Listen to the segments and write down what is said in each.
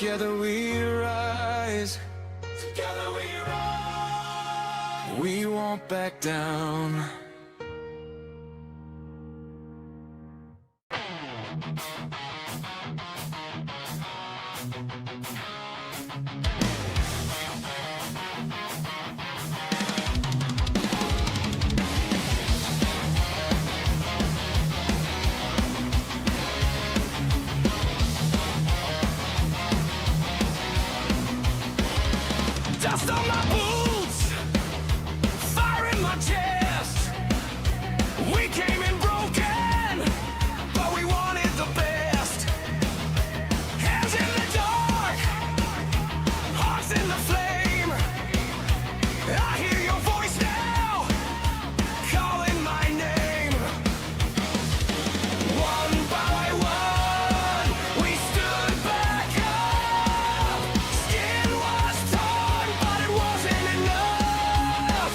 Together we rise. Together we rise. We won't back down. Dust on my boots, fire in my chest. We came in broken, but we wanted the best. Hands in the dark, hearts in the flame. I hear your voice now, calling my name. One by one, we stood back up. Skin was torn, but it wasn't enough.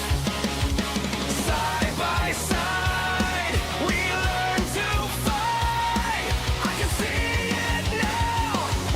Side by side, we learned to fight. I can see it now.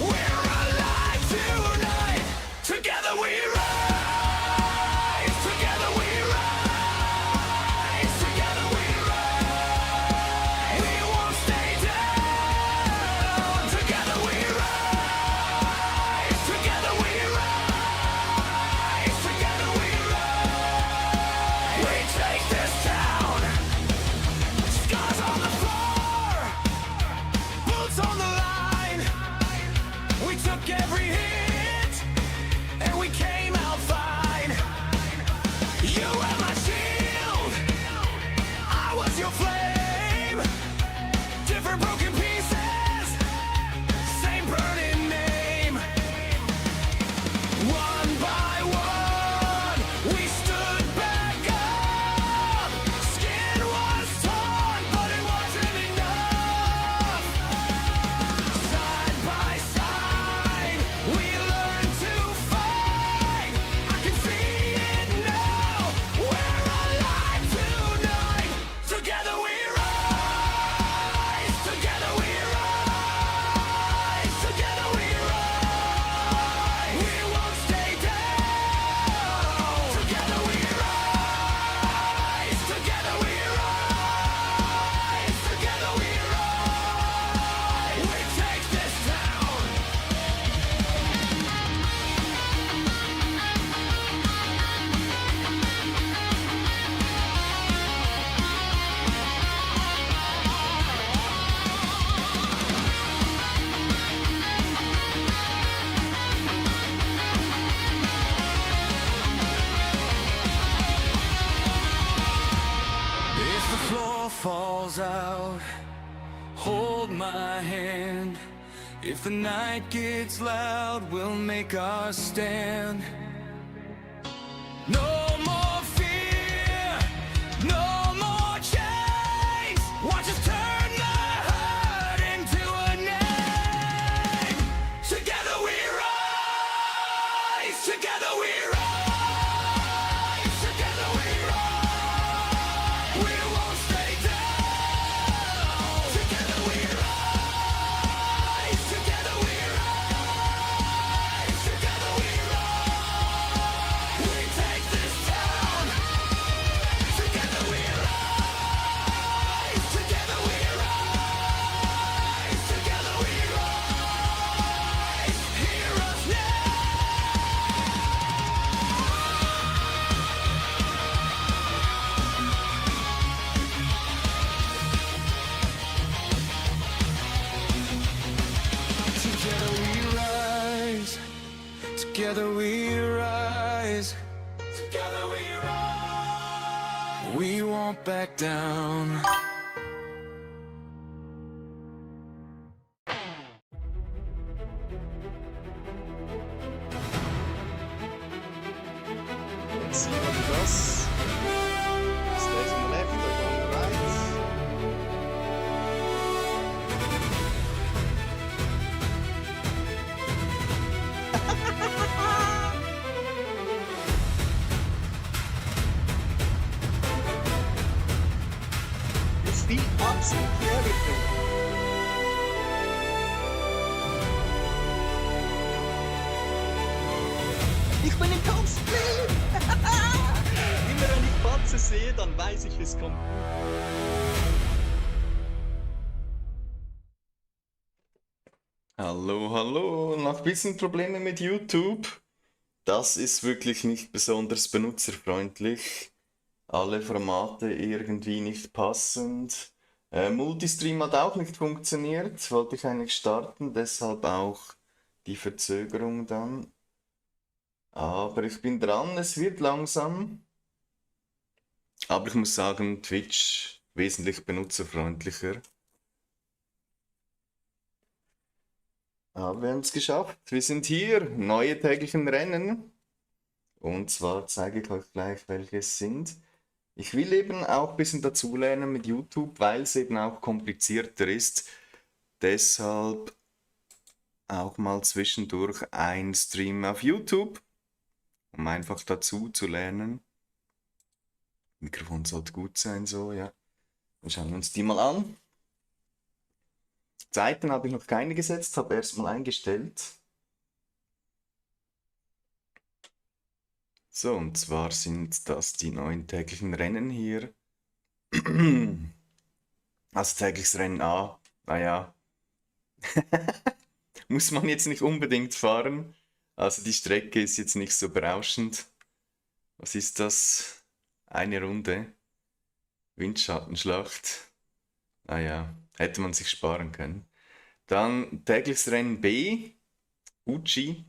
We're alive tonight. Together we rise. Together we rise. Together we rise. We won't stay down. Together we rise. Together we rise. Together we rise. We take this town. Scars on the floor, boots on the line. We took every hit, and we came out fine. You were my shield, I was your flame. Different broken pieces, same burning name. One by one, we stood back up. Skin was torn, but it wasn't enough. Side by side, we learned to fight. I can see it now. We're alive tonight. Together we rise. Together we rise. Together we rise. We won't stay down. Together we rise. Together we rise. Together we rise. We take this town. If the floor falls out, hold my hand. If the night gets loud, we'll make our stand. No more fear, no more chains. Watch us turn the hurt into a name. Together we rise. Together we rise. Together we rise. We won't stay down. Together we rise. Together we rise. Together we rise. We take this town. Together we rise. Together we rise. Together we rise. Hear us now. Together we rise. Together we rise. Together we rise. We won't back down. Let's see what it does. Stays on the left or on the right. It's the absolutely everything. dann weiß ich, es kommt gut. Hallo, hallo, noch ein bisschen Probleme mit YouTube. Das ist wirklich nicht besonders benutzerfreundlich. Alle Formate irgendwie nicht passend. Multistream hat auch nicht funktioniert, wollte ich eigentlich starten, deshalb auch die Verzögerung dann. Aber ich bin dran, es wird langsam. Aber ich muss sagen, Twitch wesentlich benutzerfreundlicher. Aber wir haben es geschafft. Wir sind hier, neue täglichen Rennen. Und zwar zeige ich euch gleich, welche es sind. Ich will eben auch ein bisschen dazulernen mit YouTube, weil es eben auch komplizierter ist. Deshalb auch mal zwischendurch ein Stream auf YouTube, um einfach dazu zu lernen. Mikrofon sollte gut sein, so, ja. Dann schauen wir uns die mal an. Zeiten habe ich noch keine gesetzt, habe erstmal eingestellt. So, und zwar sind das die neuen täglichen Rennen hier. Also tägliches Rennen A, naja, muss man jetzt nicht unbedingt fahren. Also die Strecke ist jetzt nicht so berauschend. Was ist das? Eine Runde. Windschattenschlacht. Naja, hätte man sich sparen können. Dann tägliches Rennen B, Uchi,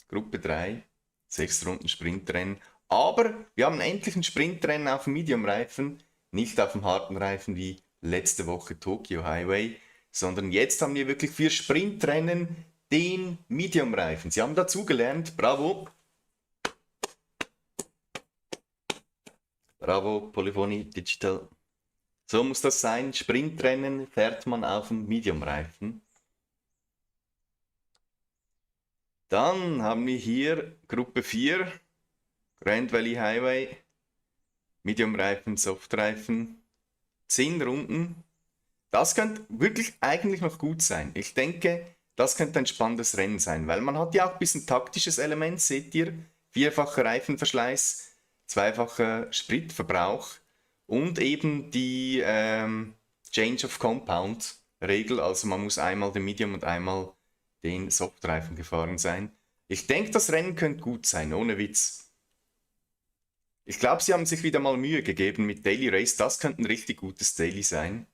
Gruppe 3, 6 Runden Sprintrennen. Aber wir haben endlich ein Sprintrennen auf dem Medium-Reifen, nicht auf dem harten Reifen wie letzte Woche Tokyo Highway, sondern jetzt haben wir wirklich für Sprintrennen den Medium-Reifen. Sie haben dazugelernt, bravo! Bravo, Polyphony Digital. So muss das sein, Sprintrennen fährt man auf dem Medium-Reifen. Dann haben wir hier Gruppe 4, Grand Valley Highway, Medium-Reifen, Soft-Reifen, 10 Runden. Das könnte wirklich eigentlich noch gut sein. Ich denke, das könnte ein spannendes Rennen sein, weil man hat ja auch ein bisschen taktisches Element, seht ihr, vierfacher Reifenverschleiß, zweifacher Spritverbrauch und eben die Change of Compound Regel, also man muss einmal den Medium und einmal den Softreifen gefahren sein. Ich denke, das Rennen könnte gut sein, ohne Witz. Ich glaube, sie haben sich wieder mal Mühe gegeben mit Daily Race. Das könnte ein richtig gutes Daily sein.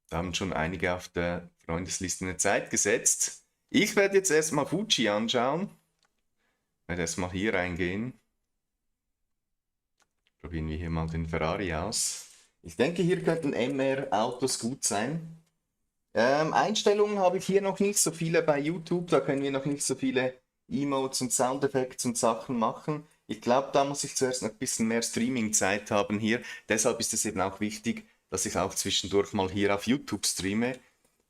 Da haben schon einige auf der Freundesliste eine Zeit gesetzt. Ich werde jetzt erstmal Fuji anschauen. Ich werde erstmal hier reingehen. Probieren wir hier mal den Ferrari aus. Ich denke, hier könnten MR-Autos gut sein. Einstellungen habe ich hier noch nicht so viele bei YouTube. Da können wir noch nicht so viele Emotes und Soundeffekte und Sachen machen. Ich glaube, da muss ich zuerst noch ein bisschen mehr Streaming-Zeit haben hier. Deshalb ist es eben auch wichtig, dass ich auch zwischendurch mal hier auf YouTube streame.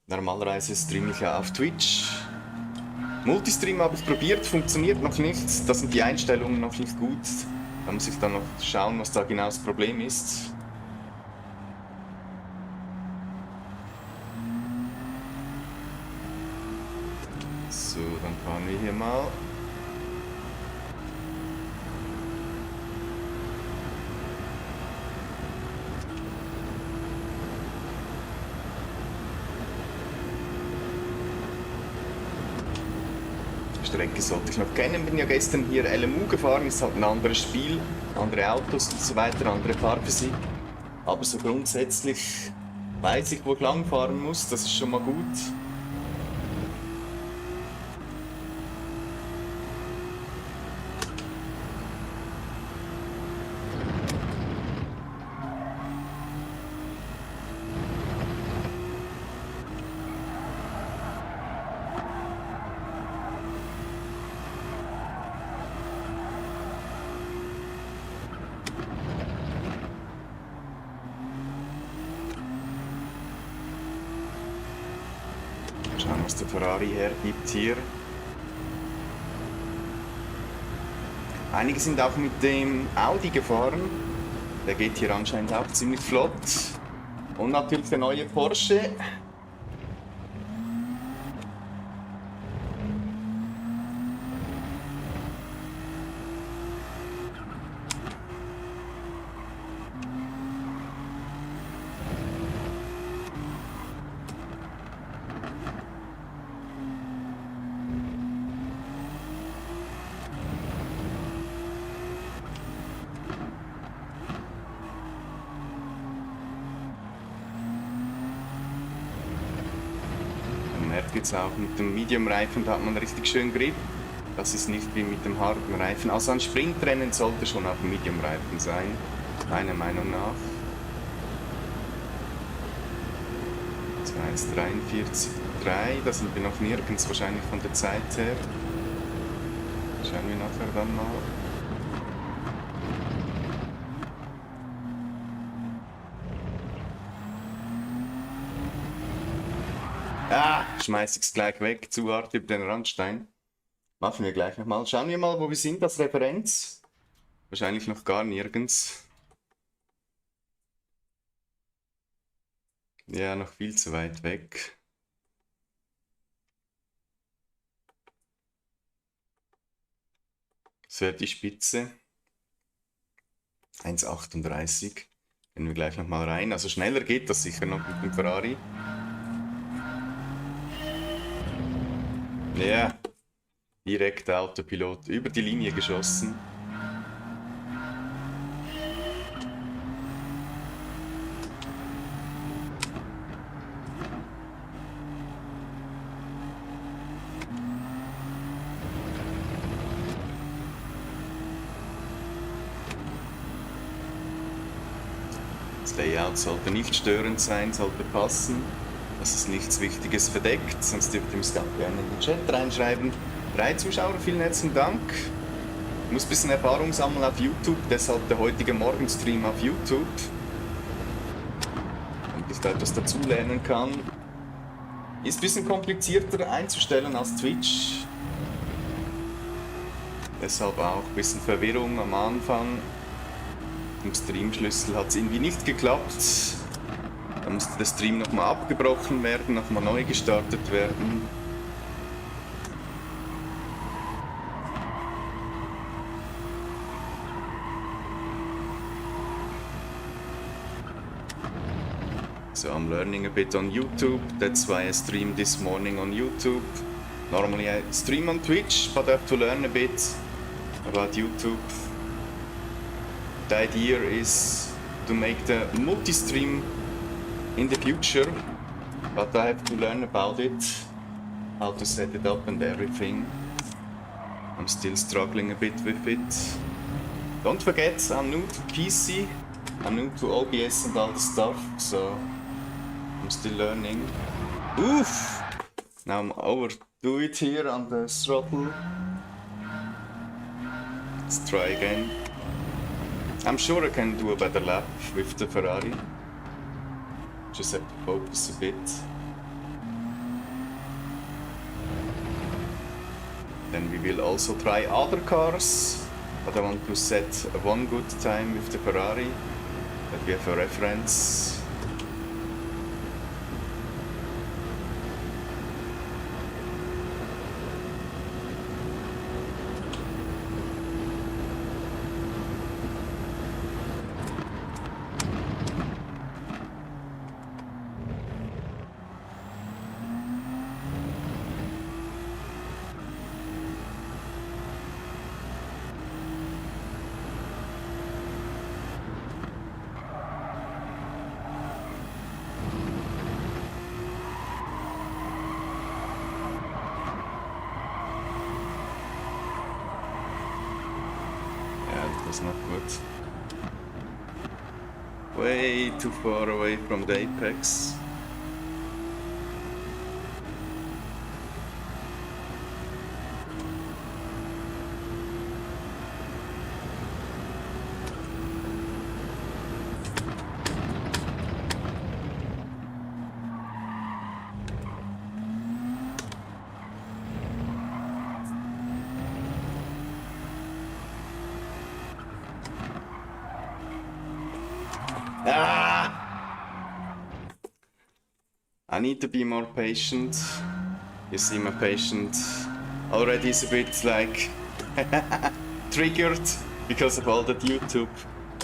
Normalerweise streame ich ja auf Twitch. Multistream habe ich probiert, funktioniert noch nicht. Da sind die Einstellungen noch nicht gut. Da muss ich dann noch schauen, was da genau das Problem ist. So, dann fahren wir hier mal. Strecke sollte ich noch kennen, bin ja gestern hier LMU gefahren, ist halt ein anderes Spiel, andere Autos und so weiter, andere Fahrphysik. Aber so grundsätzlich weiß ich, wo ich lang fahren muss, das ist schon mal gut. Schauen, was der Ferrari hergibt hier. Einige sind auch mit dem Audi gefahren. Der geht hier anscheinend auch ziemlich flott. Und natürlich der neue Porsche. Zeit geht es auch. Mit dem Medium-Reifen da hat man richtig schön Grip. Das ist nicht wie mit dem harten Reifen. Also ein Sprintrennen sollte schon auf dem Medium-Reifen sein, meiner Meinung nach. 2:43,3, da sind wir noch nirgends wahrscheinlich von der Zeit her. Schauen wir nachher dann mal. Schmeiß ich's gleich weg, zu hart über den Randstein. Machen wir gleich nochmal. Schauen wir mal, wo wir sind als Referenz. Wahrscheinlich noch gar nirgends. Ja, noch viel zu weit weg. Das wäre die Spitze. 1:38. Gehen wir gleich nochmal rein. Also schneller geht das sicher noch mit dem Ferrari. Ja, direkt Autopilot über die Linie geschossen. Das Layout sollte nicht störend sein, sollte passen. Dass es nichts Wichtiges verdeckt, sonst dürft ihr es ganz gerne in den Chat reinschreiben. 3 Zuschauer, vielen herzlichen Dank. Ich muss ein bisschen Erfahrung sammeln auf YouTube, deshalb der heutige Morgenstream auf YouTube. Damit ich da etwas dazulernen kann. Ist ein bisschen komplizierter einzustellen als Twitch. Deshalb auch ein bisschen Verwirrung am Anfang. Im Streamschlüssel hat es irgendwie nicht geklappt. Da musste der Stream nochmal abgebrochen werden, nochmal neu gestartet werden. So, I'm learning a bit on YouTube. That's why I streamed this morning on YouTube. Normally I stream on Twitch, but I have to learn a bit about YouTube. The idea is to make the multi-stream in the future, but I have to learn about it, how to set it up and everything. I'm still struggling a bit with it. Don't forget, I'm new to PC, I'm new to OBS and all the stuff, so I'm still learning. Oof! Now I'm overdo it here on the throttle. Let's try again. I'm sure I can do a better lap with the Ferrari. Just have to focus a bit. Then we will also try other cars, but I want to set one good time with the Ferrari, that we have a reference. That's not good. Way too far away from the apex. I need to be more patient. You see, my patience already is a bit like triggered because of all the YouTube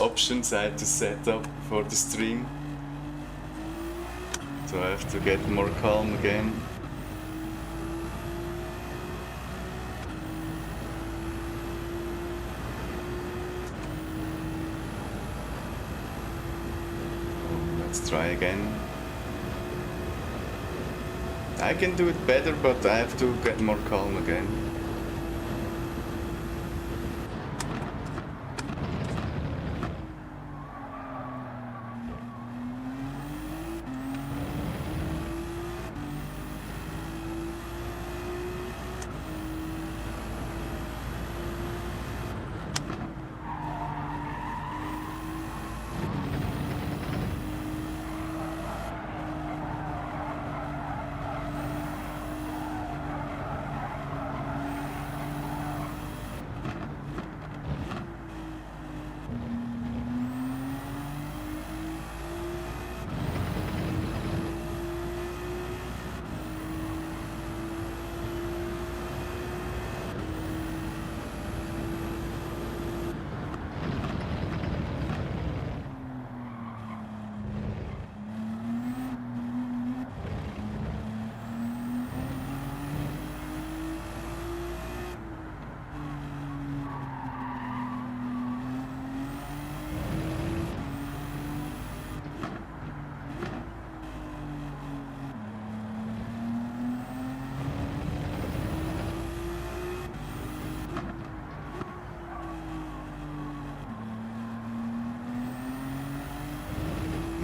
options I had to set up for the stream. So I have to get more calm again. Let's try again. I can do it better, but I have to get more calm again.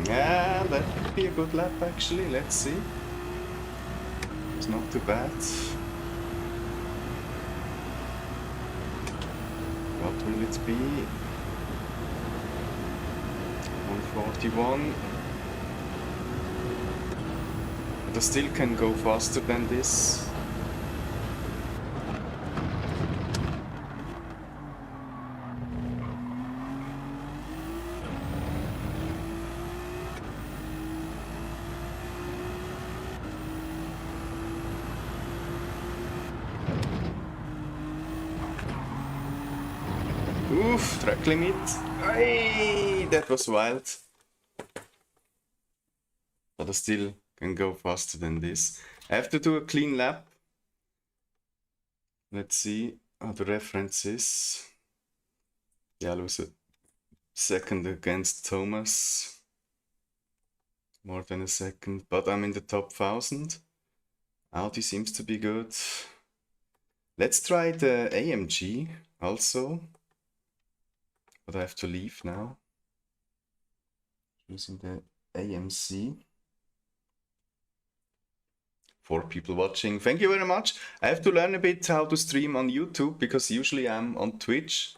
Yeah, that could be a good lap actually, let's see. It's not too bad. What will it be? 141. But I still can go faster than this. Oof, track limit. Hey, that was wild. But I still can go faster than this. I have to do a clean lap. Let's see how the reference is. Yeah, I lose a second against Thomas. More than a second, but I'm in the top 1000. Audi seems to be good. Let's try the AMG also. But I have to leave now. Using the AMC. 4 people watching. Thank you very much. I have to learn a bit how to stream on YouTube because usually I'm on Twitch.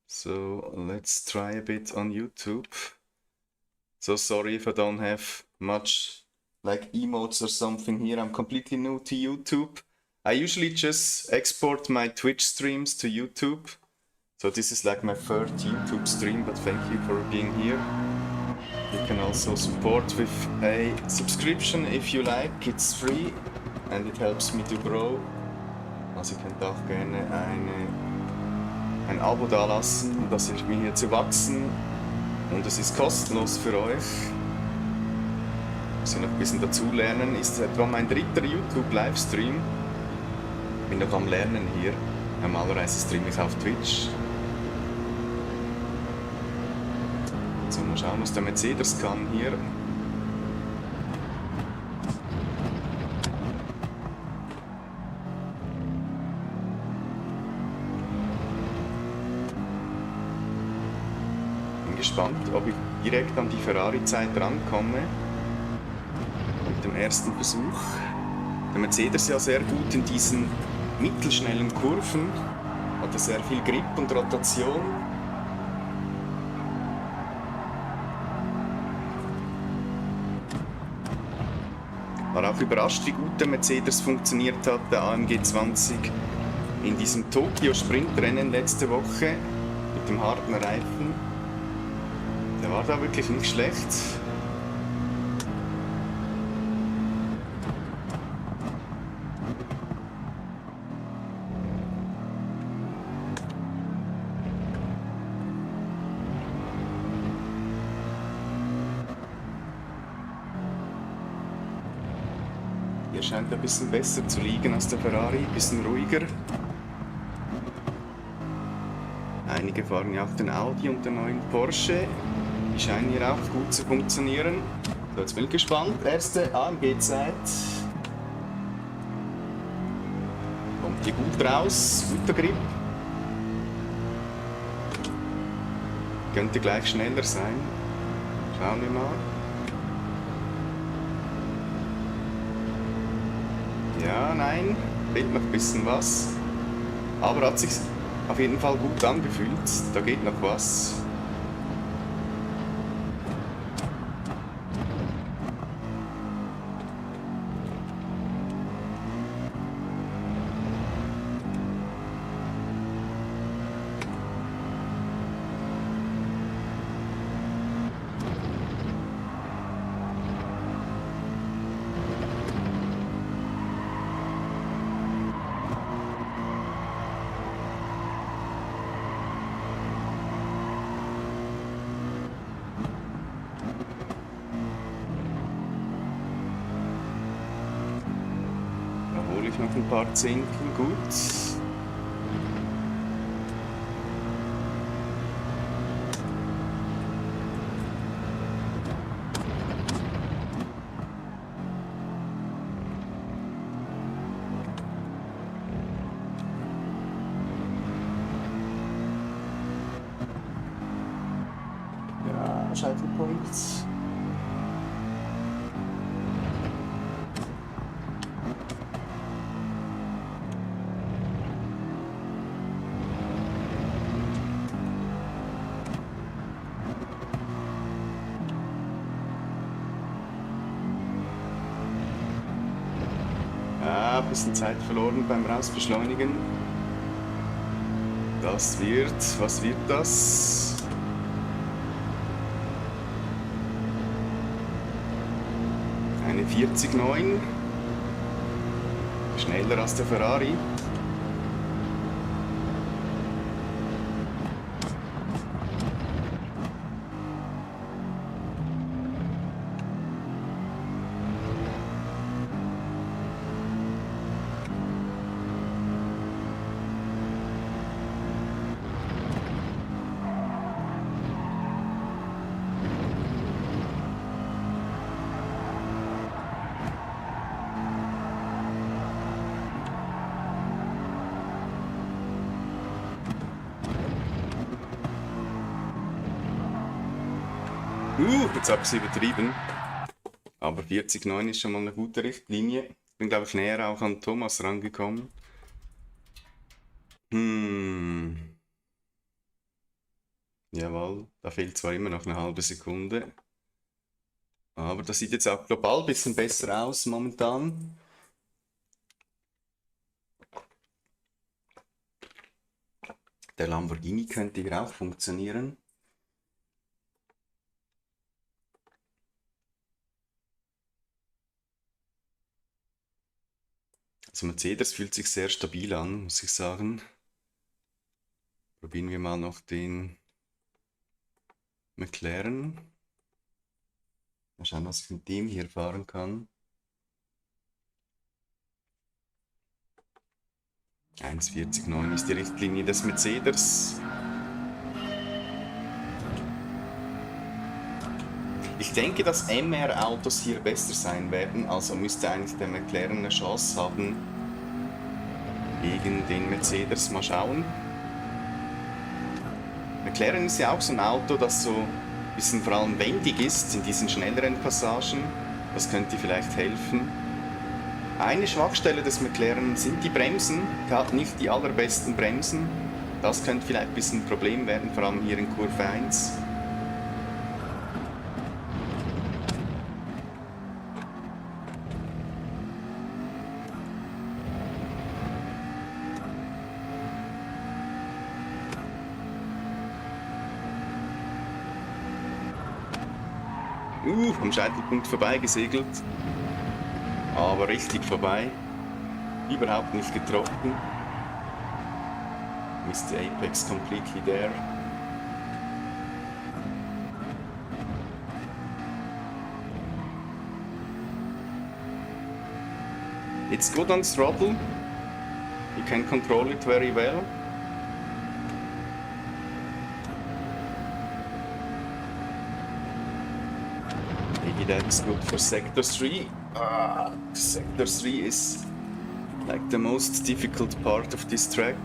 So let's try a bit on YouTube. So sorry if I don't have much like emotes or something here. I'm completely new to YouTube. I usually just export my Twitch streams to YouTube. So this is like my third YouTube stream, but thank you for being here. You can also support with a subscription if you like. It's free and it helps me to grow. Also ihr könnt auch gerne ein Abo dalassen, um das hilft mir hier zu wachsen. Und es ist kostenlos für euch. Muss ich noch ein bisschen dazulernen. Ist etwa mein 3. YouTube-Livestream. Bin noch am Lernen hier. Normalerweise streame ich auf Twitch. So, mal schauen, was der Mercedes kann hier. Bin gespannt, ob ich direkt an die Ferrari-Zeit rankomme. Mit dem ersten Versuch. Der Mercedes ja sehr gut in diesen mittelschnellen Kurven. Hatte sehr viel Grip und Rotation. War auch überrascht, wie gut der Mercedes funktioniert hat, der AMG 20 in diesem Tokio-Sprintrennen letzte Woche mit dem harten Reifen. Der war da wirklich nicht schlecht. Hier scheint ein bisschen besser zu liegen als der Ferrari, ein bisschen ruhiger. Einige fahren ja auch den Audi und den neuen Porsche. Die scheinen hier auch gut zu funktionieren. So, jetzt bin ich gespannt. Erste AMG-Zeit. hier gut raus, guter Grip. Könnte gleich schneller sein. Schauen wir mal. Ja, nein, fehlt noch ein bisschen was. Aber hat sich auf jeden Fall gut angefühlt. Da geht noch was. Noch ein paar Zehntel, gut. Ja, Scheitelpunkt. Ein bisschen Zeit verloren beim Rausbeschleunigen. Das wird, was wird das? Eine 40,9. Schneller als der Ferrari. Jetzt habe ich es übertrieben. Aber 40,9 ist schon mal eine gute Richtlinie. Bin, glaube ich, näher auch an Thomas rangekommen. Jawohl, da fehlt zwar immer noch eine halbe Sekunde. Aber das sieht jetzt auch global ein bisschen besser aus momentan. Der Lamborghini könnte hier auch funktionieren. Also Mercedes fühlt sich sehr stabil an, muss ich sagen. Probieren wir mal noch den McLaren. Mal schauen, was ich mit dem hier fahren kann. 1,40,9 ist die Richtlinie des Mercedes. Ich denke, dass MR-Autos hier besser sein werden, also müsste eigentlich der McLaren eine Chance haben gegen den Mercedes. Mal schauen. McLaren ist ja auch so ein Auto, das so ein bisschen vor allem wendig ist in diesen schnelleren Passagen. Das könnte vielleicht helfen. Eine Schwachstelle des McLaren sind die Bremsen. Der hat nicht die allerbesten Bremsen. Das könnte vielleicht ein bisschen ein Problem werden, vor allem hier in Kurve 1. Am Scheitelpunkt vorbei gesegelt. Aber richtig vorbei. Überhaupt nicht getroffen. Missed the apex completely there. It's good on throttle. You can control it very well. Maybe that's good for Sector 3. Sector 3 ist Like the most difficult part of this track.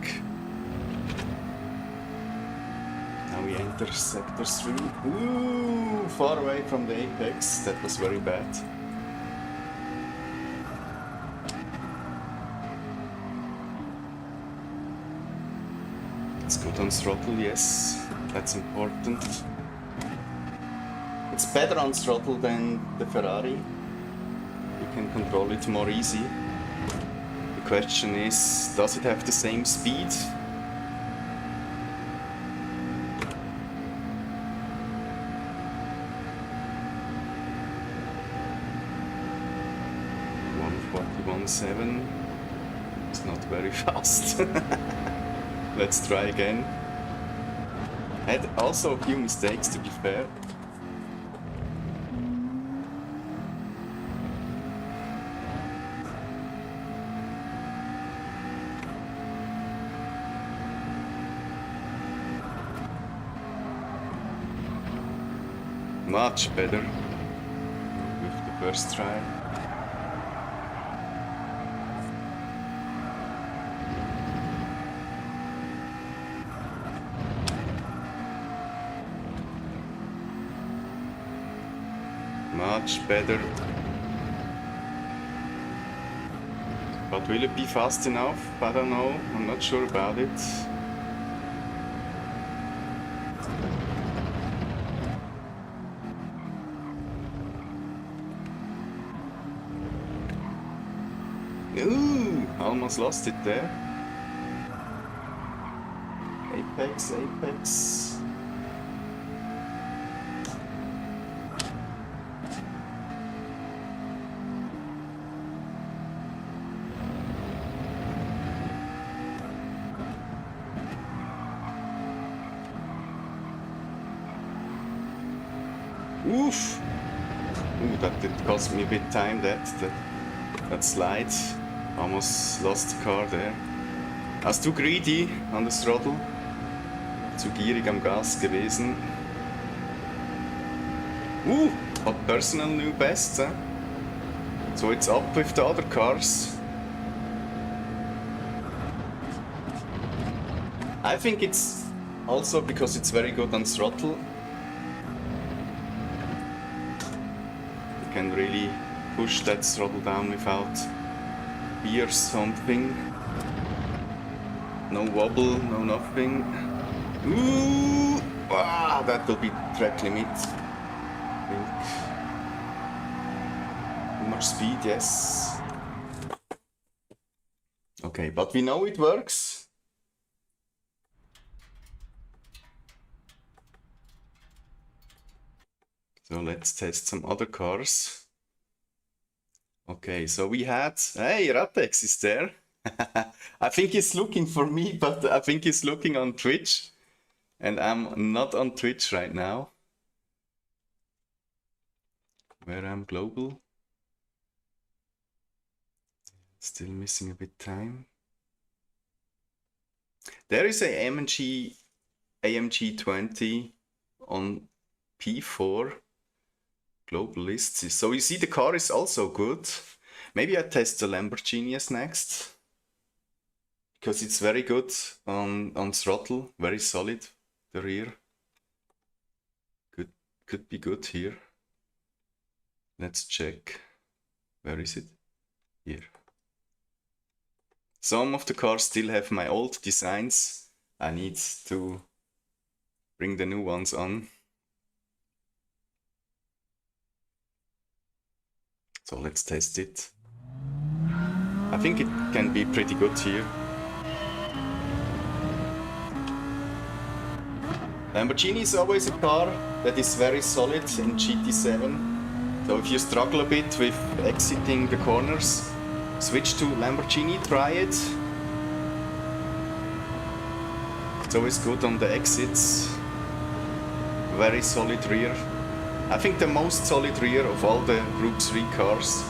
Now we enter sector 3. Ooh, far away from the apex. That was very bad. It's good on throttle, yes. That's important. It's better on throttle than the Ferrari. You can control it more easy. The question is, does it have the same speed? .7. It's not very fast. Let's try again. Had also a few mistakes, to be fair. Much better with the first try. Much better. But will it be fast enough? I don't know. I'm not sure about it. Ooh, almost lost it there. Apex, apex. Oof! Ooh, that did cost me a bit time, that slide. Almost lost the car there. I was too greedy on the throttle. Zu gierig am Gas gewesen. But personal new best, eh? So it's up with the other cars. I think it's also because it's very good on throttle. Can really push that throttle down without fear something. No wobble, no nothing. Ooh! Ah, that will be track limit. I think. More speed, yes. Okay, but we know it works. So let's test some other cars. Okay, so we had... Hey, Ratex is there. I think he's looking for me, but I think he's looking on Twitch. And I'm not on Twitch right now. Where I'm global. Still missing a bit time. There is a AMG 20 on P4. Global lists. So you see the car is also good. Maybe I test the Lamborghini as next. Because it's very good on throttle. Very solid. The rear. Could be good here. Let's check. Where is it? Here. Some of the cars still have my old designs. I need to bring the new ones on. So let's test it. I think it can be pretty good here. Lamborghini is always a car that is very solid in GT7. So if you struggle a bit with exiting the corners, switch to Lamborghini, try it. It's always good on the exits. Very solid rear. I think the most solid rear of all the Group 3 cars.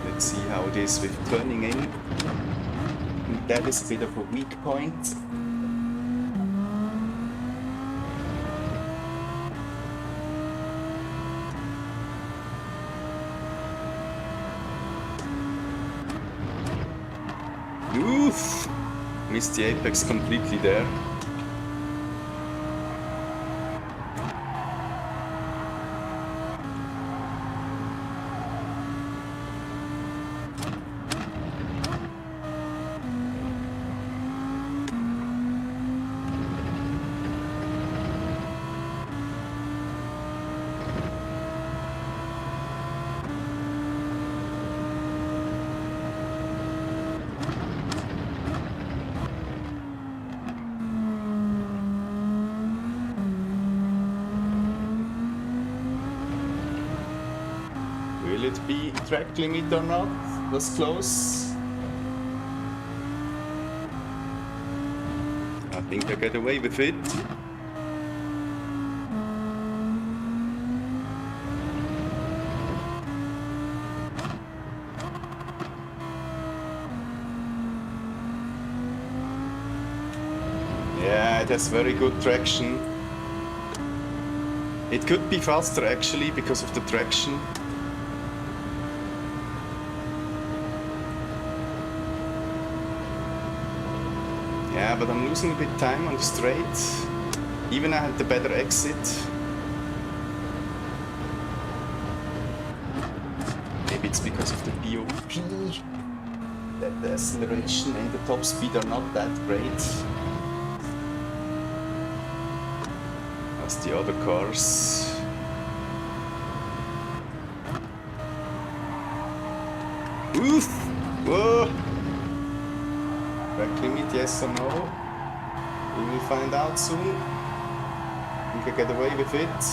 Let's see how it is with turning in. I think that is a bit of a weak point. Oof! Missed the apex completely there. Will it be track limit or not? Was close. I think I get away with it. Yeah, it has very good traction. It could be faster actually because of the traction. Yeah, but I'm losing a bit time on the straight. Even I had the better exit. Maybe it's because of the BOP that the acceleration and the top speed are not that great as the other cars. Oof! Whoa! Track limit, yes or no? We will find out soon. I think I get away with it.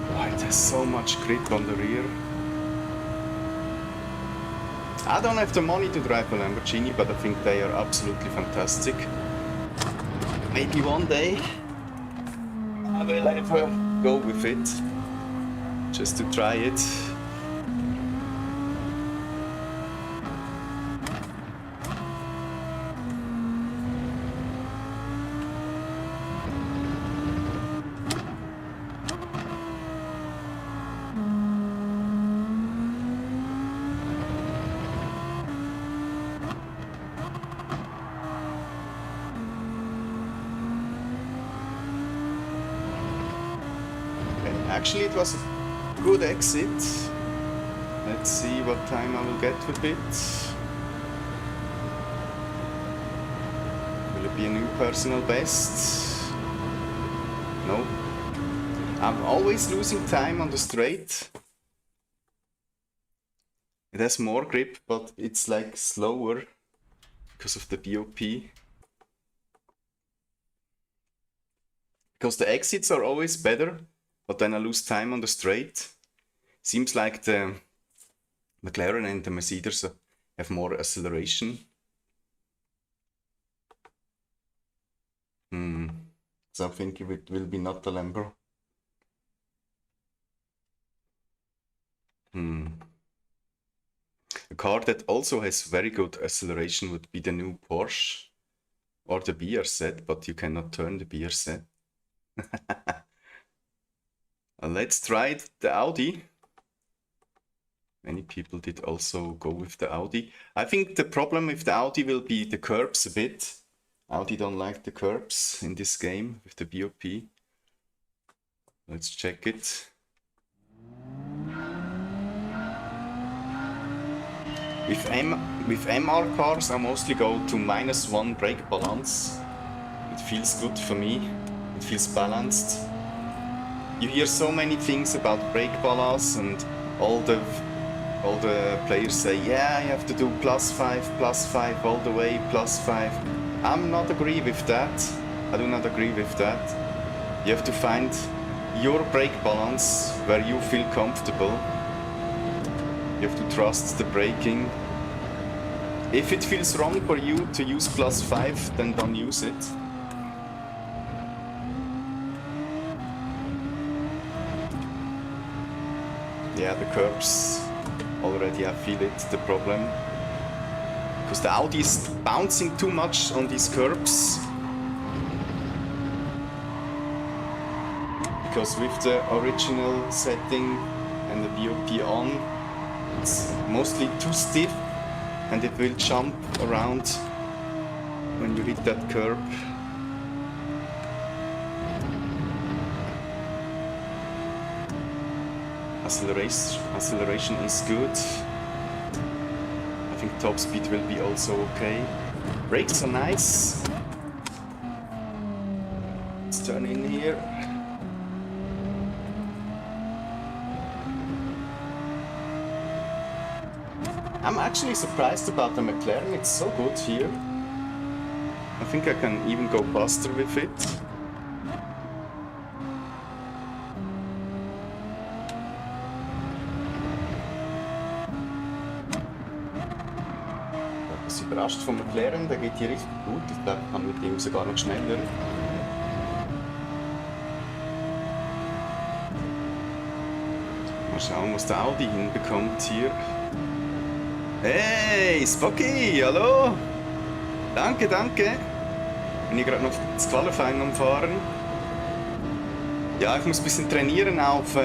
Oh, it has so much grip on the rear. I don't have the money to drive a Lamborghini, but I think they are absolutely fantastic. Maybe one day I will ever go with it, just to try it. Actually, it was a good exit. Let's see what time I will get with it. Will it be a new personal best? No. I'm always losing time on the straight. It has more grip, but it's like slower because of the BOP. Because the exits are always better. But then I lose time on the straight. Seems like the McLaren and the Mercedes have more acceleration. So I think it will be not the Lambo. A car that also has very good acceleration would be the new Porsche or the BRZ, but you cannot turn the BRZ. Let's try the Audi. Many people did also go with the Audi. I think the problem with the Audi will be the curbs a bit. Audi don't like the curbs in this game with the BOP. Let's check it. With MR cars I mostly go to -1 brake balance. It feels good for me. It feels balanced. You hear so many things about brake balance, and all the players say, yeah, you have to do +5 all the way, +5. I'm not agree with that. I do not agree with that. You have to find your brake balance where you feel comfortable. You have to trust the braking. If it feels wrong for you to use +5, then don't use it. Yeah, the curbs, already I feel it, the problem. Because the Audi is bouncing too much on these curbs. because with the original setting and the BOP on, it's mostly too stiff and it will jump around when you hit that curb. Acceleration is good. I think top speed will be also okay. Brakes are nice. Let's turn in here. I'm actually surprised about the McLaren, it's so good here. I think I can even go faster with it. Ich bin überrascht vom McLaren, der geht hier richtig gut. Ich glaube, ich kann mit dem sogar noch schneller. Mal schauen, was der Audi hinbekommt hier. Hey, Spocky, hallo! Danke, danke! Bin hier gerade noch das Qualifying am Fahren. Ja, ich muss ein bisschen trainieren auf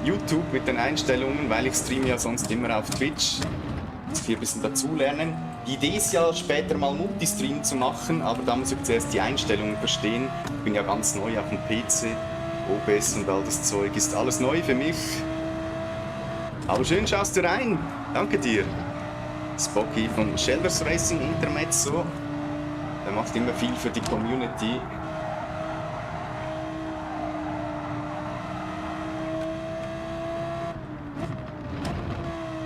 YouTube mit den Einstellungen, weil ich streame ja sonst immer auf Twitch. Muss hier ein bisschen dazulernen. Die Idee ist ja später mal Multistream zu machen, aber da muss ich zuerst die Einstellungen verstehen. Ich bin ja ganz neu auf dem PC. OBS und all das Zeug ist alles neu für mich. Aber schön schaust du rein. Danke dir. Spocky von Shelders Racing Intermezzo. Der macht immer viel für die Community.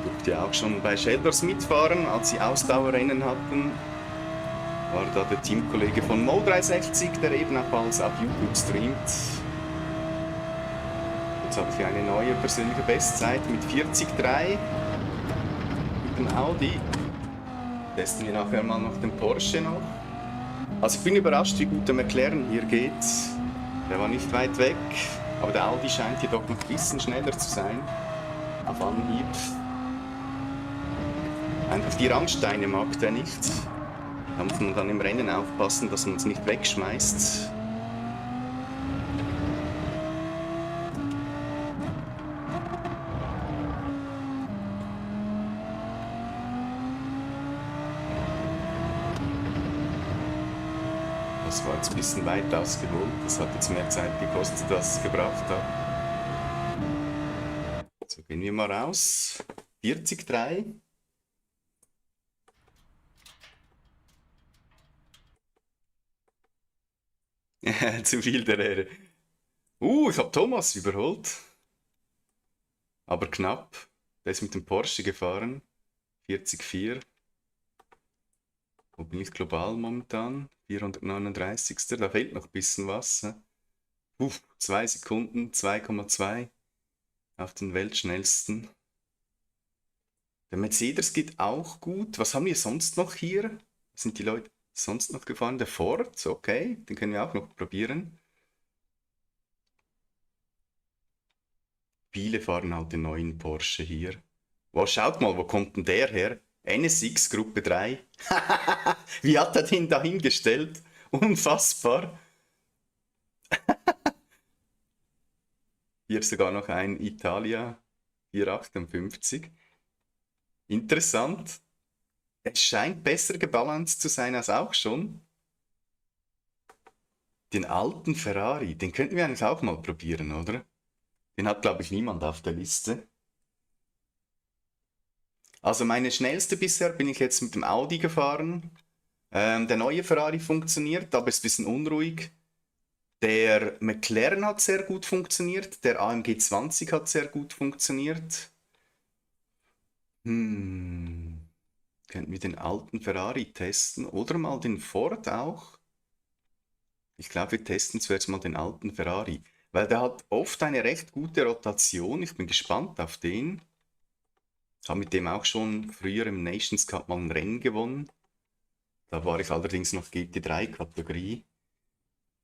Durfte ja auch schon bei Shelders mitfahren, als sie Ausdauerrennen hatten. War da der Teamkollege von Mo360, der eben auch alles auf YouTube streamt. Jetzt habe ich eine neue persönliche Bestzeit mit 40,3. Mit dem Audi. Testen wir nachher mal noch den Porsche noch. Also ich bin überrascht, wie gut der McLaren hier geht. Der war nicht weit weg, aber der Audi scheint hier doch noch ein bisschen schneller zu sein. Auf Anhieb. Einfach die Randsteine mag der nicht. Da muss man dann im Rennen aufpassen, dass man es nicht wegschmeißt. Das war jetzt ein bisschen weit ausgeholt. Das hat jetzt mehr Zeit gekostet, als es gebraucht hat. So, gehen wir mal raus. 40,3. Zu viel der Ehre. Ich habe Thomas überholt. Aber knapp. Der ist mit dem Porsche gefahren. 40,4. Wo bin ich global momentan? 439. Da fehlt noch ein bisschen was. 2 Sekunden, 2,2 auf den Weltschnellsten. Der Mercedes geht auch gut. Was haben wir sonst noch hier? Was sind die Leute sonst noch gefahren? Der Ford, okay, den können wir auch noch probieren. Viele fahren halt den neuen Porsche hier. Wow, schaut mal, wo kommt denn der her? NSX Gruppe 3. Wie hat er den da hingestellt? Unfassbar. Hier ist sogar noch ein Italia 458. Interessant. Es scheint besser gebalanced zu sein als auch schon. Den alten Ferrari, den könnten wir eigentlich auch mal probieren, oder? Den hat, glaube ich, niemand auf der Liste. Also meine schnellste bisher bin ich jetzt mit dem Audi gefahren. Der neue Ferrari funktioniert, aber ist ein bisschen unruhig. Der McLaren hat sehr gut funktioniert. Der AMG 20 hat sehr gut funktioniert. Könnten wir den alten Ferrari testen oder mal den Ford auch? Ich glaube, wir testen zuerst mal den alten Ferrari, weil der hat oft eine recht gute Rotation. Ich bin gespannt auf den. Habe mit dem auch schon früher im Nations Cup mal ein Rennen gewonnen. Da war ich allerdings noch GT3-Kategorie.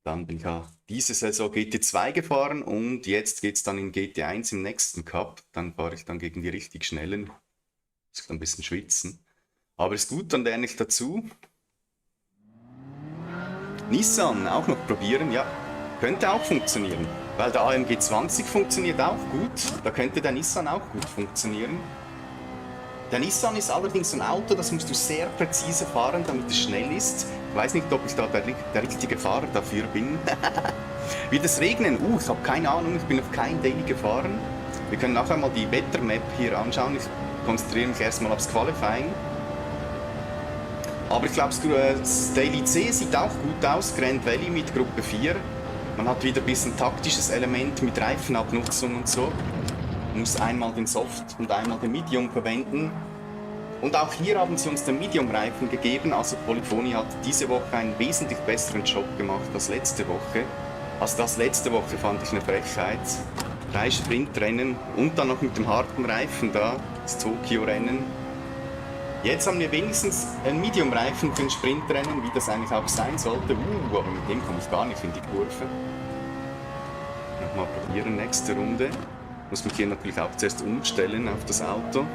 Dann bin ich ja diese Saison GT2 gefahren und jetzt geht es dann in GT1 im nächsten Cup. Dann fahre ich dann gegen die richtig Schnellen. Muss ich dann ein bisschen schwitzen. Aber ist gut, dann lerne ich dazu. Nissan auch noch probieren, ja. Könnte auch funktionieren. Weil der AMG 20 funktioniert auch gut. Da könnte der Nissan auch gut funktionieren. Der Nissan ist allerdings ein Auto, das musst du sehr präzise fahren, damit es schnell ist. Ich weiß nicht, ob ich da der richtige Fahrer dafür bin. Wird es regnen? Ich habe keine Ahnung, ich bin noch kein Daily gefahren. Wir können nachher mal die Wettermap hier anschauen. Ich konzentriere mich erstmal aufs Qualifying. Aber ich glaube, das Daily C sieht auch gut aus, Grand Valley mit Gruppe 4. Man hat wieder ein bisschen taktisches Element mit Reifenabnutzung und so. Man muss einmal den Soft und einmal den Medium verwenden. Und auch hier haben sie uns den Medium-Reifen gegeben. Also Polyphony hat diese Woche einen wesentlich besseren Job gemacht als letzte Woche. Also das letzte Woche fand ich eine Frechheit. 3 Sprintrennen und dann noch mit dem harten Reifen da, das Tokio-Rennen. Jetzt haben wir wenigstens einen Medium-Reifen für ein Sprintrennen, wie das eigentlich auch sein sollte. Aber mit dem komme ich gar nicht in die Kurve. Nochmal probieren, nächste Runde. Muss mich hier natürlich auch zuerst umstellen auf das Auto.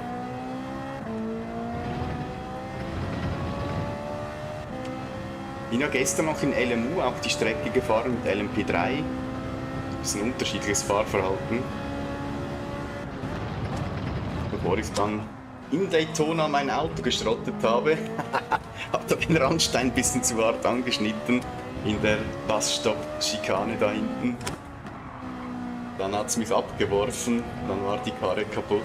Bin ja gestern noch in LMU auf die Strecke gefahren mit LMP3. Ein bisschen unterschiedliches Fahrverhalten. Bevor ich dann in Daytona mein Auto geschrottet habe, hat er den Randstein ein bisschen zu hart angeschnitten in der Passstopp-Schikane da hinten. Dann hat es mich abgeworfen, dann war die Karre kaputt.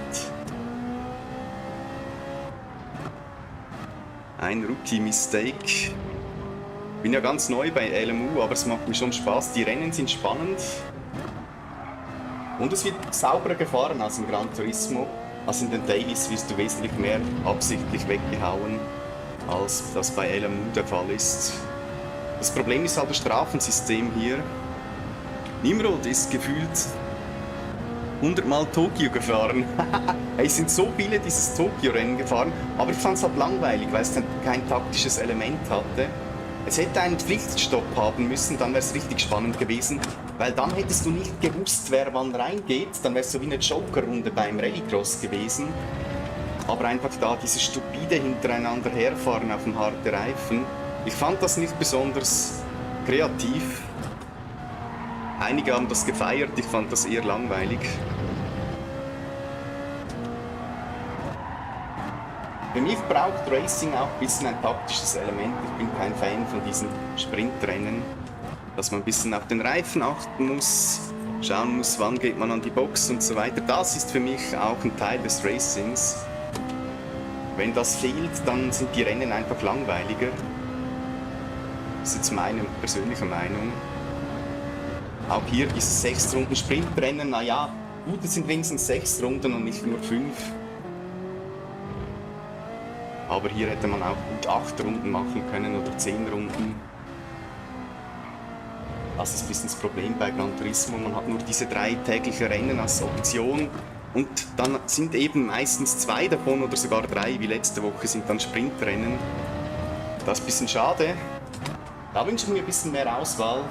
Ein Rookie-Mistake. Bin ja ganz neu bei LMU, aber es macht mir schon Spaß. Die Rennen sind spannend. Und es wird sauberer gefahren als im Gran Turismo. Also in den Dailies wirst du wesentlich mehr absichtlich weggehauen, als das bei LMU der Fall ist. Das Problem ist halt das Strafensystem hier. Nimrod ist gefühlt 100 Mal Tokio gefahren. Es sind so viele dieses Tokio-Rennen gefahren, aber ich fand es halt langweilig, weil es dann kein taktisches Element hatte. Es hätte einen Pflichtstopp haben müssen, dann wäre es richtig spannend gewesen, weil dann hättest du nicht gewusst, wer wann reingeht, dann wäre es so wie eine Joker-Runde beim Rallycross gewesen. Aber einfach da diese stupide hintereinander herfahren auf dem harten Reifen, ich fand das nicht besonders kreativ. Einige haben das gefeiert, ich fand das eher langweilig. Für mich braucht Racing auch ein bisschen ein taktisches Element. Ich bin kein Fan von diesen Sprintrennen, dass man ein bisschen auf den Reifen achten muss, schauen muss, wann geht man an die Box und so weiter. Das ist für mich auch ein Teil des Racings. Wenn das fehlt, dann sind die Rennen einfach langweiliger. Das ist jetzt meine persönliche Meinung. Auch hier dieses 6-Runden-Sprintrennen, naja, gut, es sind wenigstens 6 Runden und nicht nur 5. Aber hier hätte man auch gut 8 Runden machen können oder 10 Runden. Das ist ein bisschen das Problem bei Gran Turismo. Man hat nur diese 3 tägliche Rennen als Option. Und dann sind eben meistens 2 davon oder sogar 3, wie letzte Woche, sind dann Sprintrennen. Das ist ein bisschen schade. Da wünsche ich mir ein bisschen mehr Auswahl.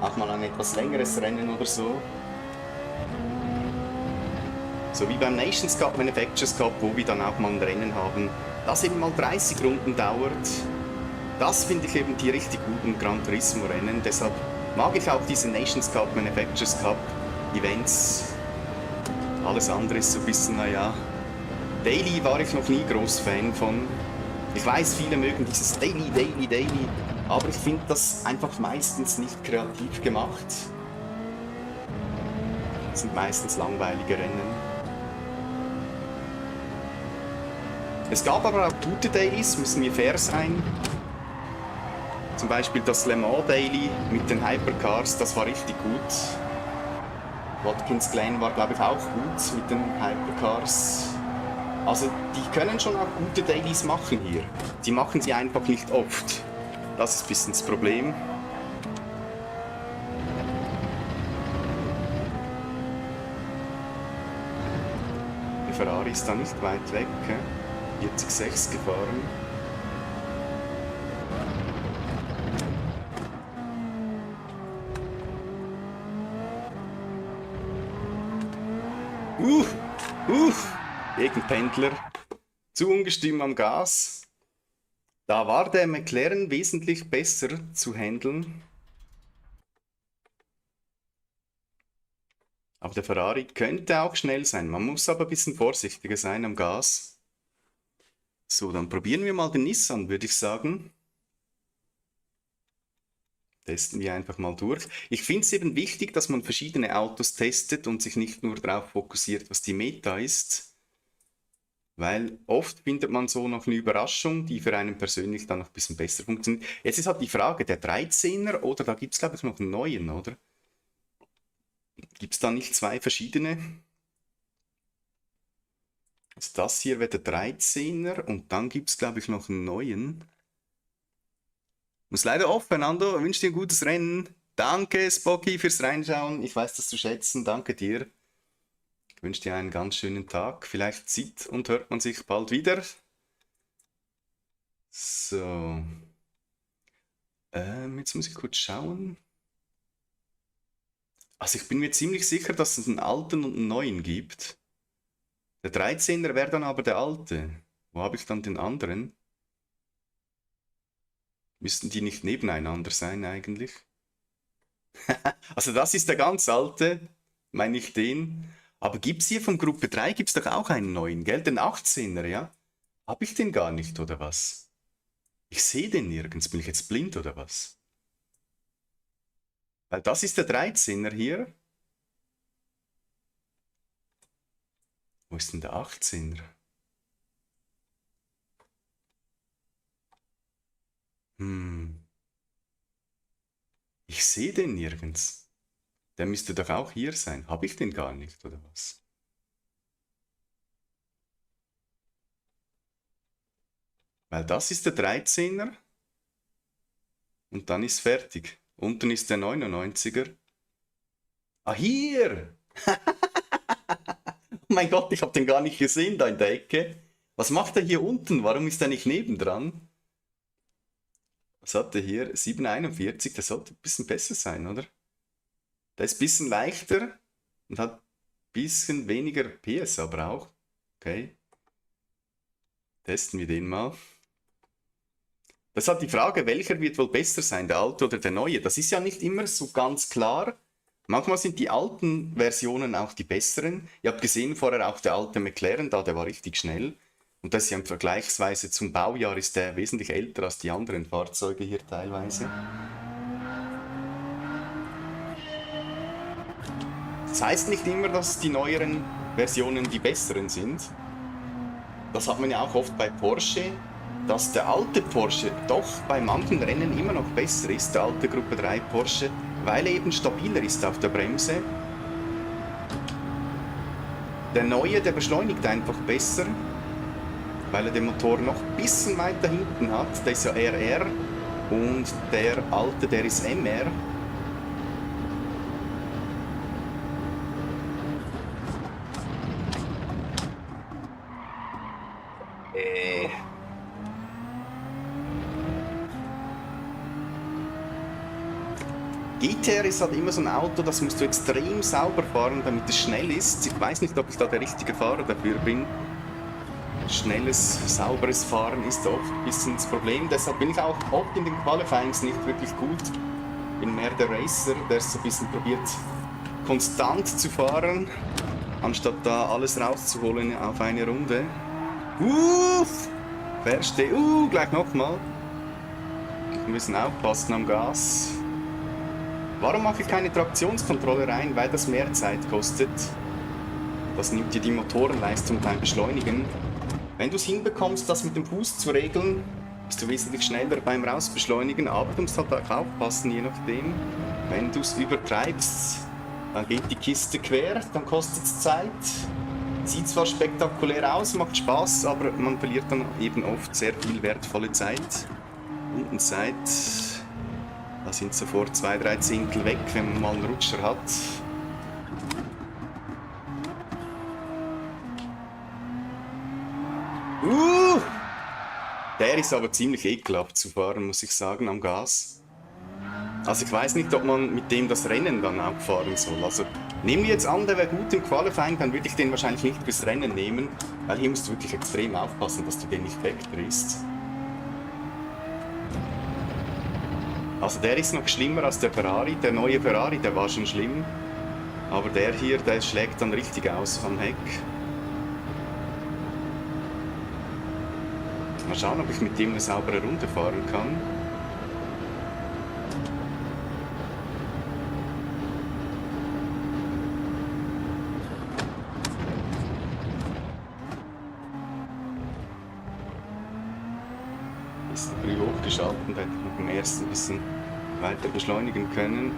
Auch mal ein etwas längeres Rennen oder so. So wie beim Nations Cup, Manufacturers Cup, wo wir dann auch mal ein Rennen haben, das eben mal 30 Runden dauert. Das finde ich eben die richtig guten Gran Turismo Rennen. Deshalb mag ich auch diese Nations Cup, Manufacturers Cup Events. Alles andere ist so ein bisschen, naja. Daily war ich noch nie groß Fan von. Ich weiß, viele mögen dieses Daily, Daily, Daily. Aber ich finde das einfach meistens nicht kreativ gemacht. Das sind meistens langweilige Rennen. Es gab aber auch gute Dailies, müssen wir fair sein. Zum Beispiel das Le Mans Daily mit den Hypercars, das war richtig gut. Watkins Glen war, glaube ich, auch gut mit den Hypercars. Also die können schon auch gute Dailies machen hier. Die machen sie einfach nicht oft. Das ist ein bisschen das Problem. Der Ferrari ist da nicht weit weg. 40,6 gefahren. Gegenpendler. Zu ungestüm am Gas. Da war der McLaren wesentlich besser zu handeln. Aber der Ferrari könnte auch schnell sein. Man muss aber ein bisschen vorsichtiger sein am Gas. So, dann probieren wir mal den Nissan, würde ich sagen. Testen wir einfach mal durch. Ich finde es eben wichtig, dass man verschiedene Autos testet und sich nicht nur darauf fokussiert, was die Meta ist. Weil oft findet man so noch eine Überraschung, die für einen persönlich dann noch ein bisschen besser funktioniert. Jetzt ist halt die Frage, der 13er oder da gibt es glaube ich noch einen neuen, oder? Gibt es da nicht zwei verschiedene? Also das hier wäre der 13er und dann gibt es glaube ich noch einen neuen. Muss leider off, Hernando. Ich wünsche dir ein gutes Rennen. Danke, Spocky, fürs Reinschauen. Ich weiß das zu schätzen. Danke dir. Ich wünsche dir einen ganz schönen Tag. Vielleicht sieht und hört man sich bald wieder. So. Jetzt muss ich kurz schauen. Also ich bin mir ziemlich sicher, dass es einen alten und einen neuen gibt. Der 13er wäre dann aber der alte. Wo habe ich dann den anderen? Müssten die nicht nebeneinander sein eigentlich? Also das ist der ganz alte, meine ich den. Aber gibt es hier von Gruppe 3, gibt es doch auch einen neuen, gell? Den 18er, ja? Habe ich den gar nicht, oder was? Ich sehe den nirgends. Bin ich jetzt blind, oder was? Weil das ist der 13er hier. Wo ist denn der 18er? Ich sehe den nirgends. Der müsste doch auch hier sein. Habe ich den gar nicht, oder was? Weil das ist der 13er. Und dann ist fertig. Unten ist der 99er. Ah, hier! Oh mein Gott, ich habe den gar nicht gesehen da in der Ecke. Was macht er hier unten? Warum ist er nicht nebendran? Was hat er hier? 741, der sollte ein bisschen besser sein, oder? Der ist ein bisschen leichter und hat ein bisschen weniger PS aber auch. Okay. Testen wir den mal. Das hat die Frage, welcher wird wohl besser sein, der alte oder der neue? Das ist ja nicht immer so ganz klar. Manchmal sind die alten Versionen auch die besseren. Ihr habt gesehen vorher auch der alte McLaren da, der war richtig schnell. Und das ist ja im Vergleichsweise zum Baujahr ist der wesentlich älter als die anderen Fahrzeuge hier teilweise. Das heißt nicht immer, dass die neueren Versionen die besseren sind. Das hat man ja auch oft bei Porsche, dass der alte Porsche doch bei manchen Rennen immer noch besser ist, der alte Gruppe 3 Porsche, weil er eben stabiler ist auf der Bremse. Der neue, der beschleunigt einfach besser, weil er den Motor noch ein bisschen weiter hinten hat. Der ist ja RR und der alte, der ist MR. GTR ist halt immer so ein Auto, das musst du extrem sauber fahren, damit es schnell ist. Ich weiß nicht, ob ich da der richtige Fahrer dafür bin. Schnelles, sauberes Fahren ist oft ein bisschen das Problem. Deshalb bin ich auch oft in den Qualifyings nicht wirklich gut. Bin mehr der Racer, der so ein bisschen probiert, konstant zu fahren, anstatt da alles rauszuholen auf eine Runde. Verstehe. Gleich nochmal. Wir müssen aufpassen am Gas. Warum mache ich keine Traktionskontrolle rein? Weil das mehr Zeit kostet. Das nimmt dir die Motorenleistung beim Beschleunigen. Wenn du es hinbekommst, das mit dem Fuß zu regeln, bist du wesentlich schneller beim Rausbeschleunigen, aber du musst halt auch aufpassen, je nachdem. Wenn du es übertreibst, dann geht die Kiste quer, dann kostet es Zeit. Sieht zwar spektakulär aus, macht Spaß, aber man verliert dann eben oft sehr viel wertvolle Zeit. Rundenzeit, da sind sofort 2-3 Zehntel weg, wenn man mal einen Rutscher hat. Der ist aber ziemlich ekelhaft zu fahren, muss ich sagen, am Gas. Also ich weiß nicht, ob man mit dem das Rennen dann auch fahren soll. Also nehmen wir jetzt an, der wäre gut im Qualifying, dann würde ich den wahrscheinlich nicht fürs Rennen nehmen, weil hier musst du wirklich extrem aufpassen, dass du den nicht wegdrehst. Also der ist noch schlimmer als der Ferrari. Der neue Ferrari, der war schon schlimm. Aber der hier, der schlägt dann richtig aus am Heck. Mal schauen, ob ich mit dem eine saubere Runde fahren kann. Ist früh hochgeschaltet, da hätte ich noch im ersten ein bisschen weiter beschleunigen können.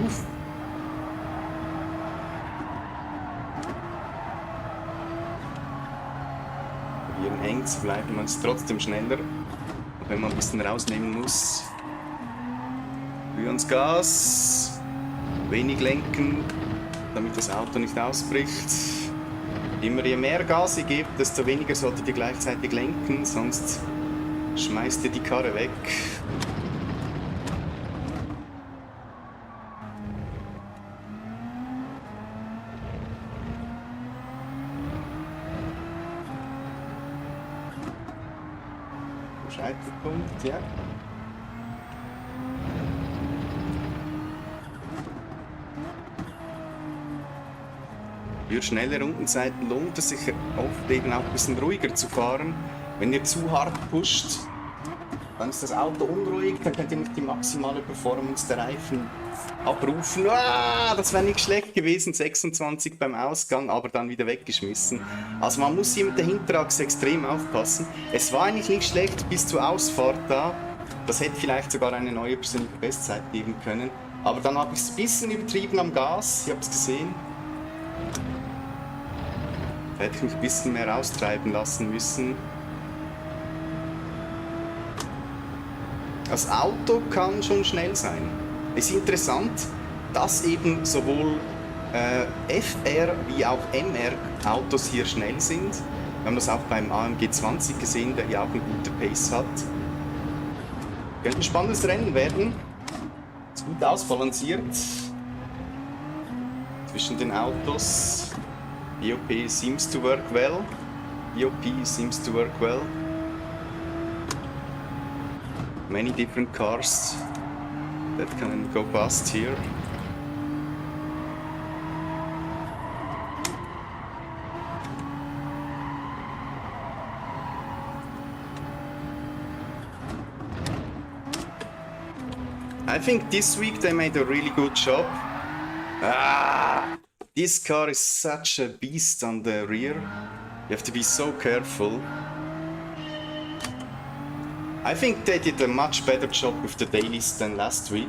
Uff. Probieren eng zu bleiben, man ist trotzdem schneller. Und wenn man ein bisschen rausnehmen muss. Früh ans Gas, wenig lenken, damit das Auto nicht ausbricht. Immer je mehr Gas ihr gebt, desto weniger solltet ihr gleichzeitig lenken, sonst schmeißt ihr die Karre weg. Scheitelpunkt, ja. Für schnelle Rundenzeiten lohnt es sich oft eben auch ein bisschen ruhiger zu fahren. Wenn ihr zu hart pusht, dann ist das Auto unruhig, dann könnt ihr nicht die maximale Performance der Reifen abrufen. Ah, das wäre nicht schlecht gewesen, 26 beim Ausgang, aber dann wieder weggeschmissen. Also man muss hier mit der Hinterachse extrem aufpassen. Es war eigentlich nicht schlecht bis zur Ausfahrt da. Das hätte vielleicht sogar eine neue persönliche Bestzeit geben können. Aber dann habe ich es ein bisschen übertrieben am Gas, ich habe es gesehen. Da hätte ich mich ein bisschen mehr austreiben lassen müssen. Das Auto kann schon schnell sein. Es ist interessant, dass eben sowohl FR wie auch MR Autos hier schnell sind. Wir haben das auch beim AMG 20 gesehen, der hier auch eine gute Pace hat. Könnte ein spannendes Rennen werden. Ist gut ausbalanciert zwischen den Autos. BOP seems to work well. BOP seems to work well. Many different cars that can go past here. I think this week they made a really good job. Ah, this car is such a beast on the rear. You have to be so careful. I think they did a much better job with the dailies than last week.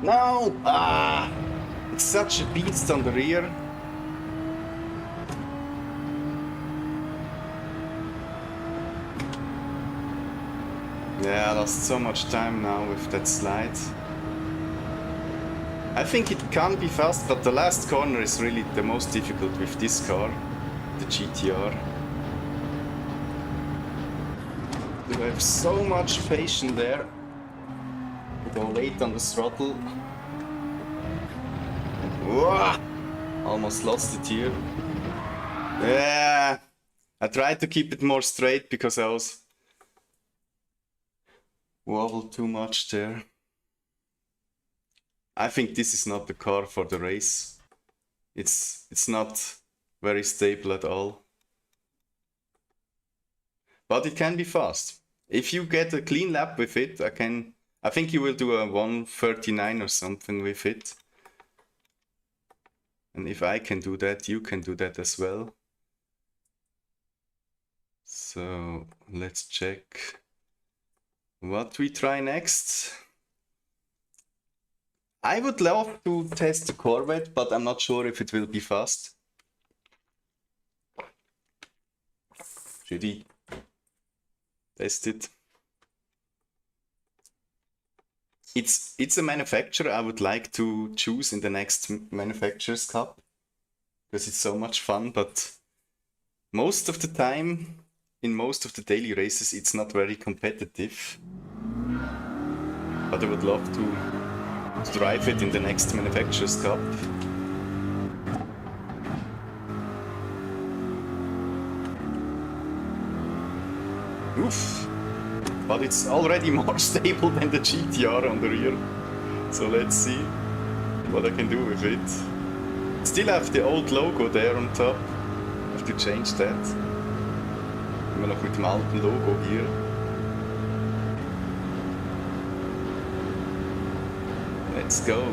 No! Ah! It's such a beast on the rear. Yeah, I lost so much time now with that slide. I think it can be fast, but the last corner is really the most difficult with this car, the GTR. You have so much patience there. You go late on the throttle. Whoa! Almost lost it here. Yeah! I tried to keep it more straight because I was wobbled too much there. I think this is not the car for the race. It's not very stable at all. But it can be fast. If you get a clean lap with it, I think you will do a 1:39 or something with it. And if I can do that, you can do that as well. So let's check what we try next. I would love to test the Corvette, but I'm not sure if it will be fast. Should we test it? It's a manufacturer I would like to choose in the next Manufacturers Cup because it's so much fun, but most of the time, in most of the daily races, it's not very competitive. But I would love to drive it in the next Manufacturers Cup. Oof! But it's already more stable than the GTR on the rear. So let's see what I can do with it. Still have the old logo there on top. Have to change that. Immer noch mit dem alten Logo hier. Let's go.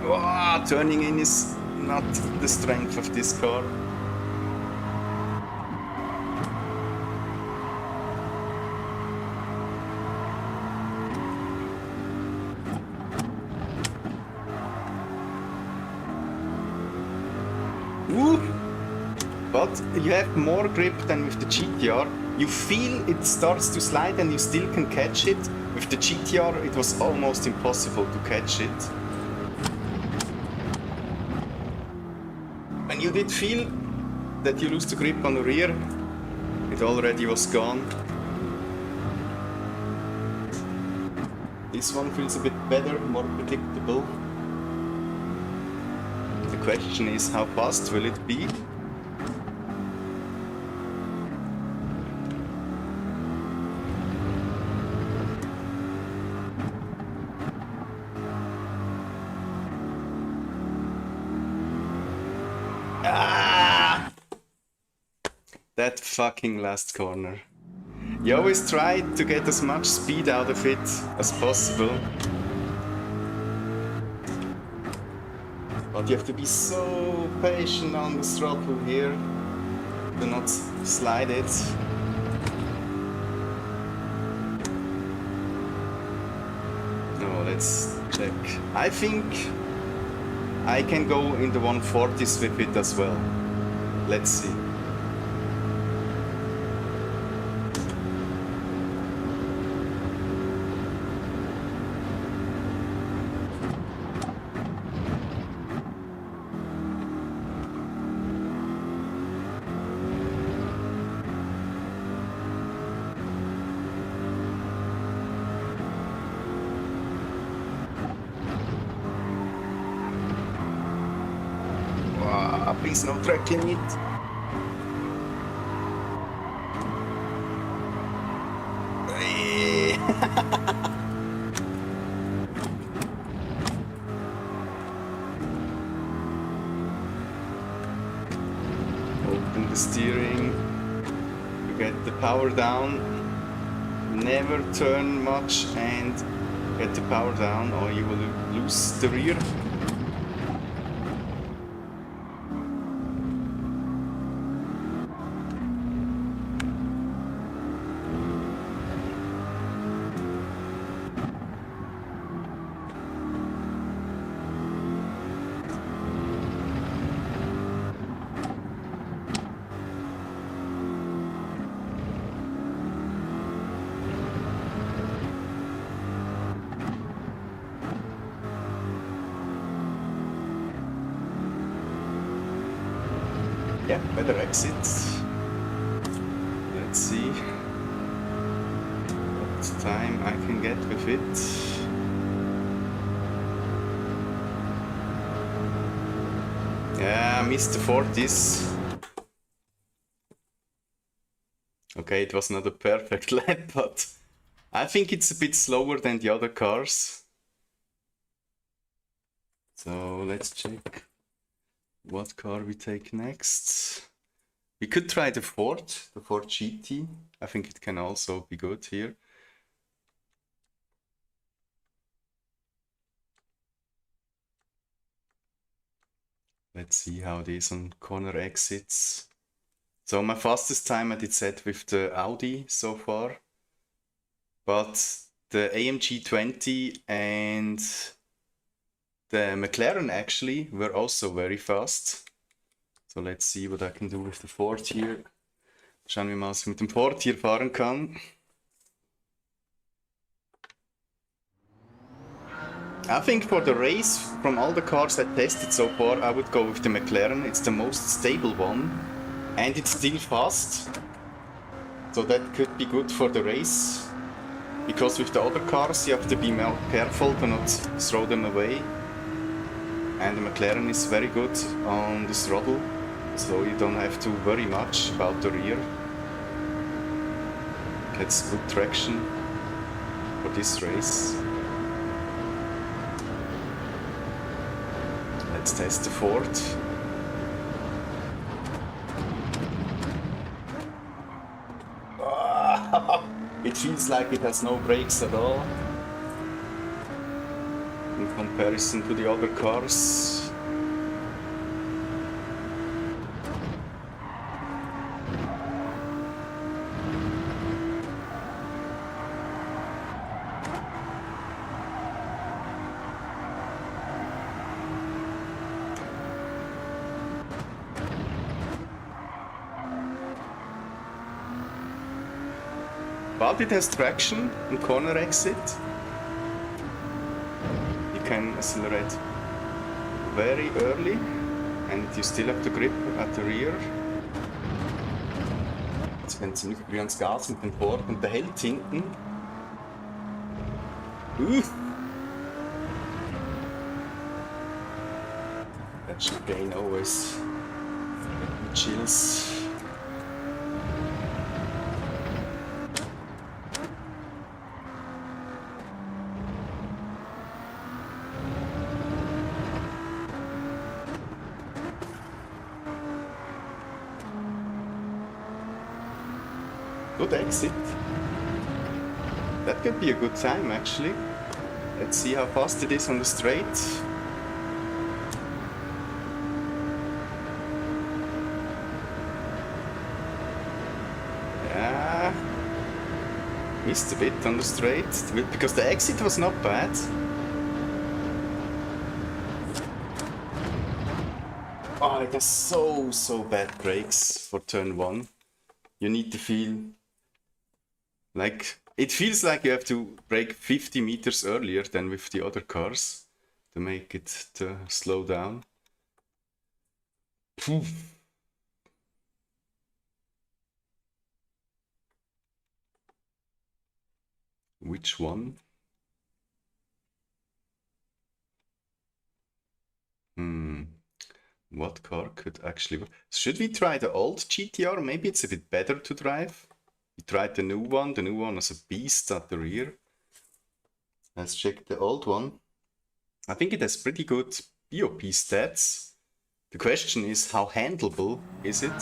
Oh, turning in is not the strength of this car. But you have more grip than with the GTR. You feel it starts to slide and you still can catch it. With the GTR it was almost impossible to catch it. When you did feel that you lose the grip on the rear, it already was gone. This one feels a bit better, more predictable. The question is, how fast will it be? That fucking last corner. You always try to get as much speed out of it as possible. But you have to be so patient on the throttle here. Do not slide it. No, let's check. I think I can go in the 140s with it as well. Let's see. Please no track limit. Open the steering. You get the power down. Never turn much and get the power down or you will lose the rear. yeah, better exit. Let's see what time I can get with it. Yeah, I missed the 40s. Okay, it was not a perfect lap, but I think it's a bit slower than the other cars. So let's check what car we take next. We could try the Ford GT. I think it can also be good here. Let's see how it is on corner exits. So my fastest time I did set with the Audi so far. But the AMG 20 and the McLaren actually were also very fast. So let's see what I can do with the Ford hier. Schauen wir mal, was ich mit dem Ford hier fahren kann. I think for the race, from all the cars I tested so far, I would go with the McLaren. It's the most stable one. And it's still fast. So that could be good for the race. Because with the other cars you have to be more careful to not throw them away. And the McLaren is very good on the throttle. So you don't have to worry much about the rear. Gets good traction for this race. Let's test the Ford. It feels like it has no brakes at all in comparison to the other cars. But it has traction in corner exit. You can accelerate very early and you still have the grip at the rear. Jetzt wenn ziemlich früh ans Gas mit dem Ford und der hält hinten. That should gain always chills. Good exit. That could be a good time actually. Let's see how fast it is on the straight. Yeah, missed a bit on the straight because the exit was not bad. Oh, it has so bad brakes for turn 1. You need to feel like, it feels like you have to brake 50 meters earlier than with the other cars to make it to slow down. Which one? What car could actually work? Should we try the old GTR? Maybe it's a bit better to drive. We tried the new one. The new one was a beast at the rear. Let's check the old one. I think it has pretty good BOP stats. The question is, how handleable is it?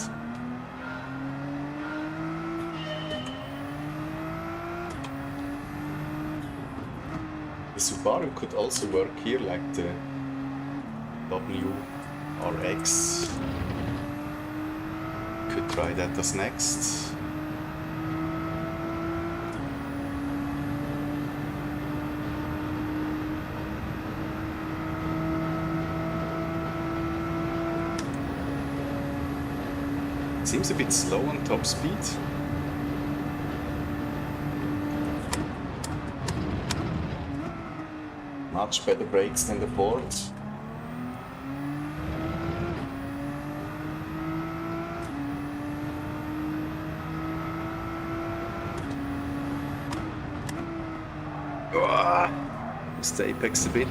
The Subaru could also work here, like the WRX. Could try that as next. Seems a bit slow on top speed. Much better brakes than the Ford. Missed the apex a bit.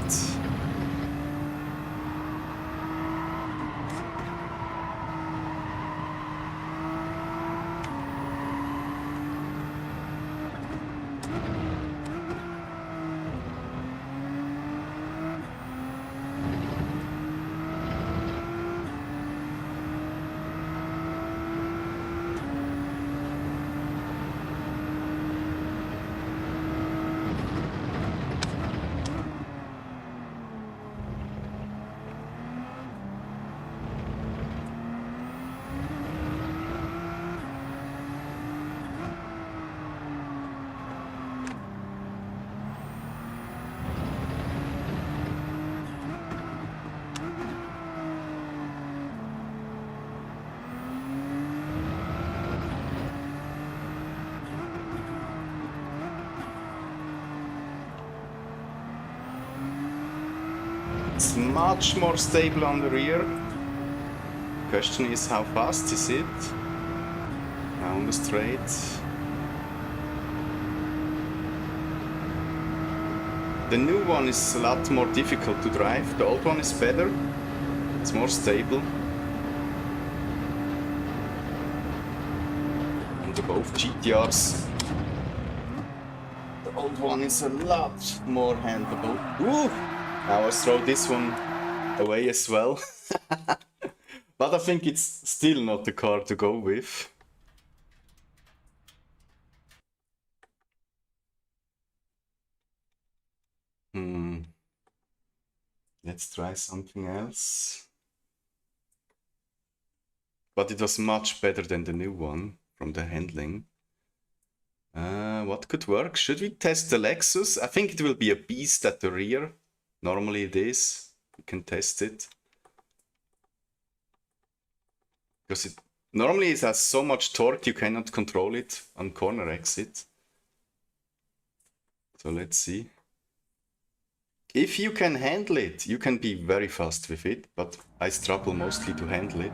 It's much more stable on the rear. Question is, how fast is it? Down the straight. The new one is a lot more difficult to drive. The old one is better. It's more stable. And they're both GTRs. The old one is a lot more handleable. Ooh! Now I throw this one away as well. But I think it's still not the car to go with. Let's try something else. But it was much better than the new one from the handling. What could work? Should we test the Lexus? I think it will be a beast at the rear. Normally it is. We can test it. Because it normally it has so much torque you cannot control it on corner exit. So let's see. If you can handle it, you can be very fast with it, but I struggle mostly to handle it.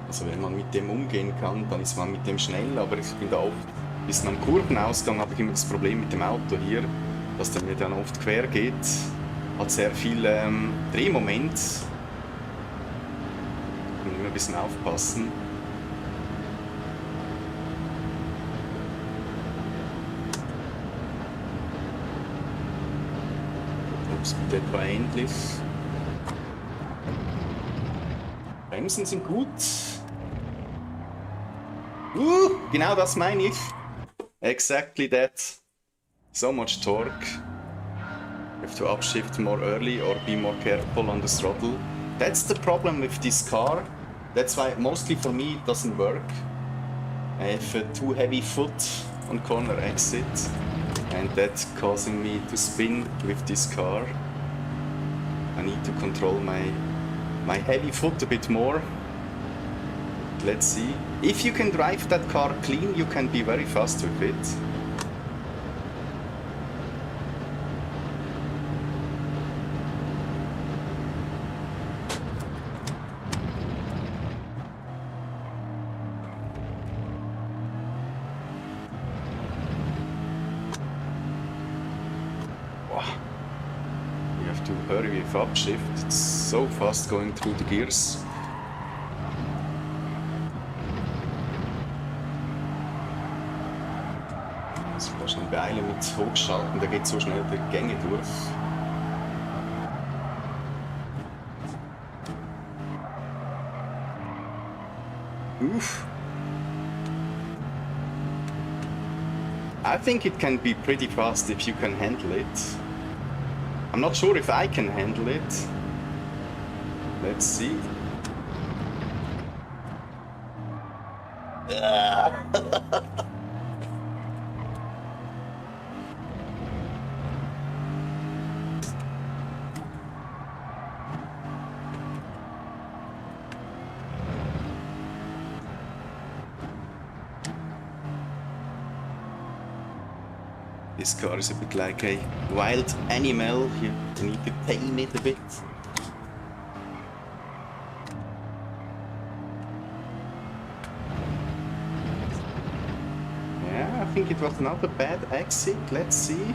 Also wenn man mit dem umgehen kann, dann ist man mit dem schnell, aber ich bin da oft ein bisschen am Kurvenausgang, habe ich immer das Problem mit dem Auto hier, dass der mir dann oft quer geht, hat sehr viel Drehmoment. Muss man immer ein bisschen aufpassen. Ups, mit etwa ähnlich. Bremsen sind gut. Genau das meine ich. Exactly that. So much torque. You have to upshift more early or be more careful on the throttle. That's the problem with this car. That's why mostly for me it doesn't work. I have a too heavy foot on corner exit and that's causing me to spin with this car. I need to control my heavy foot a bit more. Let's see. If you can drive that car clean, you can be very fast with it. You have to hurry with upshift. It's so fast going through the gears. Schnell beeilen mit Hochschalten, da geht so schnell die Gänge durch. Oof. I think it can be pretty fast if you can handle it. I'm not sure if I can handle it. Let's see. This car is a bit like a wild animal. You need to tame it a bit. think it was not a bad exit. Let's see.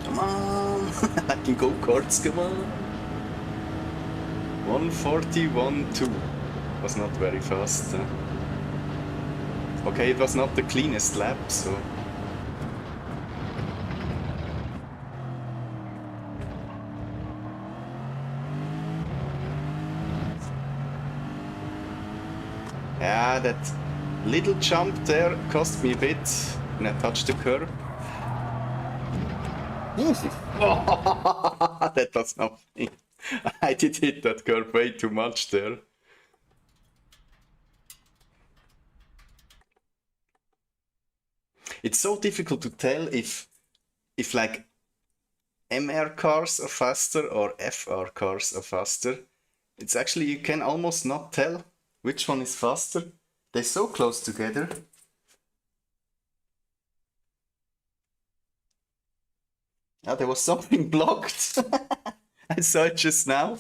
Come on! Like in go-karts, come on! 141.2. Was not very fast. Okay, it was not the cleanest lap, so... Yeah, that little jump there cost me a bit when I touched the curb. That was nothing. I did hit that curb way too much there. It's so difficult to tell if like MR cars are faster or FR cars are faster. It's actually, you can almost not tell which one is faster. They're so close together. Ah, there was something blocked. I saw it just now.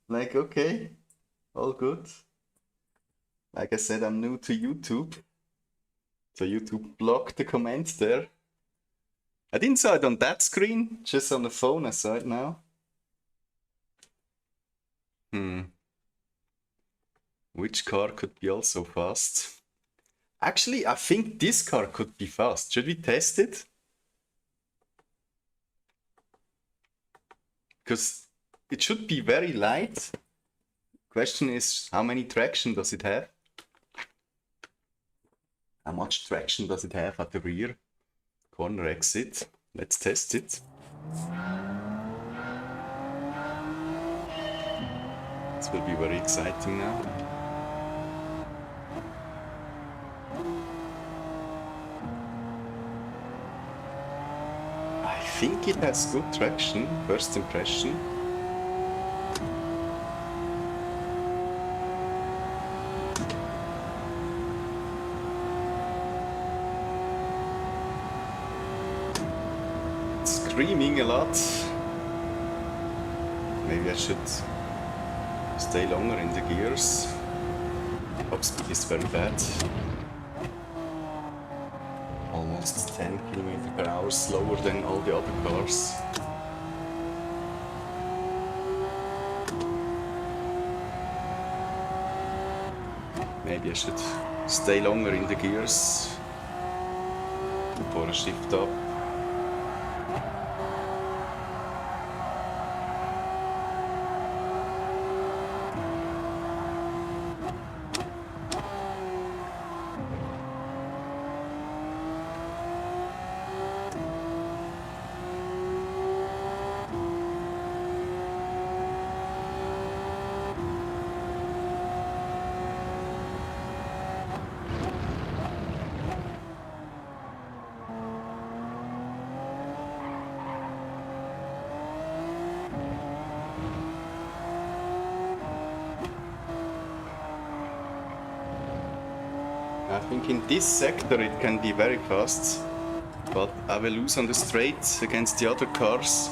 Like, okay, all good. Like I said, I'm new to YouTube. So YouTube blocked the comment there. I didn't saw it on that screen, just on the phone. I saw it now. Which car could be also fast? Actually, I think this car could be fast. Should we test it? Because it should be very light. Question is, how many traction does it have? How much traction does it have at the rear? Corner exit. Let's test it. This will be very exciting now. I think it has good traction, first impression. Screaming a lot. Maybe I should stay longer in the gears. Top speed is very bad. Almost 10 km/h slower than all the other cars. Maybe I should stay longer in the gears before I shift up. I think in this sector it can be very fast, but I will lose on the straight against the other cars.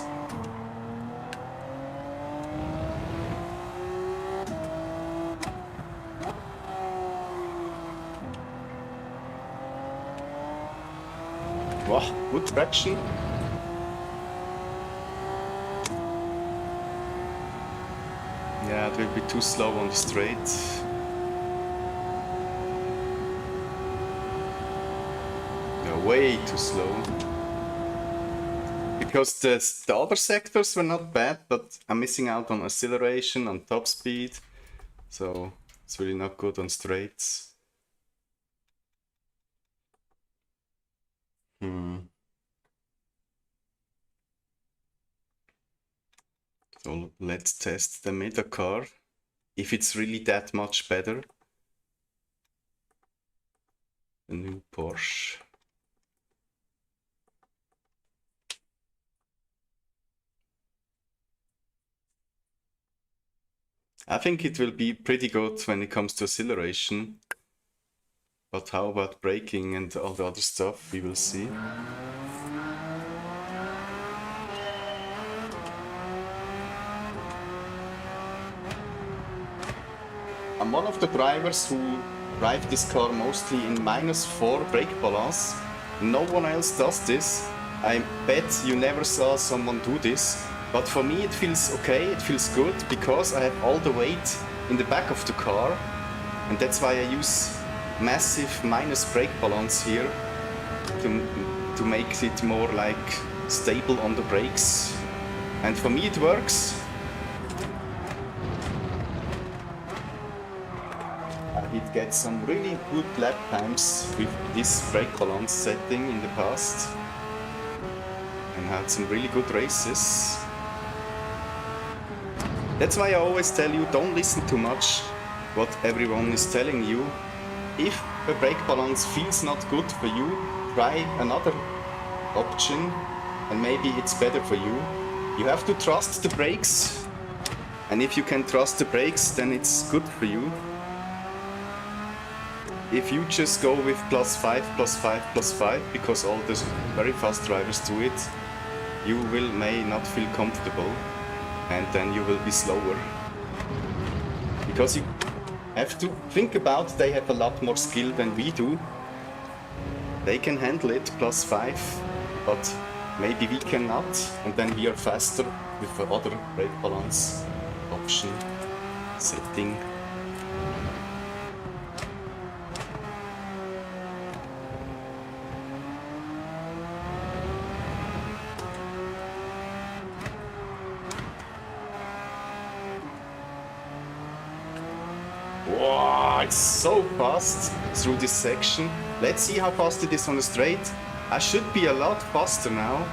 Wow, good traction. Yeah, it will be too slow on the straight. Way too slow. Because the other sectors were not bad, but I'm missing out on acceleration, on top speed. So it's really not good on straights. So let's test the meta car. If it's really that much better. The new Porsche. I think it will be pretty good when it comes to acceleration. But how about braking and all the other stuff? We will see. I'm one of the drivers who drive this car mostly in -4 brake balance. No one else does this. I bet you never saw someone do this. But for me it feels okay, it feels good, because I have all the weight in the back of the car. And that's why I use massive minus brake balance here to make it more like stable on the brakes. And for me it works. I did get some really good lap times with this brake balance setting in the past. And had some really good races. That's why I always tell you, don't listen too much what everyone is telling you. If a brake balance feels not good for you, try another option and maybe it's better for you. You have to trust the brakes, and if you can trust the brakes, then it's good for you. If you just go with +5, +5, +5, because all the very fast drivers do it, you may not feel comfortable. And then you will be slower. Because you have to think about, they have a lot more skill than we do. They can handle it +5, but maybe we cannot. And then we are faster with the other brake balance option setting. Wow, it's so fast through this section. Let's see how fast it is on the straight. I should be a lot faster now,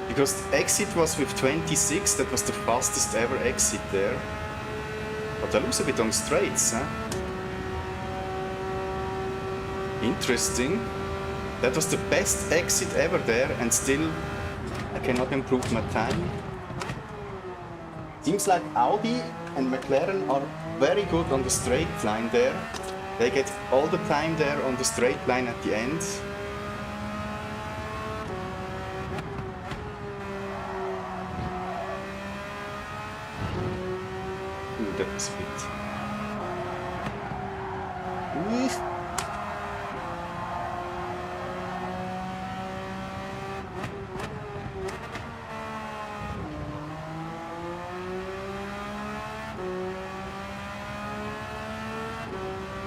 because the exit was with 26, that was the fastest ever exit there. But I lose a bit on the straights, huh? Interesting. That was the best exit ever there, and still I cannot improve my time. Seems like Audi and McLaren are very good on the straight line there. They get all the time there on the straight line at the end. Ooh, that was a bit... Oof.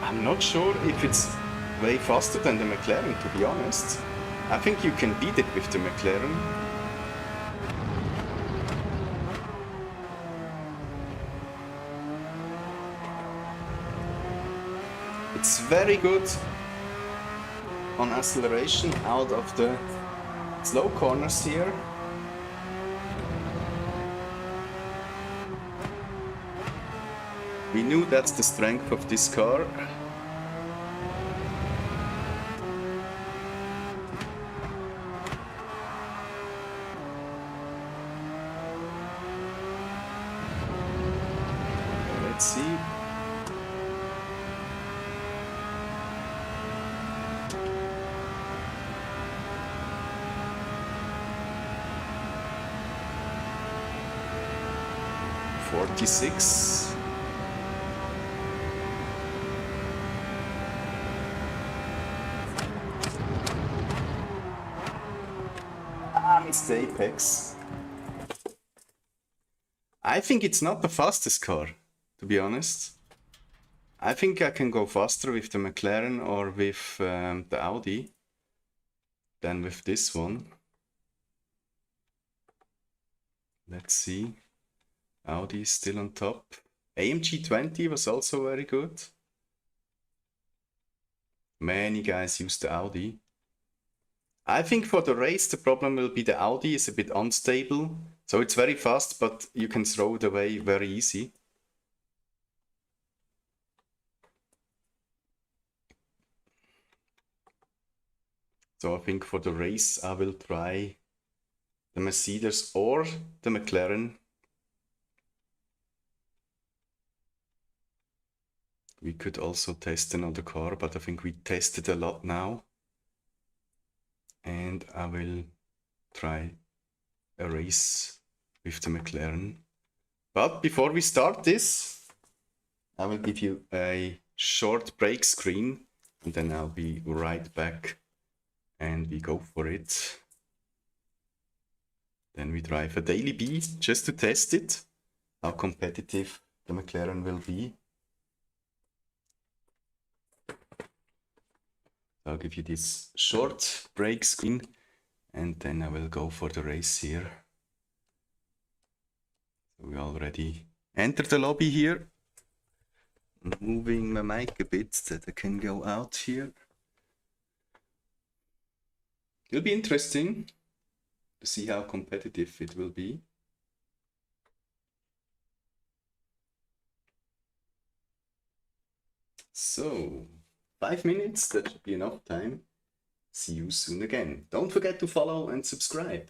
I'm not sure if it's way faster than the McLaren, to be honest. I think you can beat it with the McLaren. It's very good on acceleration out of the slow corners here. We knew that's the strength of this car. Let's see. .46. It's the apex. I think it's not the fastest car, to be honest. I think I can go faster with the McLaren or with the Audi than with this one. Let's see. Audi is still on top. AMG 20 was also very good. Many guys use the Audi. I think for the race the problem will be the Audi is a bit unstable. So it's very fast, but you can throw it away very easy. So I think for the race I will try the Mercedes or the McLaren. We could also test another car, but I think we tested a lot now. And I will try a race with the McLaren. But before we start this, I will give you a short break screen, and then I'll be right back and we go for it. Then we drive a Daily B just to test it, how competitive the McLaren will be. I'll give you this short break screen and then I will go for the race here. So we already entered the lobby here. I'm moving my mic a bit so that I can go out here. It'll be interesting to see how competitive it will be. So, 5 minutes, that should be enough time. See you soon again. Don't forget to follow and subscribe.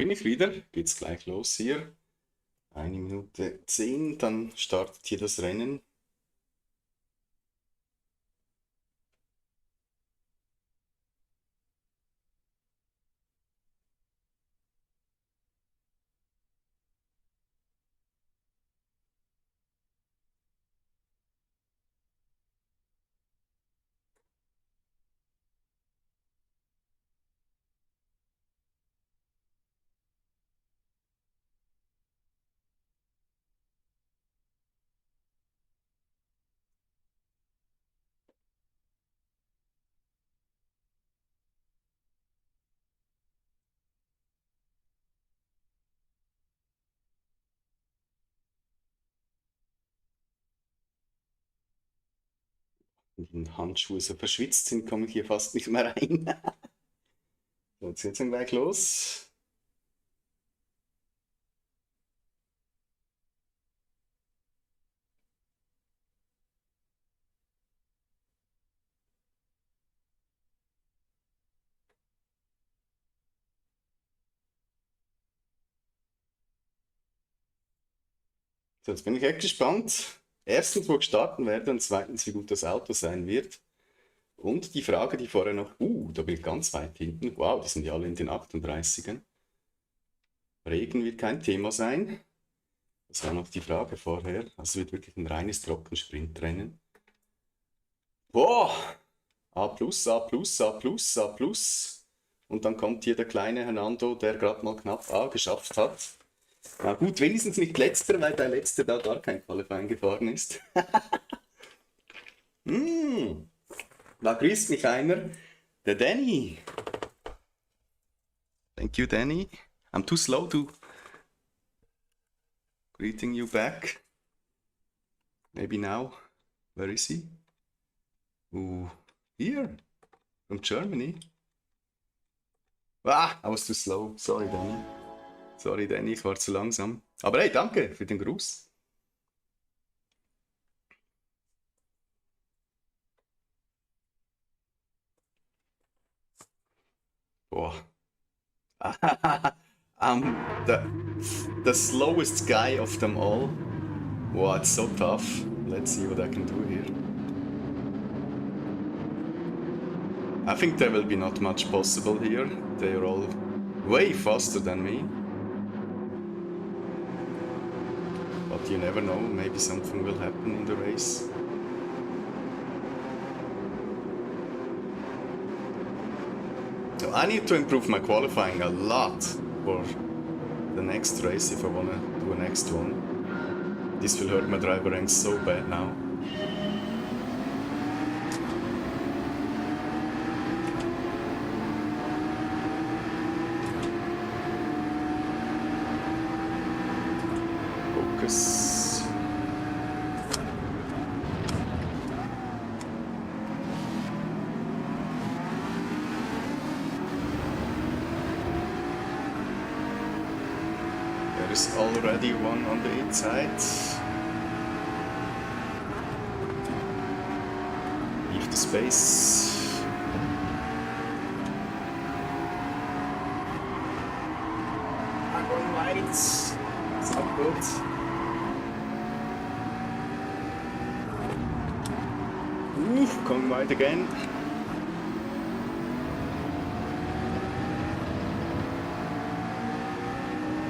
bin ich wieder. Geht's gleich los hier. 1 Minute 10, dann startet hier das Rennen. Wenn die Handschuhe so verschwitzt sind, komme ich hier fast nicht mehr rein. So, jetzt geht's dann gleich los. So, jetzt bin ich echt gespannt. Erstens, wo ich starten werde und zweitens, wie gut das Auto sein wird. Und die Frage, die vorher noch, da bin ich ganz weit hinten. Wow, die sind ja alle in den 38ern. Regen wird kein Thema sein. Das war noch die Frage vorher. Also es wird wirklich ein reines Trockensprintrennen. Boah! A+, A+, A+, A+. Und dann kommt hier der kleine Hernando, der gerade mal knapp A geschafft hat. Na gut, wenigstens nicht letzter, weil der letzte da gar kein Qualifying gefahren ist. Da grüßt mich einer. Der Danny. Thank you, Danny. I'm too slow to greeting you back. Maybe now. Where is he? Here. From Germany. I was too slow. Sorry, Danny. Sorry, Danny, ich war zu langsam. Aber hey, danke für den Gruß. Boah. I'm the slowest guy of them all. Wow, it's so tough. Let's see what I can do here. I think there will be not much possible here. They are all way faster than me. But you never know, maybe something will happen in the race. So I need to improve my qualifying a lot for the next race if I want to do a next one. This will hurt my driver ranks so bad now. Focus. There is already one on the inside. Leave the space. I'm going wide. It's not good. Going wide again.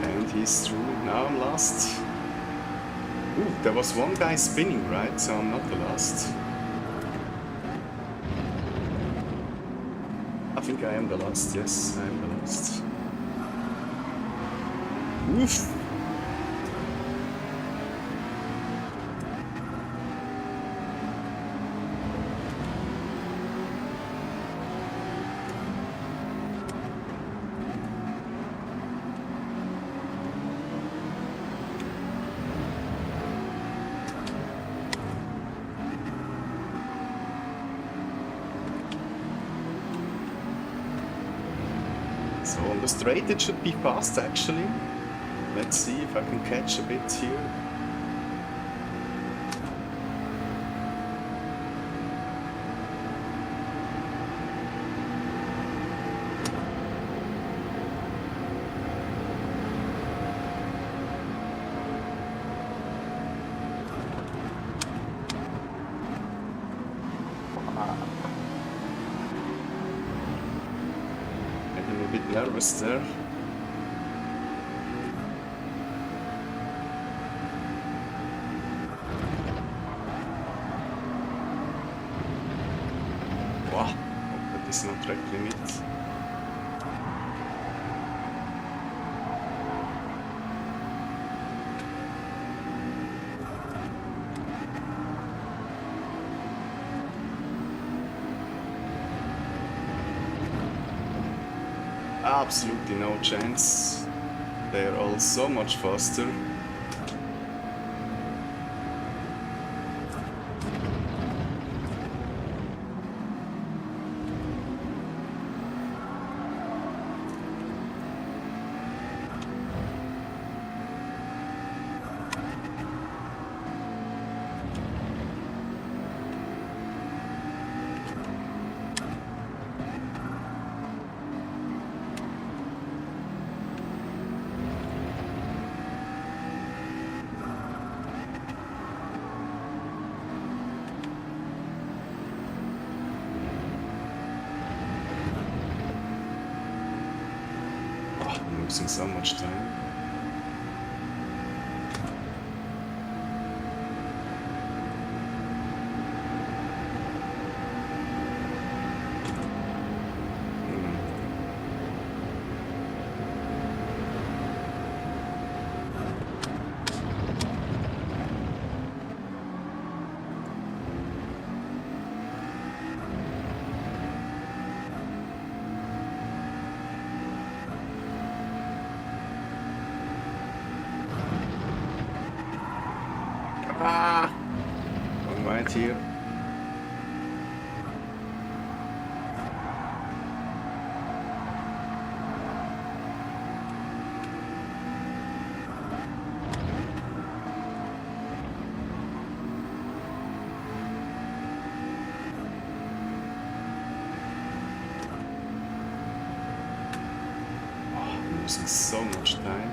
And he's through. Now I'm last. There was one guy spinning, right? So I'm not the last. I think I am the last, yes, I am the last. Oof! So on the straight it should be fast actually. Let's see if I can catch a bit here. cars there. Wow, hope that is not track limit. Absolutely no chance. They are all so much faster. I'm losing so much time. I'm right here. I'm losing so much time.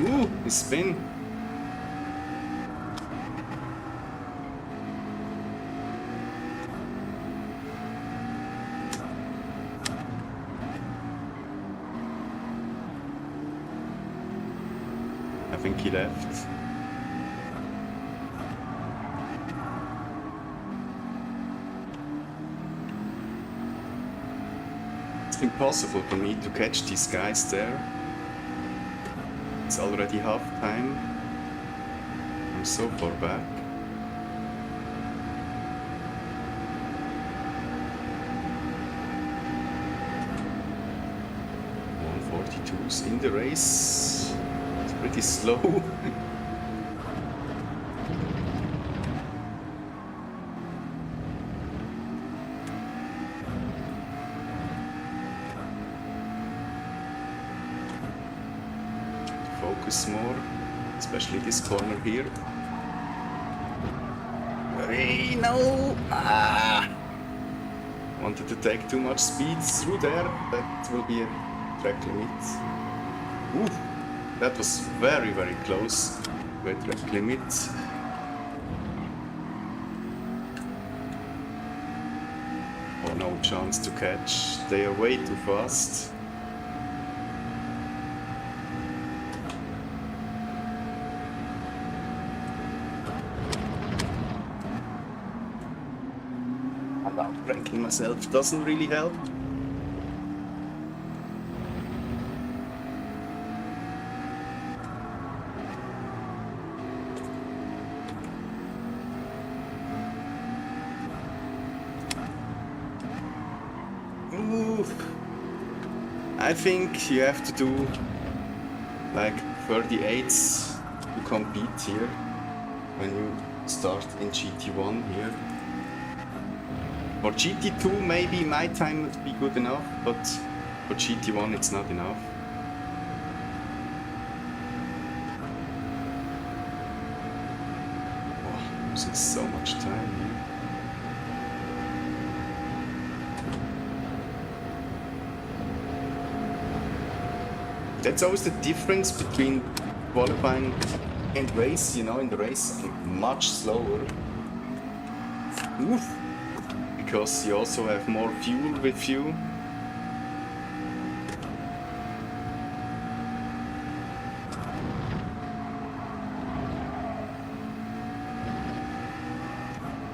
Ooh, he spin. I think he left. It's impossible for me to catch these guys there. It's already half time. I'm so far back. .142's in the race. It's pretty slow. Focus more, especially this corner here. Hey, no! Wanted to take too much speed through there. That will be a track limit. Ooh, that was very, very close to a track limit. Oh, no chance to catch. They are way too fast. Ranking myself doesn't really help. Ooh. I think you have to do like 38s to compete here when you start in GT1 here. For GT2 maybe my time would be good enough, but for GT1 it's not enough. Oh, I'm losing so much time here. That's always the difference between qualifying in race, you know, in the race, I'm much slower. Oof. Because you also have more fuel with you.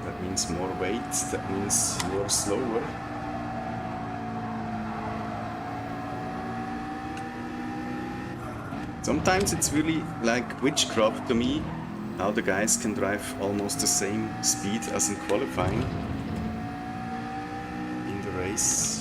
That means more weight, that means you're slower. Sometimes it's really like witchcraft to me, how the guys can drive almost the same speed as in qualifying in the race.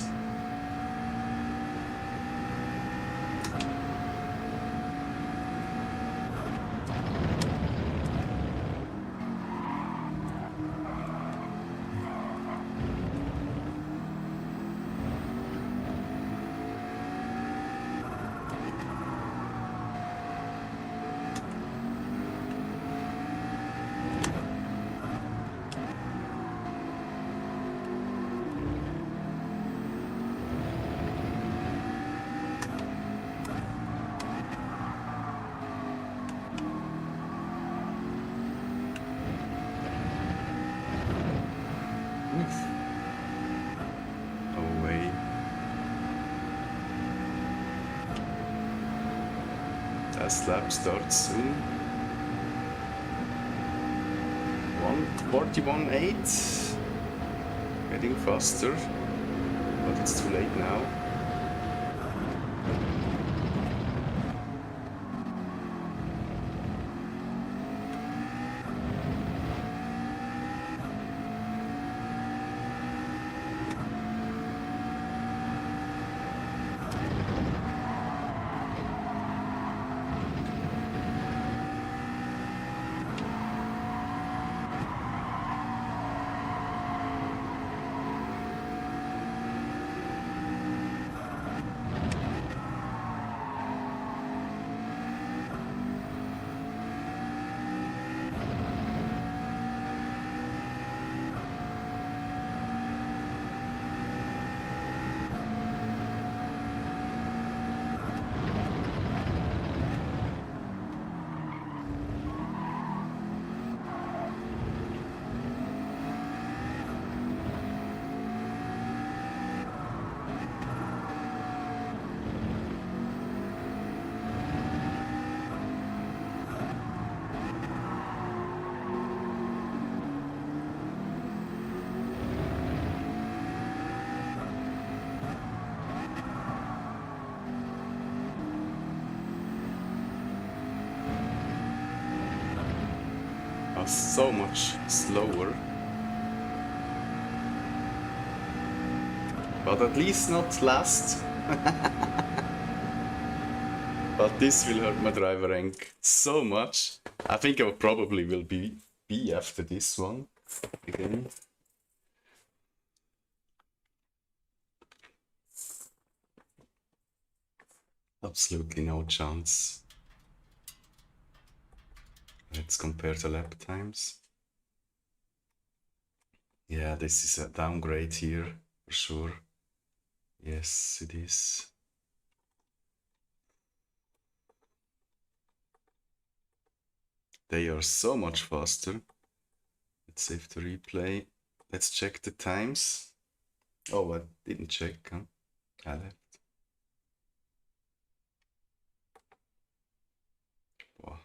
Away. Last lap starts soon. 1:41.8. Getting faster, but it's too late now. So much slower, but at least not last. But this will hurt my driver rank so much. I think I probably will be B after this one again. Absolutely no chance. Let's compare the lap times. Yeah, this is a downgrade here, for sure. Yes, it is. They are so much faster. Let's save the replay. Let's check the times. Oh, I didn't check, huh? I left. Wow.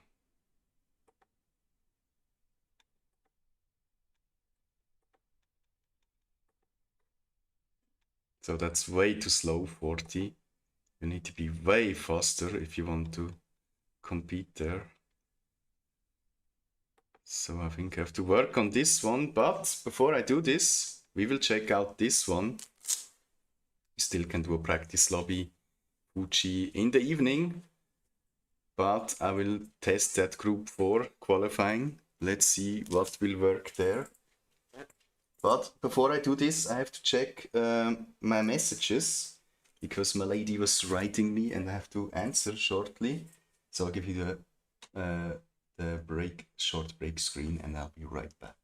So that's way too slow, 40. You need to be way faster if you want to compete there. So I think I have to work on this one, but before I do this, we will check out this one. You still can do a practice lobby Fuji in the evening, but I will test that group 4 qualifying. Let's see what will work there. But before I do this, I have to check my messages, because my lady was writing me and I have to answer shortly. So I'll give you the short break screen and I'll be right back.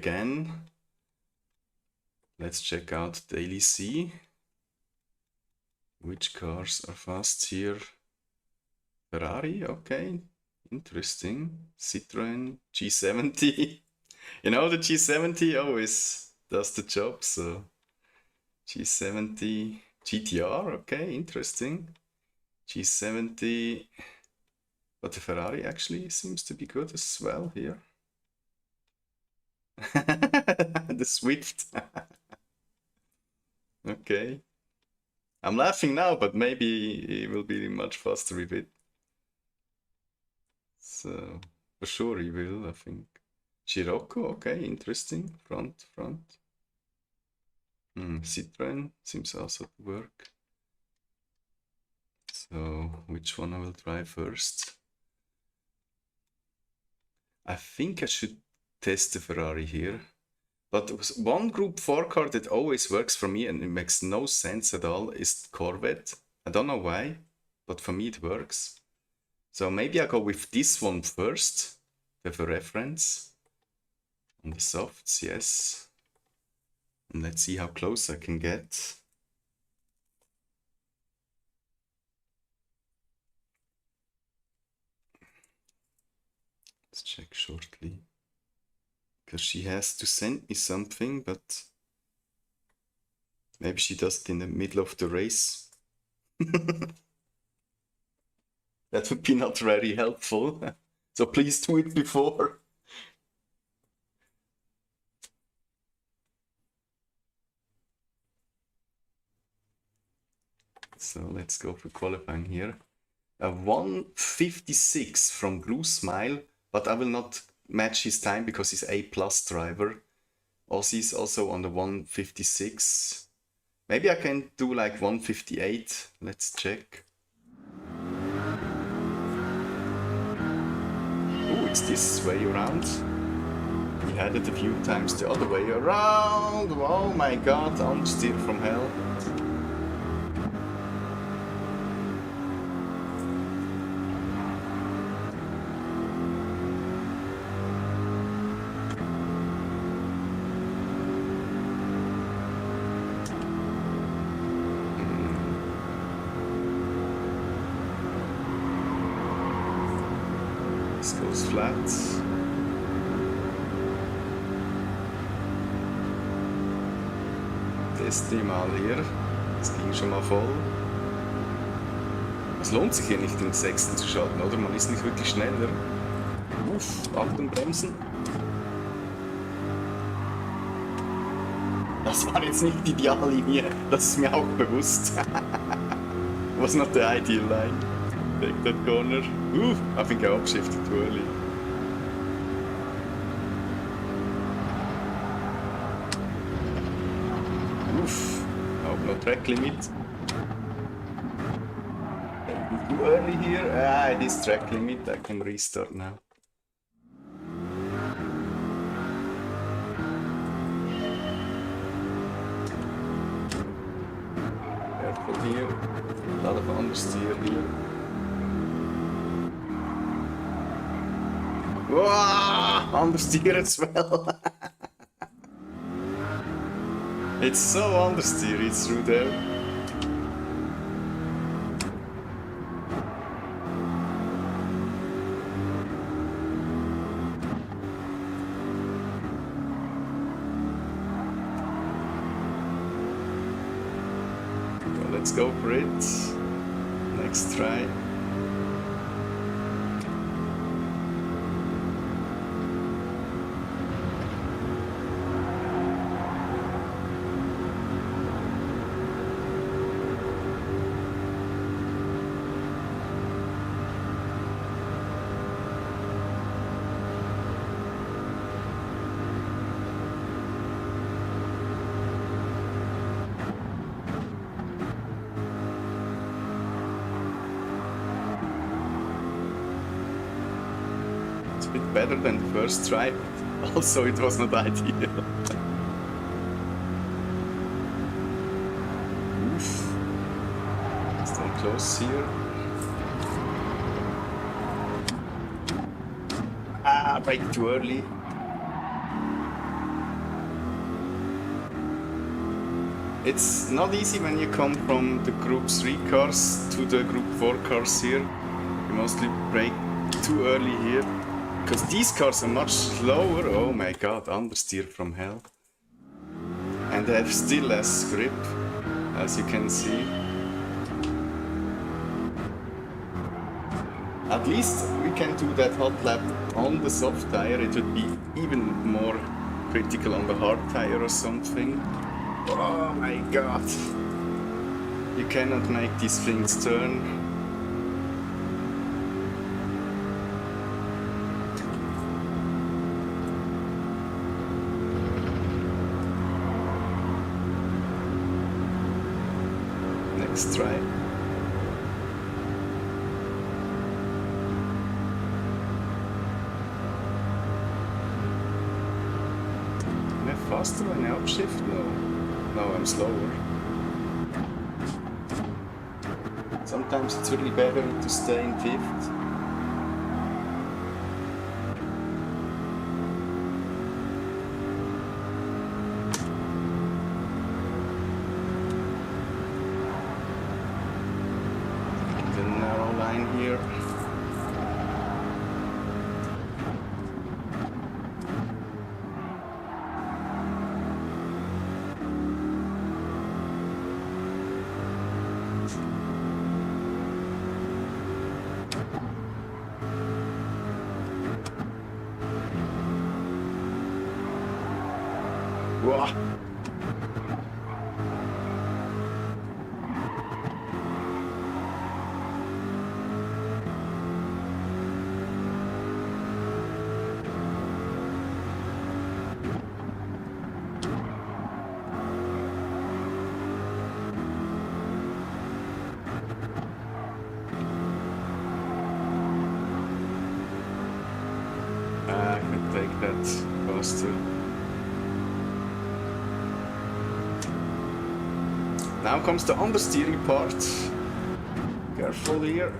again. Let's check out Dailies. Which cars are fast here? Ferrari, okay, interesting. Citroen, G70. You know, the G70 always does the job, so G70, GTR, okay, interesting. G70, but the Ferrari actually seems to be good as well here. The Swift. Okay. I'm laughing now, but maybe he will be much faster with it. So, for sure he will, I think. Scirocco, okay, interesting. Front. Citroen seems also to work. So, which one I will try first? I think I should test the Ferrari here. But one Group 4 car that always works for me and it makes no sense at all is Corvette. I don't know why, but for me it works. So maybe I go with this one first, have a reference. On the softs, yes. And let's see how close I can get. Let's check shortly. Because she has to send me something, but maybe she does it in the middle of the race. That would be not very helpful. So please do it before. So let's go for qualifying here. A 1:56 from Blue Smile, but I will not match his time because he's A+ driver. Also, he's also on the 1:56. Maybe I can do like 1:58. Let's check. Oh, it's this way around. We had it a few times the other way around. Oh my god, Understeer from hell. This goes flat. Test die mal hier. Das ging schon mal voll. Es lohnt sich hier nicht den 6. zu schalten, oder? Man ist nicht wirklich schneller. Uff, Achtung, Bremsen. Das war jetzt nicht die Ideallinie, das ist mir auch bewusst. Was not the ideal line. Take that corner. I think I upshifted too early. Auch no track limit. Too early here. It is track limit. I can restart now. Careful here. A lot of understeer here. Wow, understeer as well. It's so understeer, it's through there. So let's go for it. Next try. Bit better than the first try, but also it was not ideal. Oof. Stay close here. Brake too early. It's not easy when you come from the Group 3 cars to the Group 4 cars here. You mostly brake too early here. Because these cars are much slower. Oh my god, understeer from hell. And they have still less grip, as you can see. At least we can do that hot lap on the soft tire. It would be even more critical on the hard tire or something. Oh my god. You cannot make these things turn. Next try. Am I faster when I upshift? No, I'm slower. Sometimes it's really better to stay in fifth. The narrow line here. Wow. I can take that faster. Now comes the understeering part. Careful here.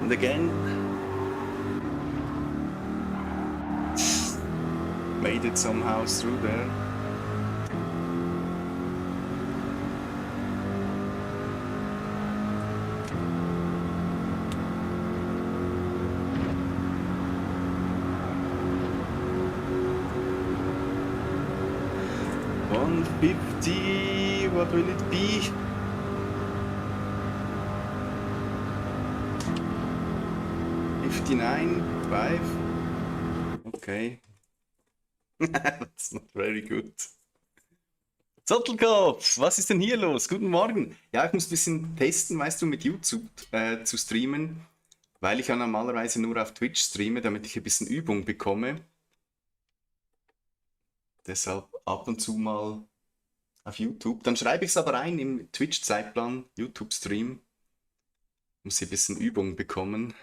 And again. Made it somehow through there. What will it be? $59.5. Okay. That's not very good. Zottelkopf, was ist denn hier los? Guten Morgen. Ja, ich muss ein bisschen testen, weißt du, mit YouTube zu streamen, weil ich ja normalerweise nur auf Twitch streame, damit ich ein bisschen Übung bekomme. Deshalb ab und zu mal auf YouTube. Dann schreibe ich es aber ein im Twitch-Zeitplan, YouTube-Stream. Muss ich ein bisschen Übung bekommen.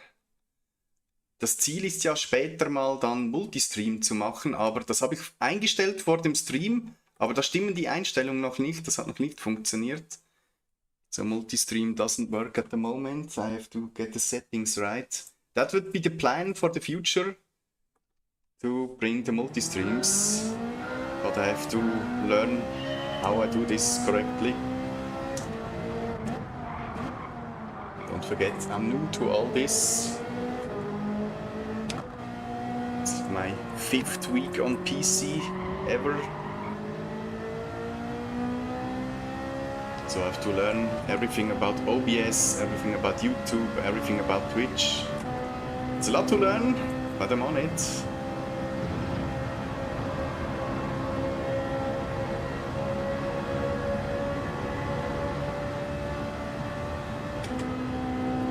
Das Ziel ist ja später mal dann Multistream zu machen, aber das habe ich eingestellt vor dem Stream, aber da stimmen die Einstellungen noch nicht, das hat noch nicht funktioniert. So Multistream doesn't work at the moment, I have to get the settings right. That would be the plan for the future, to bring the multistreams, but I have to learn how I do this correctly. Don't forget, I'm new to all this. This is my 5th week on PC ever. So I have to learn everything about OBS, everything about YouTube, everything about Twitch. It's a lot to learn, but I'm on it.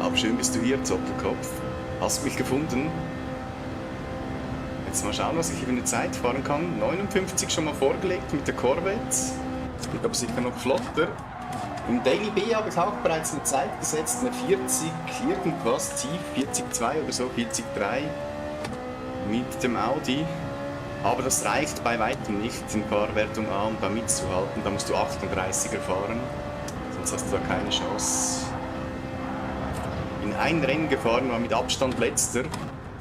Aber schön bist du hier, Zottelkopf. Hast mich gefunden. Jetzt mal schauen, was ich für eine Zeit fahren kann. 59 schon mal vorgelegt mit der Corvette. Geht aber sicher noch flotter. Im Daily B habe ich auch bereits eine Zeit gesetzt, eine 40 irgendwas, tief 40,2 oder so, 40,3 mit dem Audi. Aber das reicht bei weitem nicht in Fahrwertung A, um da mitzuhalten. Da musst du 38er fahren, sonst hast du da keine Chance. In ein Rennen gefahren, war mit Abstand letzter.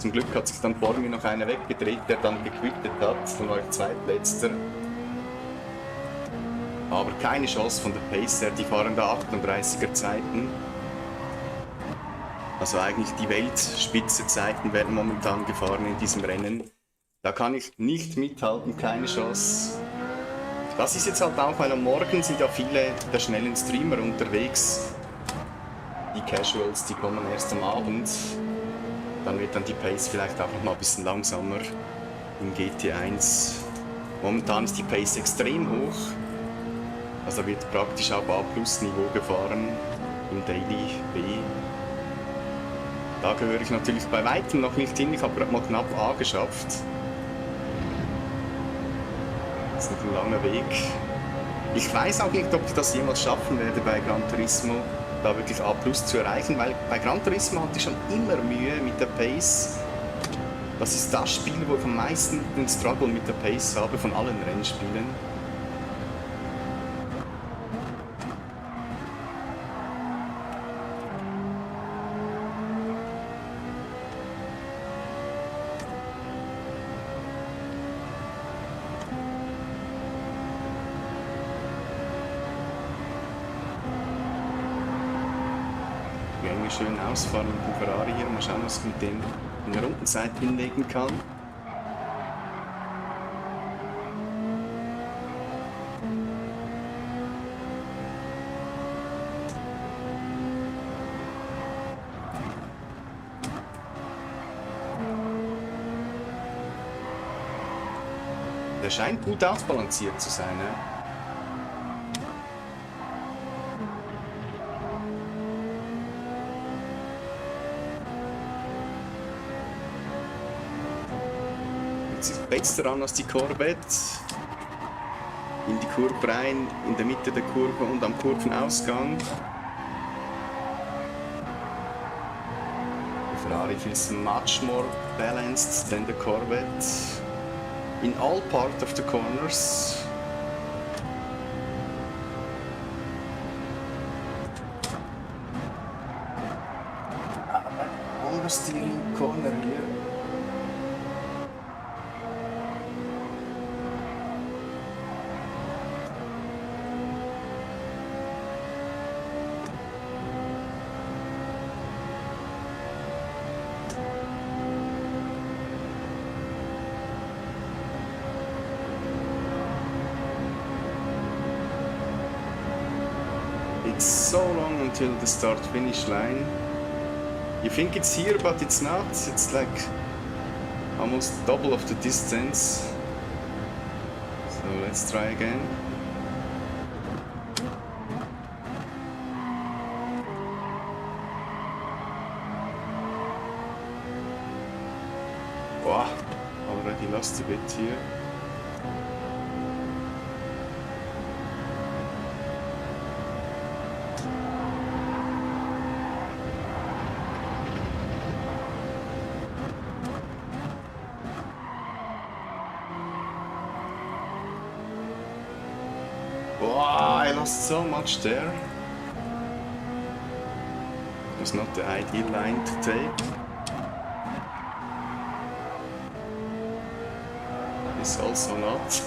Zum Glück hat sich dann vor mir noch einer weggedreht, der dann gequittet hat. Dann war ich Zweitletzter. Aber keine Chance von der Pacer, die fahren da 38er Zeiten. Also eigentlich die Weltspitzenzeiten werden momentan gefahren in diesem Rennen. Da kann ich nicht mithalten, keine Chance. Das ist jetzt halt auch, weil am Morgen sind ja viele der schnellen Streamer unterwegs. Die Casuals, die kommen erst am Abend. Dann wird dann die Pace vielleicht auch noch mal ein bisschen langsamer im GT1. Momentan ist die Pace extrem hoch. Also wird praktisch auf A-Plus-Niveau gefahren im Daily B. Da gehöre ich natürlich bei weitem noch nicht hin. Ich habe gerade mal knapp A geschafft. Das ist noch ein langer Weg. Ich weiß auch nicht, ob ich das jemals schaffen werde bei Gran Turismo, da wirklich A+ zu erreichen, weil bei Gran Turismo hatte ich schon immer Mühe mit der Pace. Das ist das Spiel, wo ich am meisten den Struggle mit der Pace habe von allen Rennspielen. Schön ausfahren mit dem Ferrari hier. Mal schauen, was ich mit dem in der Rundenzeit hinlegen kann. Der scheint gut ausbalanciert zu sein, ne? Besser an als die Corvette. In die Kurve rein, in der Mitte der Kurve und am Kurvenausgang. Der Ferrari feels much more balanced than the Corvette. In all part of the corners. Understeering corner hier. It's so long until the start-finish line. You think it's here, but it's not. It's like almost double of the distance. So let's try again. Wow, already lost a bit here. Wow, I lost so much there. It was not the ideal line to take. This also not.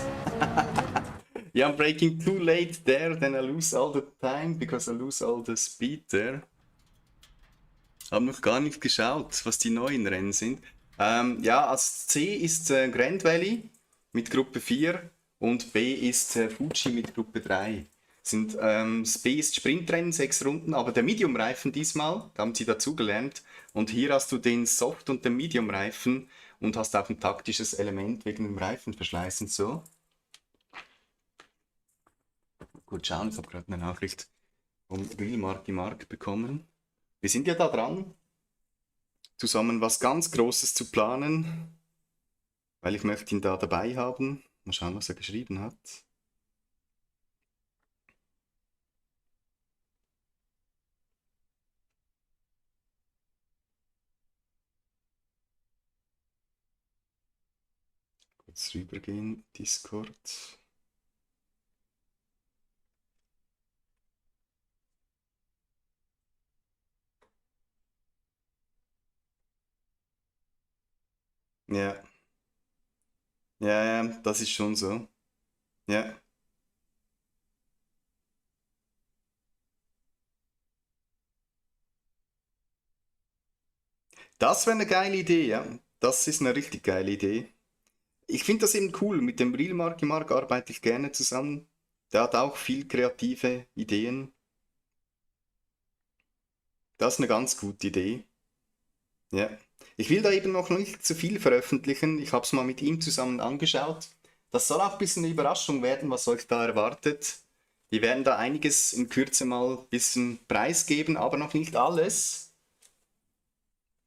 Yeah, I'm braking too late there, then I lose all the time because I lose all the speed there. Hab noch gar nicht geschaut, was die neuen Rennen sind. Ja, als C ist Grand Valley mit Gruppe 4. Und B ist Fuji mit Gruppe 3. Das B ist Sprintrennen, 6 Runden, aber der Medium-Reifen diesmal, da haben sie dazugelernt. Und hier hast du den Soft- und den Medium-Reifen und hast auch ein taktisches Element wegen dem Reifenverschleiß und so. Gut schauen, ich habe gerade eine Nachricht vom Real Mark bekommen. Wir sind ja da dran, zusammen was ganz Großes zu planen, weil ich möchte ihn da dabei haben. Mal schauen, was er geschrieben hat. Kurz rübergehen, Discord. Ja. Ja, ja, das ist schon so. Ja. Das wäre eine geile Idee, ja. Das ist eine richtig geile Idee. Ich finde das eben cool. Mit dem Real Marky Mark arbeite ich gerne zusammen. Der hat auch viel kreative Ideen. Das ist eine ganz gute Idee. Ja. Ich will da eben noch nicht zu viel veröffentlichen. Ich habe es mal mit ihm zusammen angeschaut. Das soll auch ein bisschen eine Überraschung werden, was euch da erwartet. Wir werden da einiges in Kürze mal ein bisschen preisgeben, aber noch nicht alles,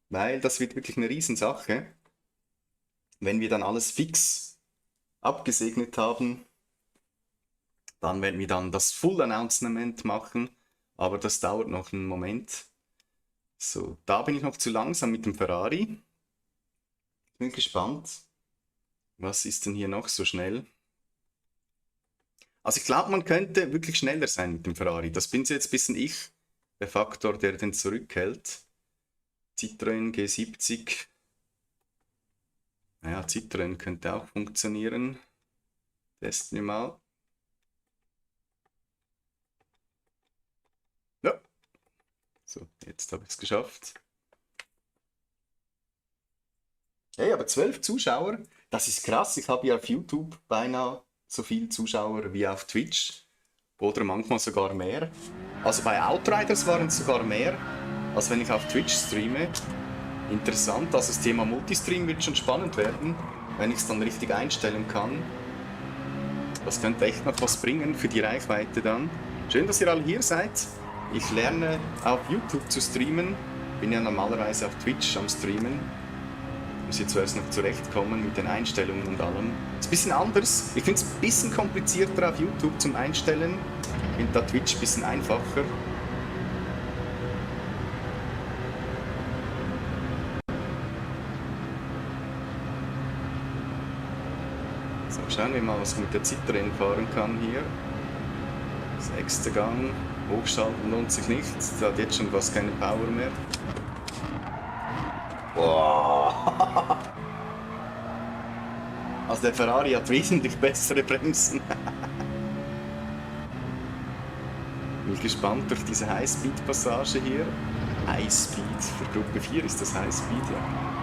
weil das wird wirklich eine Riesensache. Wenn wir dann alles fix abgesegnet haben, dann werden wir dann das Full Announcement machen, aber das dauert noch einen Moment. So, da bin ich noch zu langsam mit dem Ferrari. Bin gespannt. Was ist denn hier noch so schnell? Also ich glaube, man könnte wirklich schneller sein mit dem Ferrari. Das bin jetzt ein bisschen ich, der Faktor, der den zurückhält. Citroën G70. Naja, Citroën könnte auch funktionieren. Testen wir mal. Ja. So, jetzt habe ich es geschafft. Hey, aber 12 Zuschauer, das ist krass. Ich habe ja auf YouTube beinahe so viele Zuschauer wie auf Twitch. Oder manchmal sogar mehr. Also bei Outriders waren es sogar mehr, als wenn ich auf Twitch streame. Interessant, also das Thema Multistream wird schon spannend werden, wenn ich es dann richtig einstellen kann. Das könnte echt noch was bringen für die Reichweite dann. Schön, dass ihr alle hier seid. Ich lerne auf YouTube zu streamen. Bin ja normalerweise auf Twitch am Streamen. Muss jetzt zuerst noch zurechtkommen mit den Einstellungen und allem. Ist ein bisschen anders. Ich finde es ein bisschen komplizierter auf YouTube zum Einstellen. Ich finde da Twitch ein bisschen einfacher. So, schauen wir mal, was ich mit der Citroën fahren kann hier. 6. Gang. Hochschalten lohnt sich nicht. Der hat jetzt schon fast keine Power mehr. Boah. Also der Ferrari hat wesentlich bessere Bremsen. Bin gespannt durch diese Highspeed-Passage hier. Highspeed, für Gruppe 4 ist das Highspeed, ja.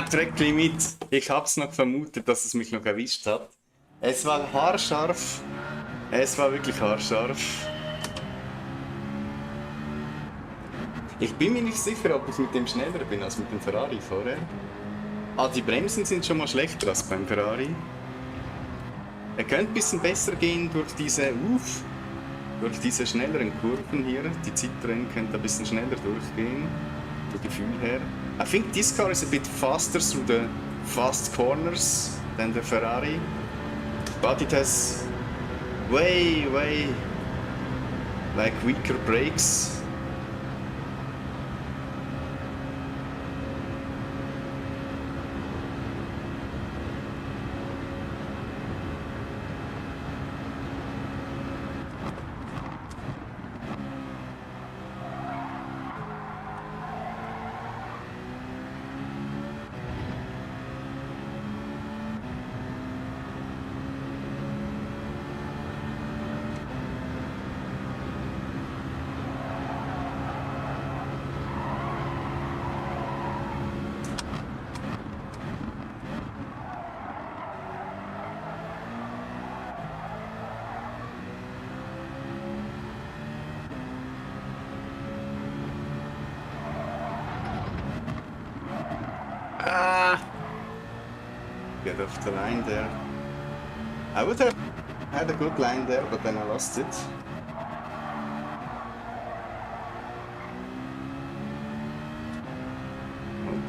Tracklimit. Ich hab's noch vermutet, dass es mich noch erwischt hat. Es war haarscharf. Es war wirklich haarscharf. Ich bin mir nicht sicher, ob ich mit dem schneller bin als mit dem Ferrari vorher. Ah, die Bremsen sind schon mal schlechter als beim Ferrari. Er könnte ein bisschen besser gehen durch diese schnelleren Kurven hier. Die Citroën könnte ein bisschen schneller durchgehen, vom Gefühl her. I think this car is a bit faster through the fast corners than the Ferrari, but it has way like weaker brakes. Get off the line there. I would have had a good line there, but then I lost it.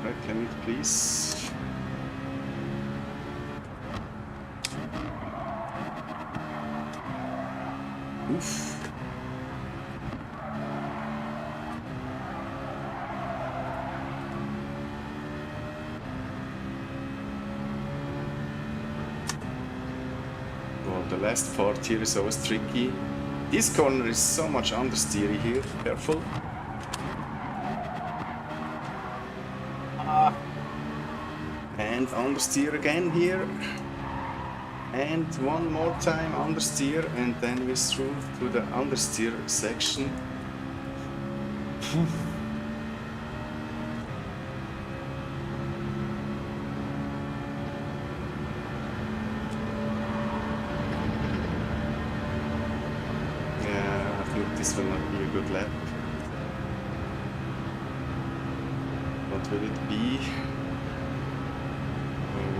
Track limit, please. Oof. Well, the last part here is always tricky. This corner is so much understeery here. Careful. And understeer again here. And one more time understeer, and then we're through to the understeer section. Yeah, I think this will not be a good lap. What will it be?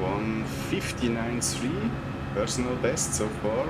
1:59.3, personal best so far.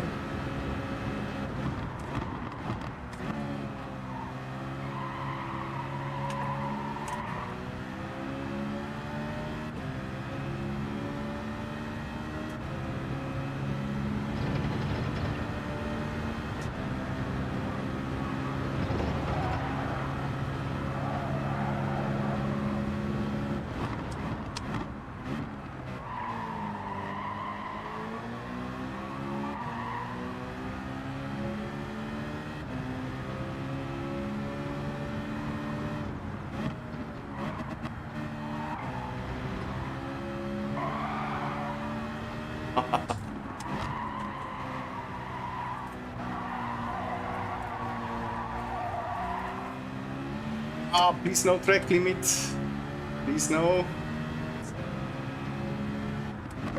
Ah, please no track limit. Please no.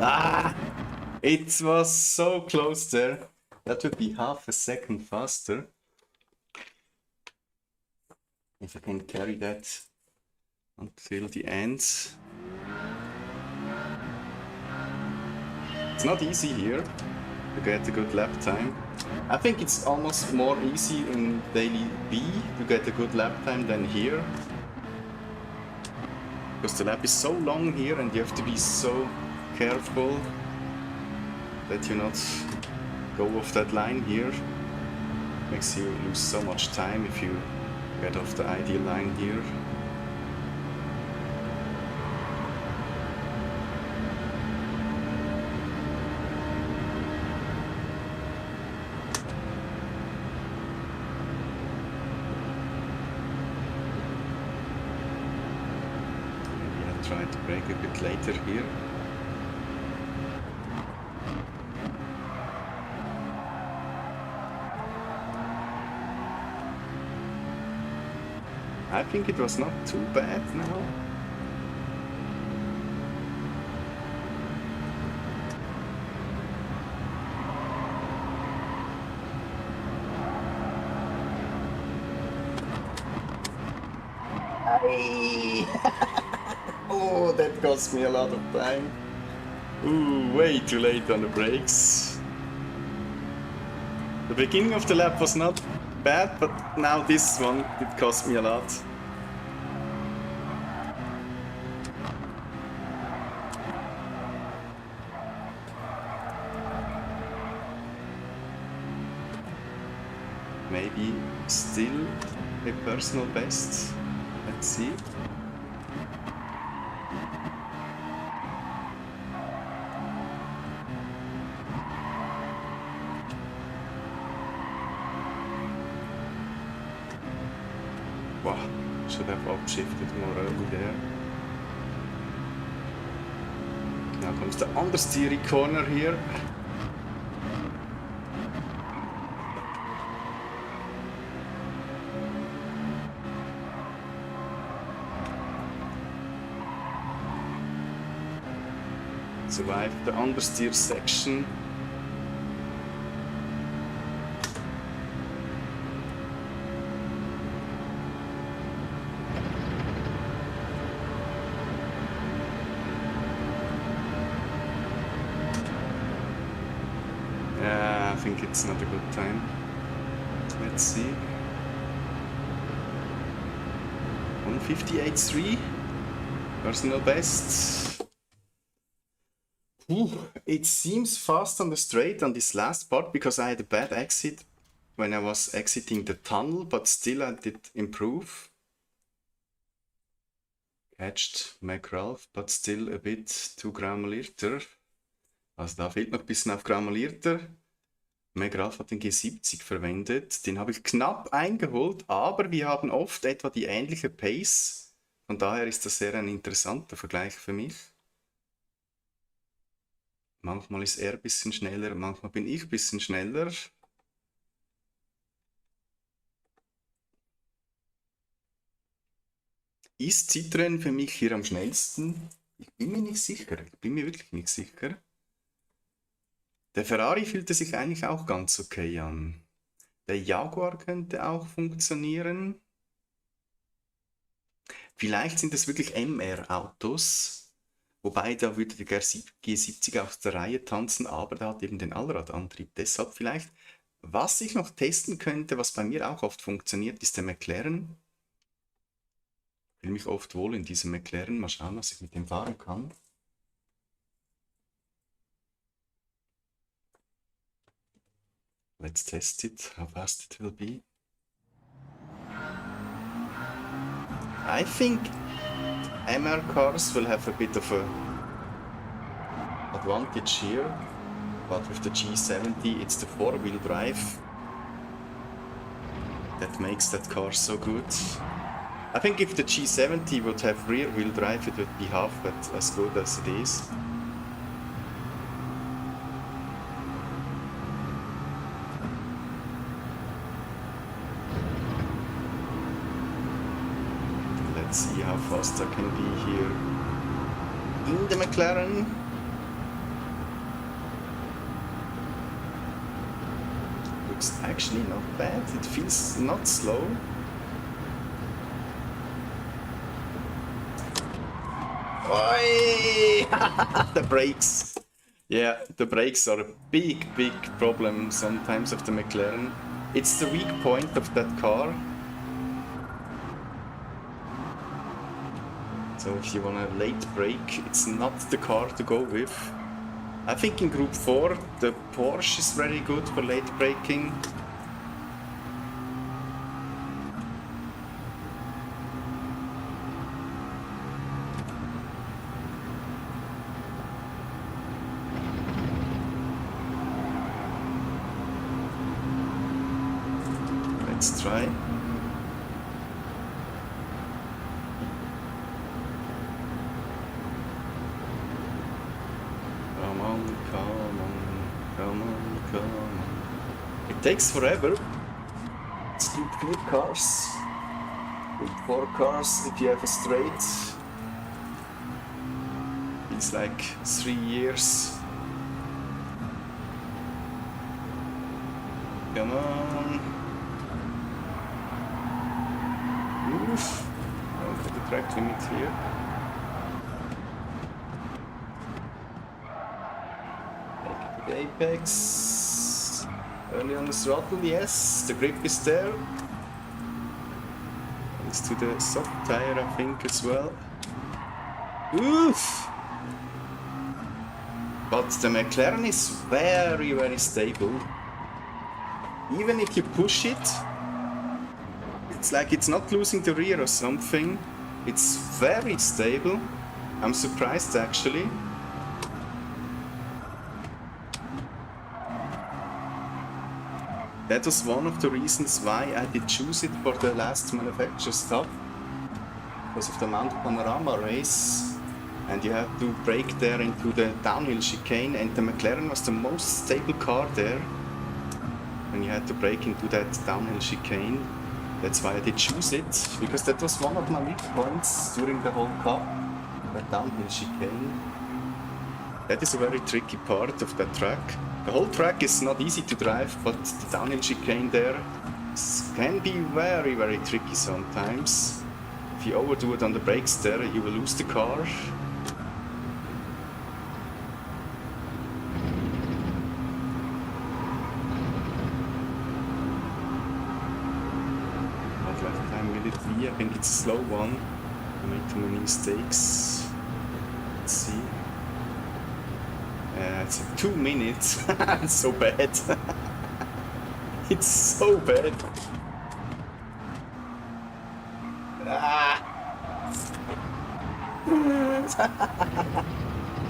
Ah! It was so close there. That would be half a second faster. If I can carry that until the end. It's not easy here to get a good lap time. I think it's almost more easy in Daily B to get a good lap time than here. Because the lap is so long here and you have to be so careful that you not go off that line here. Makes you lose so much time if you get off the ideal line here. Try to brake a bit later here. I think it was not too bad now. Oh, that cost me a lot of time. Ooh, way too late on the brakes. The beginning of the lap was not bad, but now this one, it cost me a lot. Maybe still a personal best. Let's see. Wow, should have upshifted more early there. Now comes the understeery corner here. Survived the understeer section. Yeah, I think it's not a good time. Let's see. 1:58.3. Personal best. It seems fast on the straight on this last part because I had a bad exit when I was exiting the tunnel, but still I did improve. Catched McRalph, but still a bit too gramulierter. Also da fehlt noch ein bisschen auf gramulierter. McRalph hat den G70 verwendet. Den habe ich knapp eingeholt, aber wir haben oft etwa die ähnliche Pace. Von daher ist das sehr ein interessanter Vergleich für mich. Manchmal ist er ein bisschen schneller, manchmal bin ich ein bisschen schneller. Ist Citroën für mich hier am schnellsten? Ich bin mir nicht sicher. Ich bin mir wirklich nicht sicher. Der Ferrari fühlte sich eigentlich auch ganz okay an. Der Jaguar könnte auch funktionieren. Vielleicht sind es wirklich MR-Autos. Wobei, da würde der G70 aus der Reihe tanzen, aber der hat eben den Allradantrieb. Deshalb vielleicht, was ich noch testen könnte, was bei mir auch oft funktioniert, ist der McLaren. Ich fühle mich oft wohl in diesem McLaren. Mal schauen, was ich mit dem fahren kann. Let's test it, how fast it will be. I think MR cars will have a bit of a advantage here, but with the G70 it's the four-wheel drive that makes that car so good. I think if the G70 would have rear-wheel drive, it would be half as good as it is. Let's see how fast I can be here in the McLaren. Looks actually not bad, it feels not slow. Oi! The brakes! Yeah, the brakes are a big problem sometimes of the McLaren. It's the weak point of that car. So if you want a late brake, it's not the car to go with. I think in Group 4 the Porsche is very good for late braking. Let's try. Come on. It takes forever. It's good cars. Good 4 cars if you have a straight. It's like 3 years. Come on. Oof. Don't get the track limit here. Apex, early on the throttle, yes, the grip is there. Thanks to the soft tire, I think, as well. Oof! But the McLaren is very stable. Even if you push it, it's like it's not losing the rear or something. It's very stable. I'm surprised, actually. That was one of the reasons why I did choose it for the last manufacturer stop. Because of the Mount Panorama race. And you have to brake there into the downhill chicane, and the McLaren was the most stable car there. When you had to brake into that downhill chicane. That's why I did choose it, because that was one of my weak points during the whole cup. That downhill chicane. That is a very tricky part of that track. The whole track is not easy to drive, but the downhill chicane there can be very tricky sometimes. If you overdo it on the brakes there, you will lose the car. What left time will it be? I think it's a slow one. Make too many mistakes. Let's see. It's 2 minutes. It's so bad. It's so bad. Ah.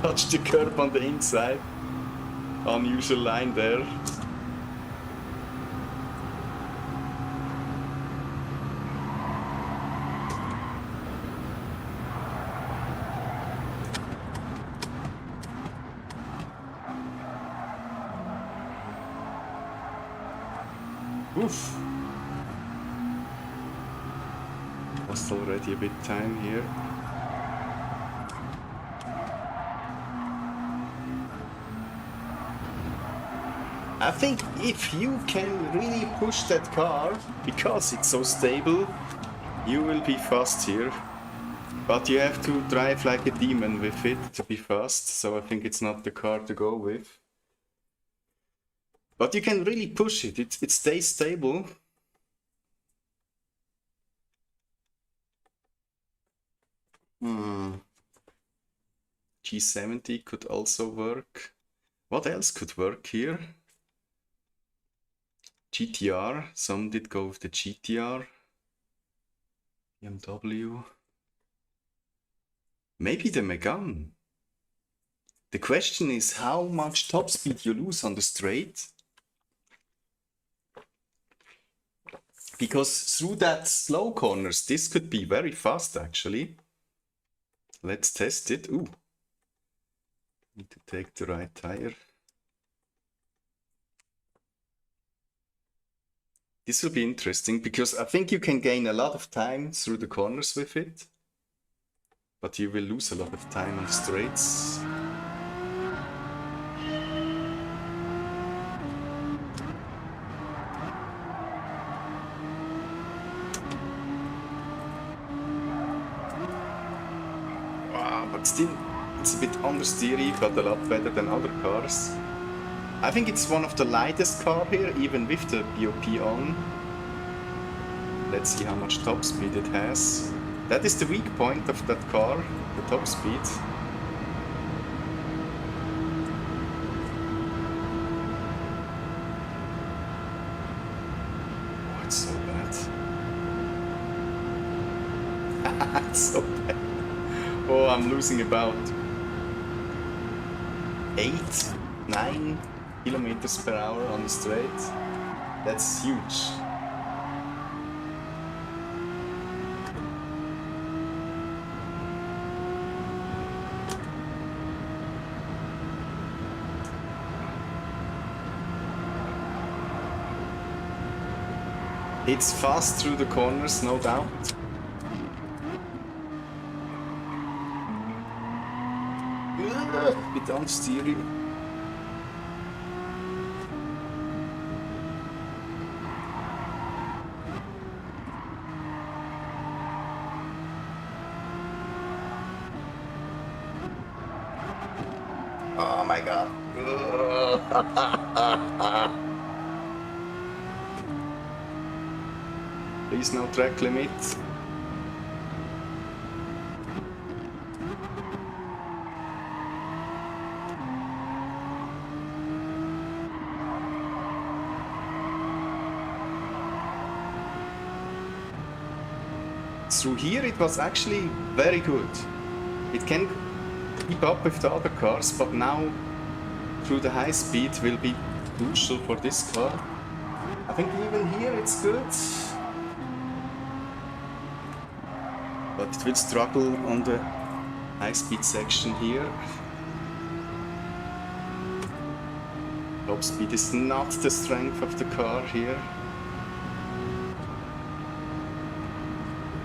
Touch the curb on the inside. Unusual line there. Oof. Lost already a bit time here. I think if you can really push that car, because it's so stable, you will be fast here. But you have to drive like a demon with it to be fast, so I think it's not the car to go with. But you can really push it, it stays stable. G70 could also work. What else could work here? GTR, some did go with the GTR. BMW. Maybe the Megane. The question is how much top speed you lose on the straight. Because through that slow corners, this could be very fast actually. Let's test it. Ooh. Need to take the right tire. This will be interesting because I think you can gain a lot of time through the corners with it. But you will lose a lot of time on the straights. But still, it's a bit understeery, but a lot better than other cars. I think it's one of the lightest cars here, even with the BOP on. Let's see how much top speed it has. That is the weak point of that car, the top speed. Oh, it's so bad. It's so bad. Oh, I'm losing about 8-9 kilometers per hour on the straight. That's huge. It's fast through the corners, no doubt. Bit unsteery. Oh my god. Please no track limit. Through here it was actually very good. It can keep up with the other cars, but now through the high speed will be crucial for this car. I think even here it's good, but it will struggle on the high speed section here. Top speed is not the strength of the car here.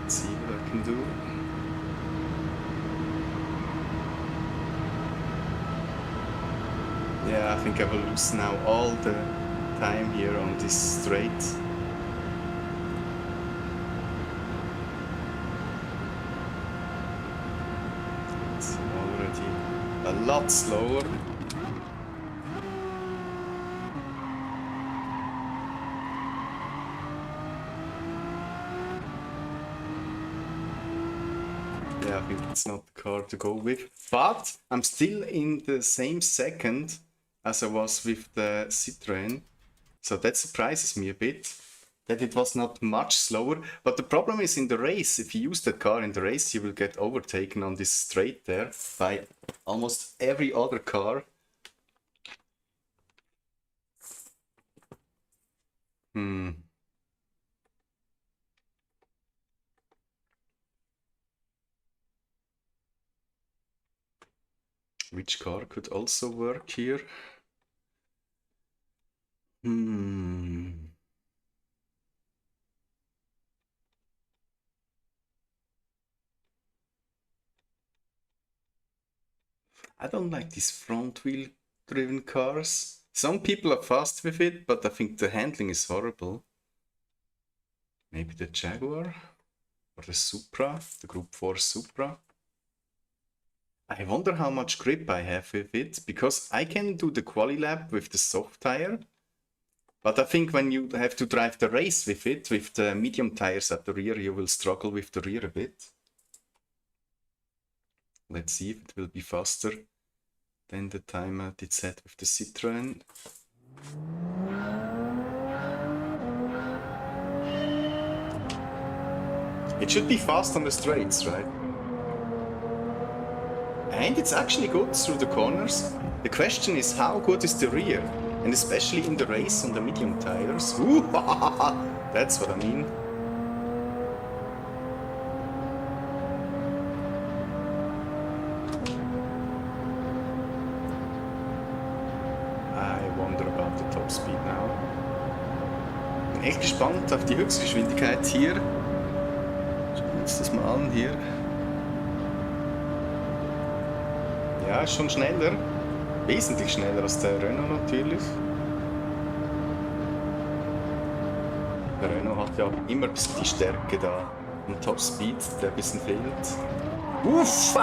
Let's see what I can do. Yeah, I think I will lose now all the time here on this straight. It's already a lot slower. Yeah, I think it's not the car to go with. But I'm still in the same second as I was with the Citroën. So that surprises me a bit, that it was not much slower. But the problem is in the race, if you use that car in the race, you will get overtaken on this straight there by almost every other car. Which car could also work here? I don't like these front wheel driven cars. Some people are fast with it, but I think the handling is horrible. Maybe the Jaguar or the Supra, the Group 4 Supra. I wonder how much grip I have with it, because I can do the quali lap with the soft tire. But I think when you have to drive the race with it, with the medium tires at the rear, you will struggle with the rear a bit. Let's see if it will be faster than the time I did set with the Citroën. It should be fast on the straights, right? And it's actually good through the corners. The question is, how good is the rear? And especially in the race on the medium tires. Ooh, that's what I mean. I wonder about the top speed now. Bin echt gespannt auf die Höchstgeschwindigkeit hier. Schauen wir uns das mal an hier. Ja, ist schon schneller. Wesentlich schneller als der Renault natürlich. Der Renault hat ja immer ein bisschen die Stärke da im Topspeed, der ein bisschen fehlt. Uff!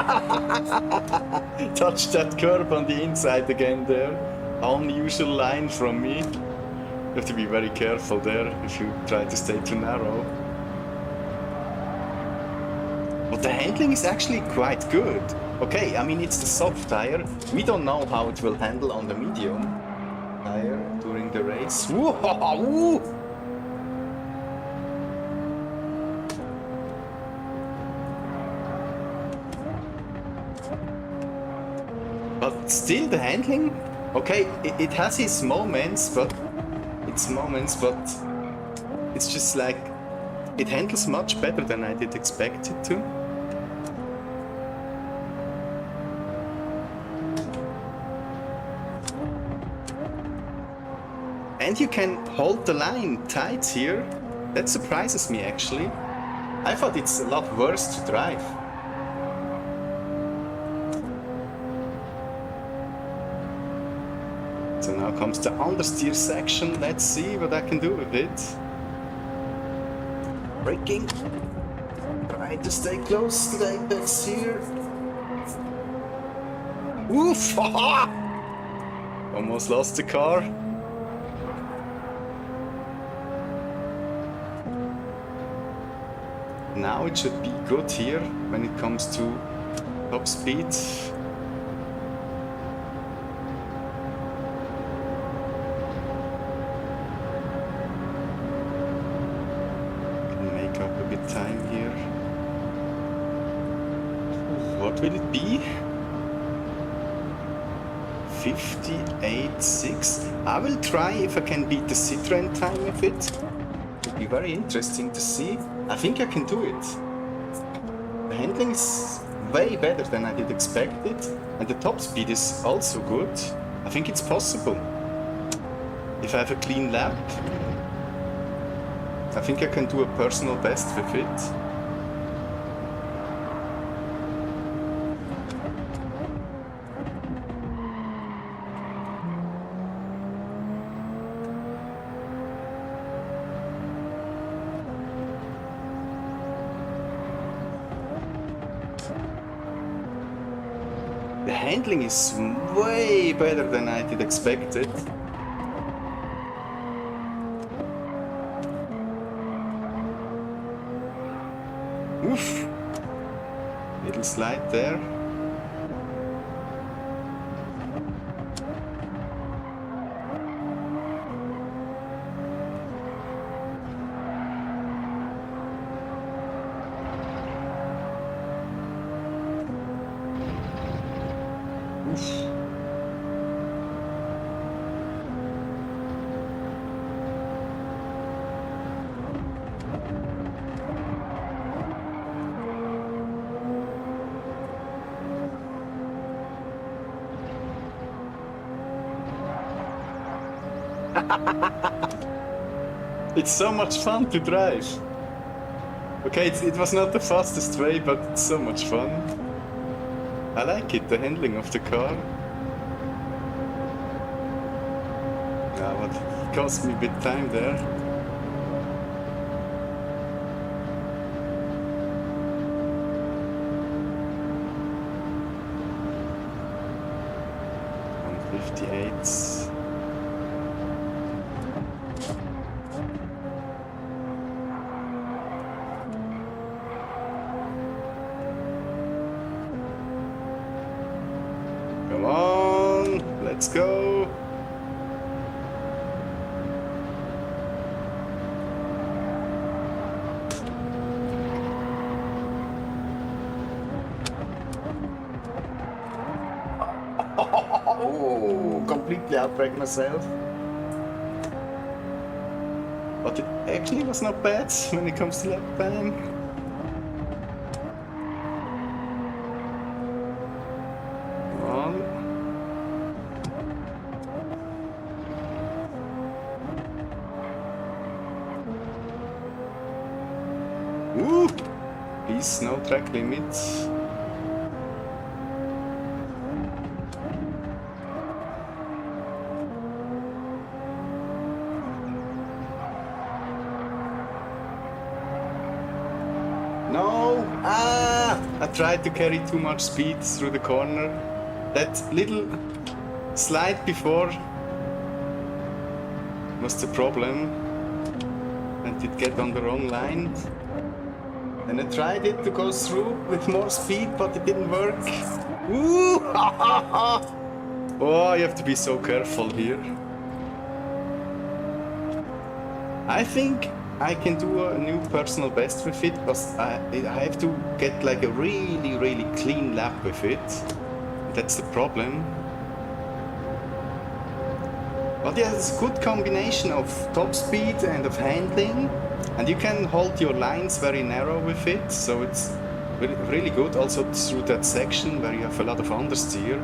Touched that curb on the inside again there. Unusual line from me. You have to be very careful there if you try to stay too narrow. But the handling is actually quite good. Okay, I mean it's the soft tire. We don't know how it will handle on the medium tire during the race. Woo! But still the handling, okay, it has its moments, but it's just like it handles much better than I did expect it to. And you can hold the line tight here. That surprises me actually. I thought it's a lot worse to drive. So now comes the understeer section. Let's see what I can do with it. Braking. Try to stay close to the apex here. Oof! Almost lost the car. Now it should be good here when it comes to top speed. Can make up a bit time here. What will it be? 58.6. I will try if I can beat the Citroën time with it. It will be very interesting to see. I think I can do it. The handling is way better than I did expect it, and the top speed is also good. I think it's possible. If I have a clean lap, I think I can do a personal best with it. The handling is way better than I did expect it. Oof! slide there. Oof. It's so much fun to drive. Okay, it was not the fastest way, but it's so much fun. I like it, the handling of the car. Yeah, but it cost me a bit time there. On 58. Come on, let's go. Oh, completely outbraked myself. But it actually was not bad when it comes to lap time. Come on. Ooh! Please, no track limit. No! Ah! I tried to carry too much speed through the corner. That little slide before was the problem. And it get on the wrong line. And I tried it to go through with more speed, but it didn't work. Ooh! Oh, you have to be so careful here. I think I can do a new personal best with it, but I have to get like a really clean lap with it. That's the problem. But yeah, it's a good combination of top speed and of handling. And you can hold your lines very narrow with it, so it's really good also through that section where you have a lot of understeer.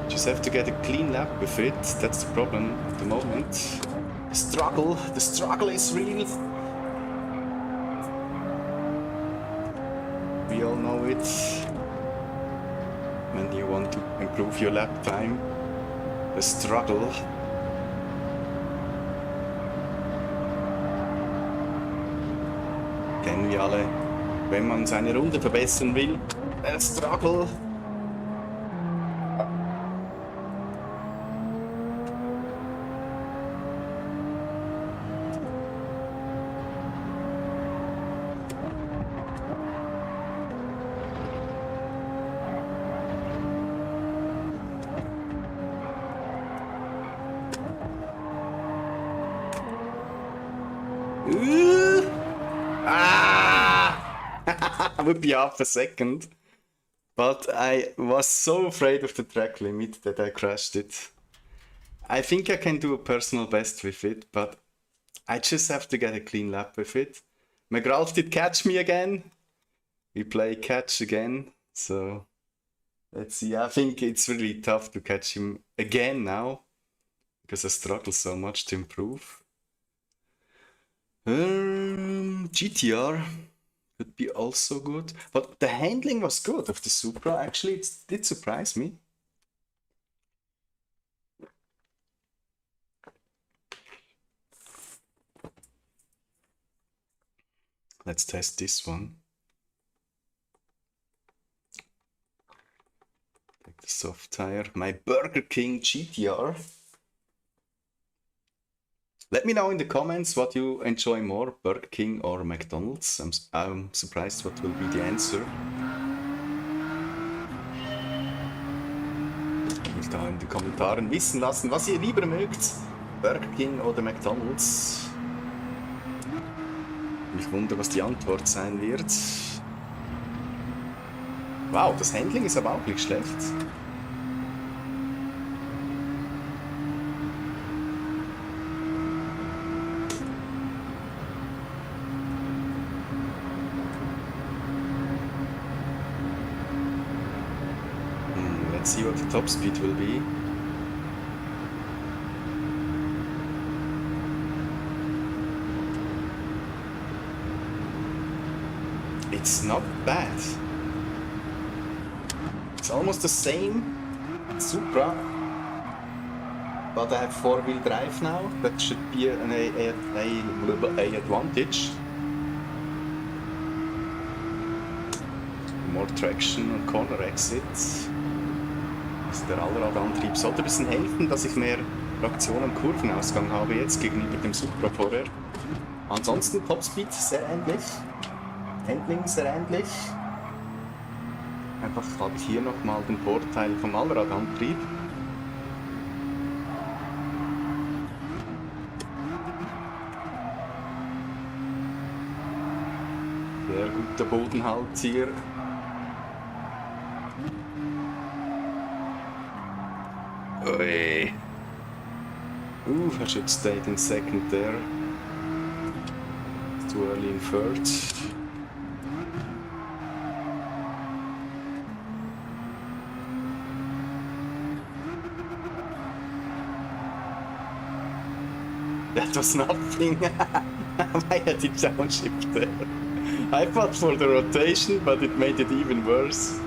Just have to get a clean lap with it, that's the problem at the moment. The struggle is real. We all know it. When you want to improve your lap time, the struggle. Kennen wir alle, wenn man seine Runde verbessern will, der Struggle. I would be half a second, but I was so afraid of the track limit that I crashed it. I think I can do a personal best with it, but I just have to get a clean lap with it. McGrath did catch me again. We play catch again, so let's see. I think it's really tough to catch him again now, because I struggle so much to improve. GTR could be also good, but the handling was good of the Supra. Actually, it did surprise me. Let's test this one. Take the soft tire. My Burger King GTR. Let me know in the comments what you enjoy more, Burger King or McDonald's. I'm surprised what will be the answer. Mich da in den Kommentaren wissen lassen, was ihr lieber mögt, Burger King oder McDonald's. Mich wundert, was die Antwort sein wird. Wow, das Handling ist aber auch nicht schlecht. Let's see what the top speed will be. It's not bad. It's almost the same Supra, but I have four-wheel drive now. That should be an advantage. More traction on corner exits. Also der Allradantrieb sollte ein bisschen helfen, dass ich mehr Traktion am Kurvenausgang habe jetzt gegenüber dem Supra vorher. Ansonsten Topspeed sehr ähnlich, Handling sehr ähnlich. Einfach halt hier nochmal den Vorteil vom Allradantrieb. Sehr guter Bodenhalt hier. Oi. I should stay in second there. Too early in third. That was nothing. Why had it downshift there? I fought for the rotation, but it made it even worse.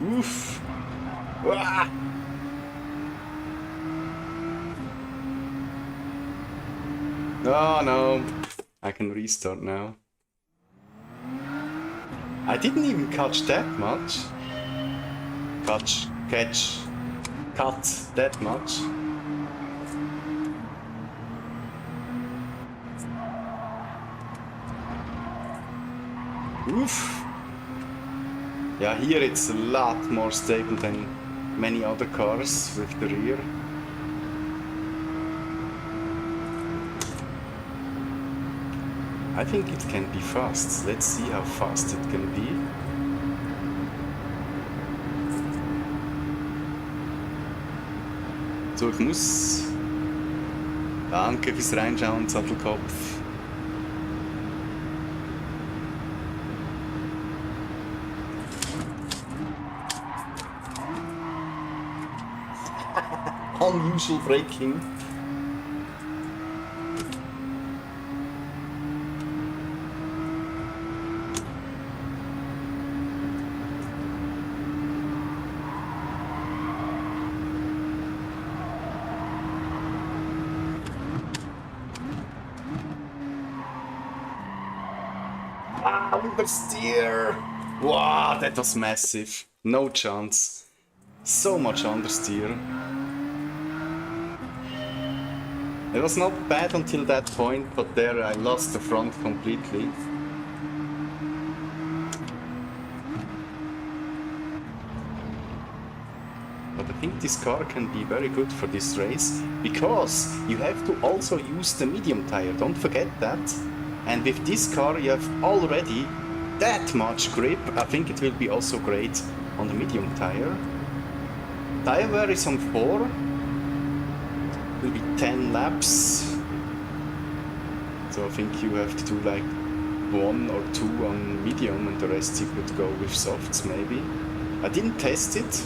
Oof! Ah! Oh no! I can restart now. I didn't even catch that much. Cut that much. Oof! Yeah, here it's a lot more stable than many other cars with the rear. I think it can be fast. Let's see how fast it can be. So, ich muss... Danke fürs Reinschauen, Sattelkopf. Unusual braking. Understeer! Wow, that was massive. No chance. So much understeer. It was not bad until that point, but there I lost the front completely. But I think this car can be very good for this race, because you have to also use the medium tire, don't forget that. And with this car you have already that much grip. I think it will be also great on the medium tire. Tire wear is on 4. Will be 10 laps. So I think you have to do like 1 or 2 on medium and the rest you could go with softs maybe. I didn't test it.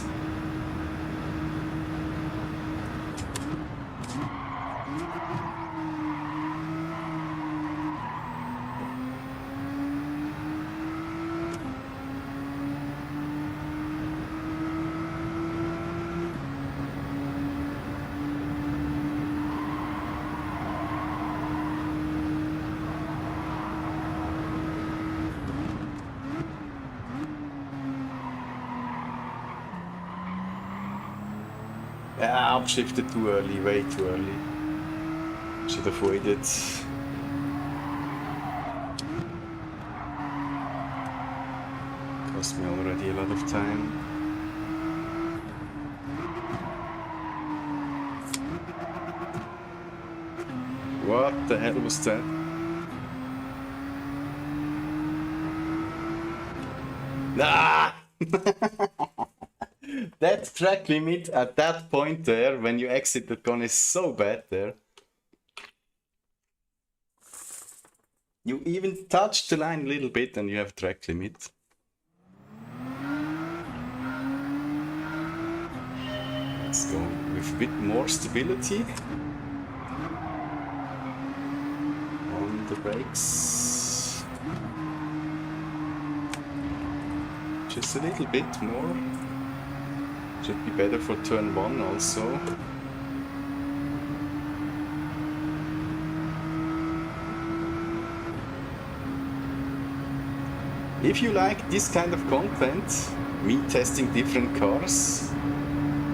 Yeah, upshifted too early, way too early. Should have waited. Cost me already a lot of time. What the hell was that? Ah! That track limit at that point there, when you exit the gun, is so bad there. You even touch the line a little bit and you have track limit. Let's go with a bit more stability on the brakes. Just a little bit more. Should be better for turn 1 also. If you like this kind of content, me testing different cars,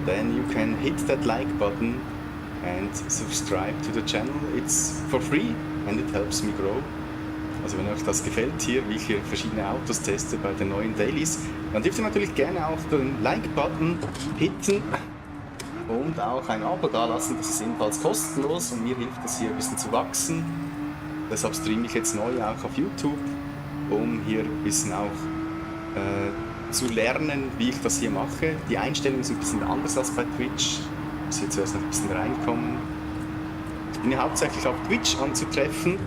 then you can hit that like button and subscribe to the channel. It's for free and it helps me grow. Also wenn euch das gefällt hier, wie ich hier verschiedene Autos teste bei den neuen Dailies, dann dürft ihr natürlich gerne auch den Like-Button hitten und auch ein Abo dalassen. Das ist ebenfalls kostenlos und mir hilft das hier ein bisschen zu wachsen. Deshalb streame ich jetzt neu auch auf YouTube, um hier ein bisschen auch zu lernen, wie ich das hier mache. Die Einstellungen sind ein bisschen anders als bei Twitch. Ich muss hier zuerst noch ein bisschen reinkommen. Ich bin ja hauptsächlich auf Twitch anzutreffen.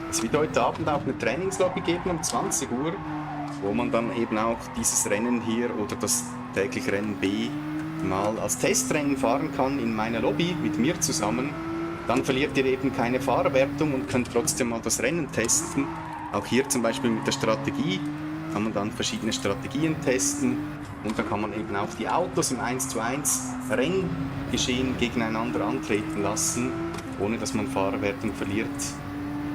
Es wird heute Abend auch eine Trainingslobby geben um 20 Uhr, wo man dann eben auch dieses Rennen hier oder das tägliche Rennen B mal als Testrennen fahren kann in meiner Lobby mit mir zusammen. Dann verliert ihr eben keine Fahrerwertung und könnt trotzdem mal das Rennen testen. Auch hier zum Beispiel mit der Strategie kann man dann verschiedene Strategien testen und dann kann man eben auch die Autos im 1:1 Renngeschehen gegeneinander antreten lassen, ohne dass man Fahrerwertung verliert.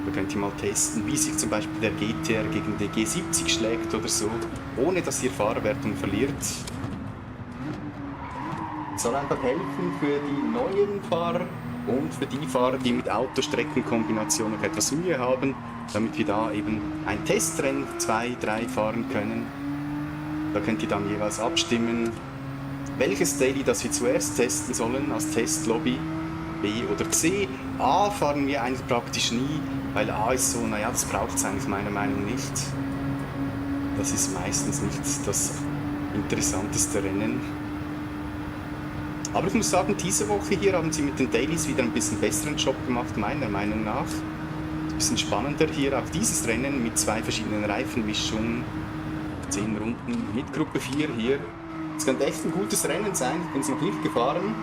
Da könnt ihr mal testen, wie sich zum Beispiel der GTR gegen den G70 schlägt oder so, ohne dass ihr Fahrerwertung verliert. Soll einfach helfen für die neuen Fahrer und für die Fahrer, die mit Autostreckenkombinationen noch etwas Mühe haben, damit wir da eben ein Testrennen 2, 3 fahren können. Da könnt ihr dann jeweils abstimmen, welches Daily das wir zuerst testen sollen als Testlobby. B oder C. A fahren wir eigentlich praktisch nie, weil A ist so, naja, das braucht es eigentlich meiner Meinung nach nicht. Das ist meistens nicht das interessanteste Rennen. Aber ich muss sagen, diese Woche hier haben sie mit den Dailies wieder ein bisschen besseren Job gemacht, meiner Meinung nach. Ein bisschen spannender hier auch dieses Rennen mit 2 verschiedenen Reifenmischungen. 10 Runden mit Gruppe 4 hier. Es könnte echt ein gutes Rennen sein, ich bin es noch nicht gefahren.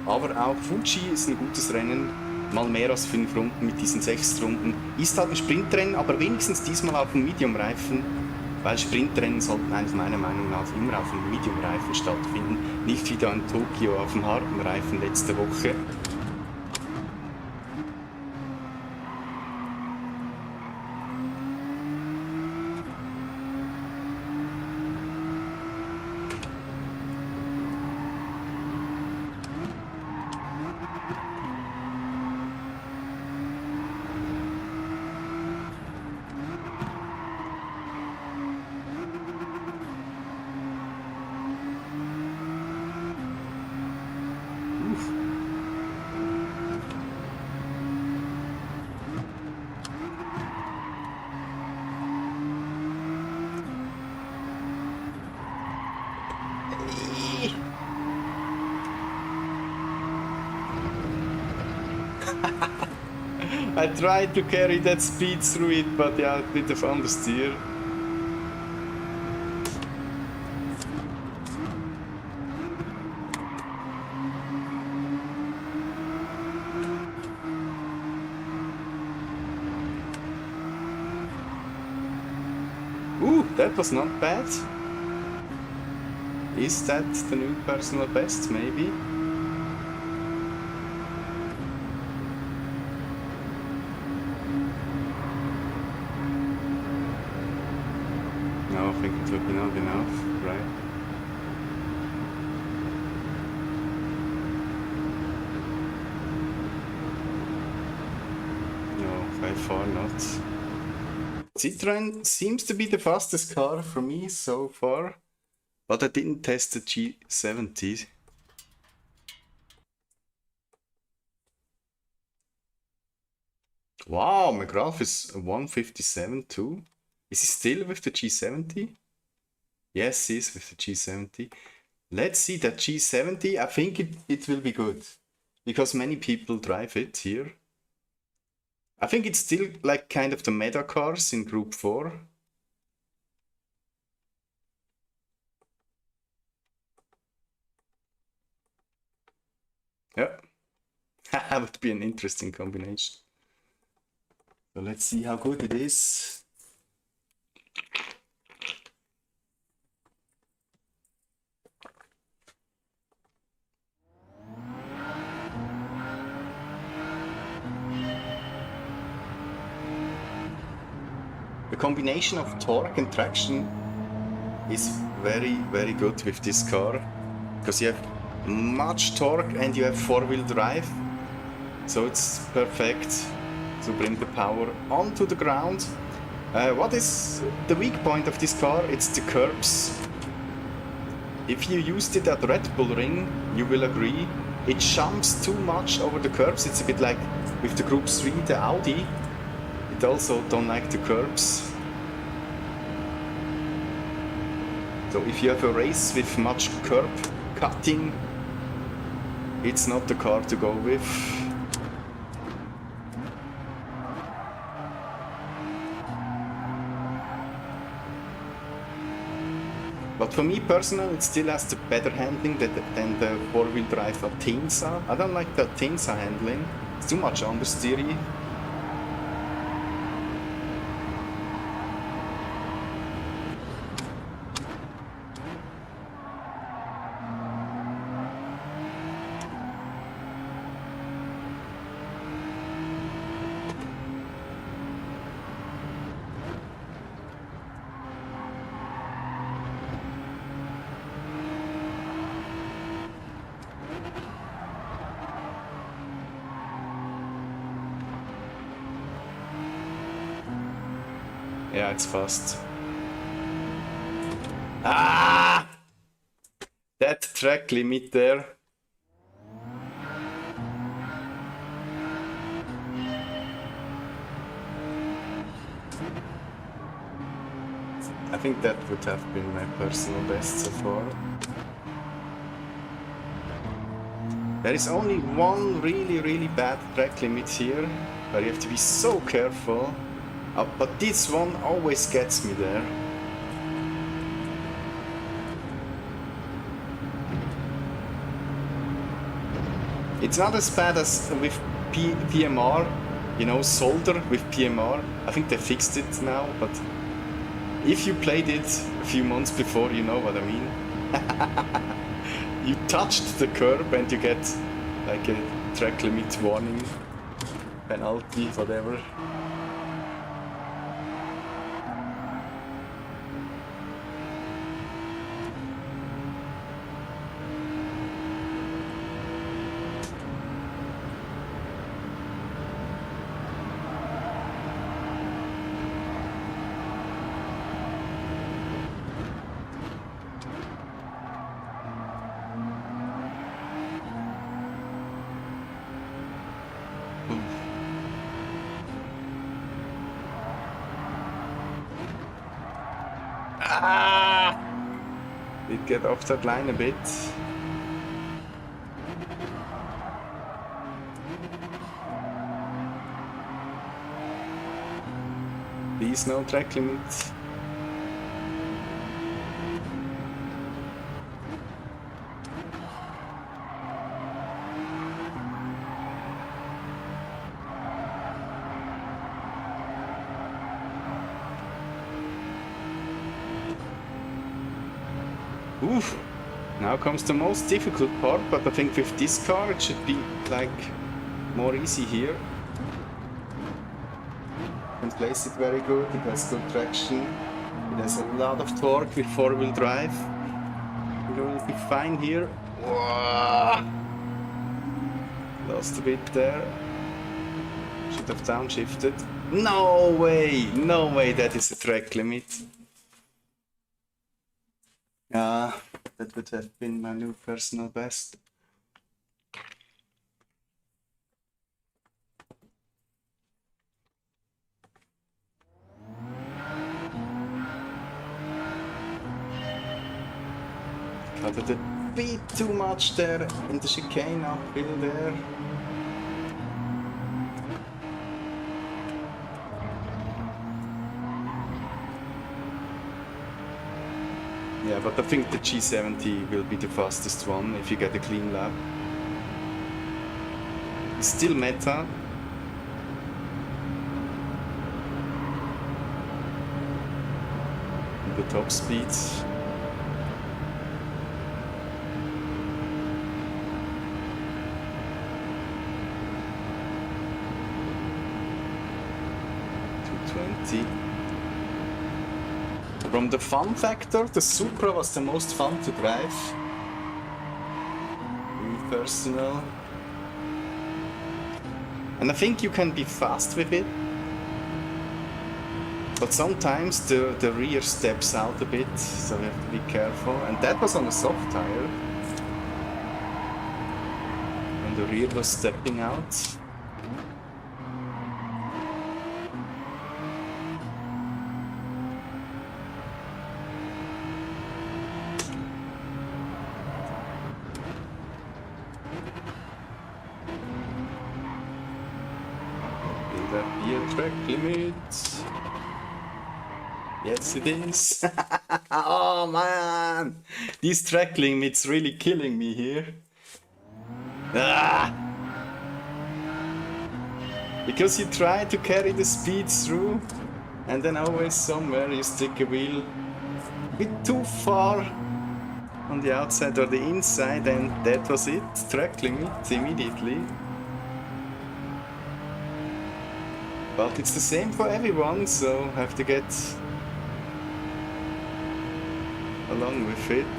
Aber auch Fuji ist ein gutes Rennen, mal mehr als 5 Runden mit diesen 6 Runden. Ist halt ein Sprintrennen, aber wenigstens diesmal auf dem Medium-Reifen, weil Sprintrennen sollten eigentlich meiner Meinung nach immer auf dem Medium-Reifen stattfinden, nicht wieder in Tokio auf dem harten Reifen letzte Woche. I tried to carry that speed through it, but yeah, a bit of understeer. That was not bad. Is that the new personal best? Maybe. No, I think it will be not enough, right? No, by far not. Citroën seems to be the fastest car for me so far, but I didn't test the G70. Wow, McGrath is 157 too. Is he still with the G70? Yes, he is with the G70. Let's see that G70. I think it will be good because many people drive it here. I think it's still like kind of the meta cars in Group 4. Yeah, that would be an interesting combination. So let's see how good it is. The combination of torque and traction is very, very good with this car because you have much torque and you have four-wheel drive, so it's perfect to bring the power onto the ground. What is the weak point of this car? It's the curbs. If you used it at Red Bull Ring, you will agree, it jumps too much over the curbs. It's a bit like with the Group 3, the Audi. It also don't like the curbs. So if you have a race with much curb cutting, it's not the car to go with. But for me personally, it still has the better handling than the four-wheel drive Atenza. I don't like the Atenza handling. It's too much understeery. Yeah, it's fast. Ah! That track limit there. I think that would have been my personal best so far. There is only one really bad track limit here, where you have to be so careful. But this one always gets me there. It's not as bad as with PMR, you know, solder with PMR. I think they fixed it now, but if you played it a few months before, you know what I mean. You touched the curb and you get like a track limit warning, penalty, whatever. Ah! Did get off that line a bit. Please no track limit. Oof. Now comes the most difficult part, but I think with this car it should be like more easy here. Can place it very good, it has good traction, it has a lot of torque with 4-wheel drive. It will be fine here. Whoa! Lost a bit there. Should have downshifted. No way that is a track limit. That would have been my new personal best. Cut it a bit too much there in the chicane uphill there. Yeah, but I think the G70 will be the fastest one if you get a clean lap. It's still meta. The top speed. From the fun factor, the Supra was the most fun to drive. Me personal. And I think you can be fast with it. But sometimes the rear steps out a bit, so you have to be careful. And that was on a soft tire. And the rear was stepping out. Track limit. Yes, it is. Oh man, these track limits really killing me here. Ah! Because you try to carry the speed through, and then always somewhere you stick a wheel a bit too far on the outside or the inside, and that was it. Track limit immediately. But it's the same for everyone, so have to get along with it.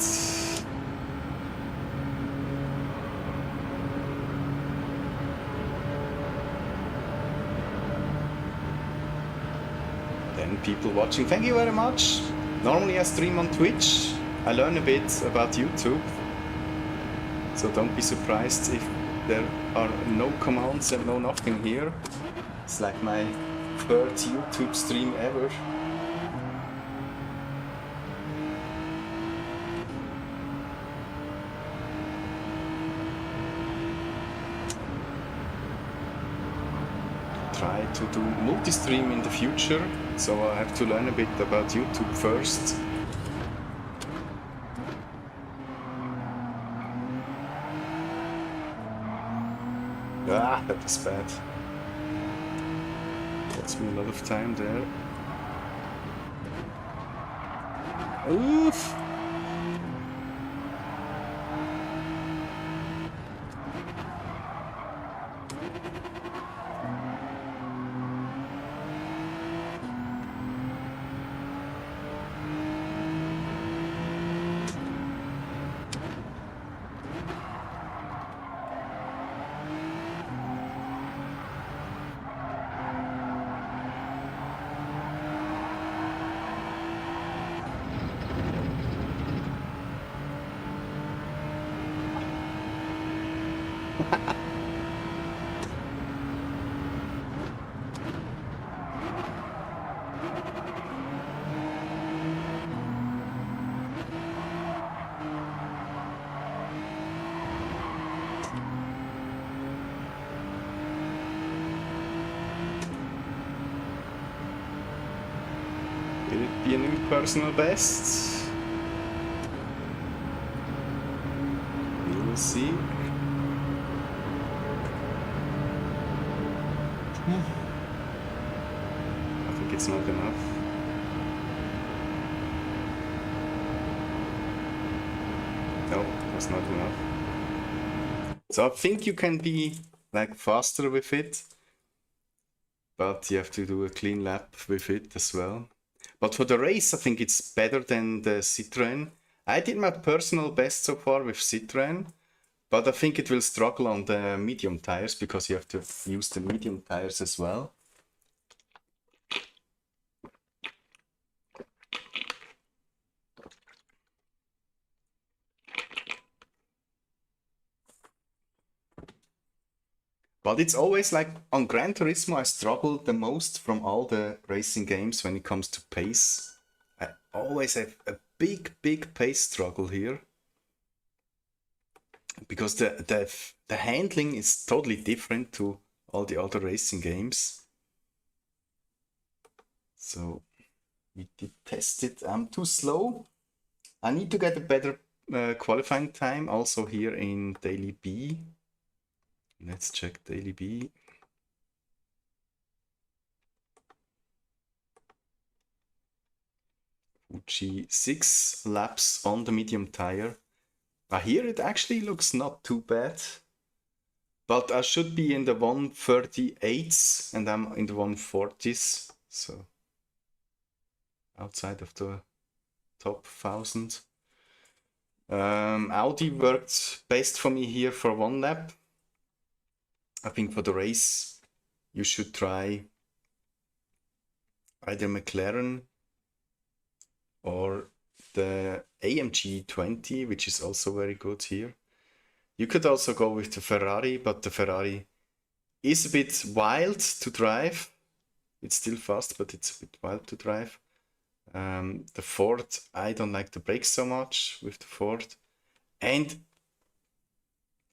Then people watching, thank you very much. Normally I stream on Twitch. I learn a bit about YouTube. So don't be surprised if there are no commands and no nothing here. It's like my third YouTube stream ever. Try to do multi-stream in the future, so I have to learn a bit about YouTube first. Ah, that was bad. Cost me a lot of time there. Oof! Will it be a new personal best? We will see. I think it's not enough. No, it was not enough. So I think you can be like faster with it, but you have to do a clean lap with it as well. But for the race, I think it's better than the Citroën. I did my personal best so far with Citroën, but I think it will struggle on the medium tires because you have to use the medium tires as well. But it's always like on Gran Turismo, I struggle the most from all the racing games when it comes to pace. I always have a big pace struggle here. Because the handling is totally different to all the other racing games. So we did test it. I'm too slow. I need to get a better qualifying time also here in Daily B. Let's check Daily B. Fuji 6 laps on the medium tire. Here it actually looks not too bad. But I should be in the 138s and I'm in the 140s. So outside of the top 1000. Audi worked best for me here for one lap. I think for the race, you should try either McLaren or the AMG 20, which is also very good here. You could also go with the Ferrari, but the Ferrari is a bit wild to drive. It's still fast, but it's a bit wild to drive. The Ford, I don't like the brakes so much with the Ford. And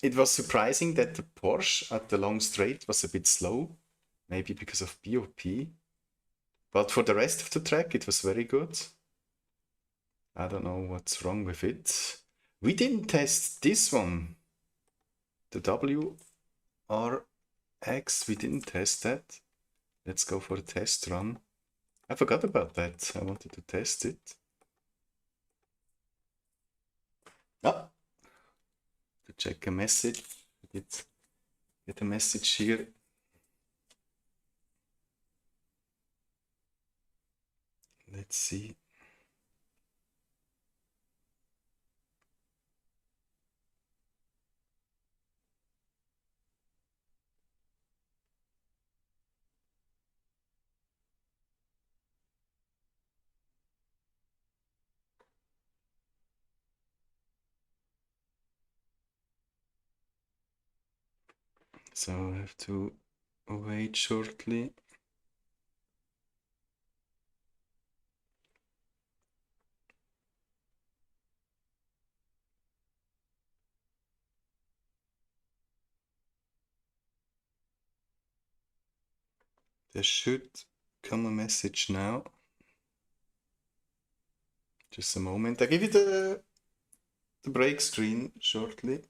it was surprising that the Porsche at the long straight was a bit slow, maybe because of BOP. But for the rest of the track, it was very good. I don't know what's wrong with it. We didn't test this one. The WRX, we didn't test that. Let's go for a test run. I forgot about that. I wanted to test it. Ah, to check a message. I did get a message here. Let's see. So I have to wait shortly. There should come a message now. Just a moment. I give you the break screen shortly.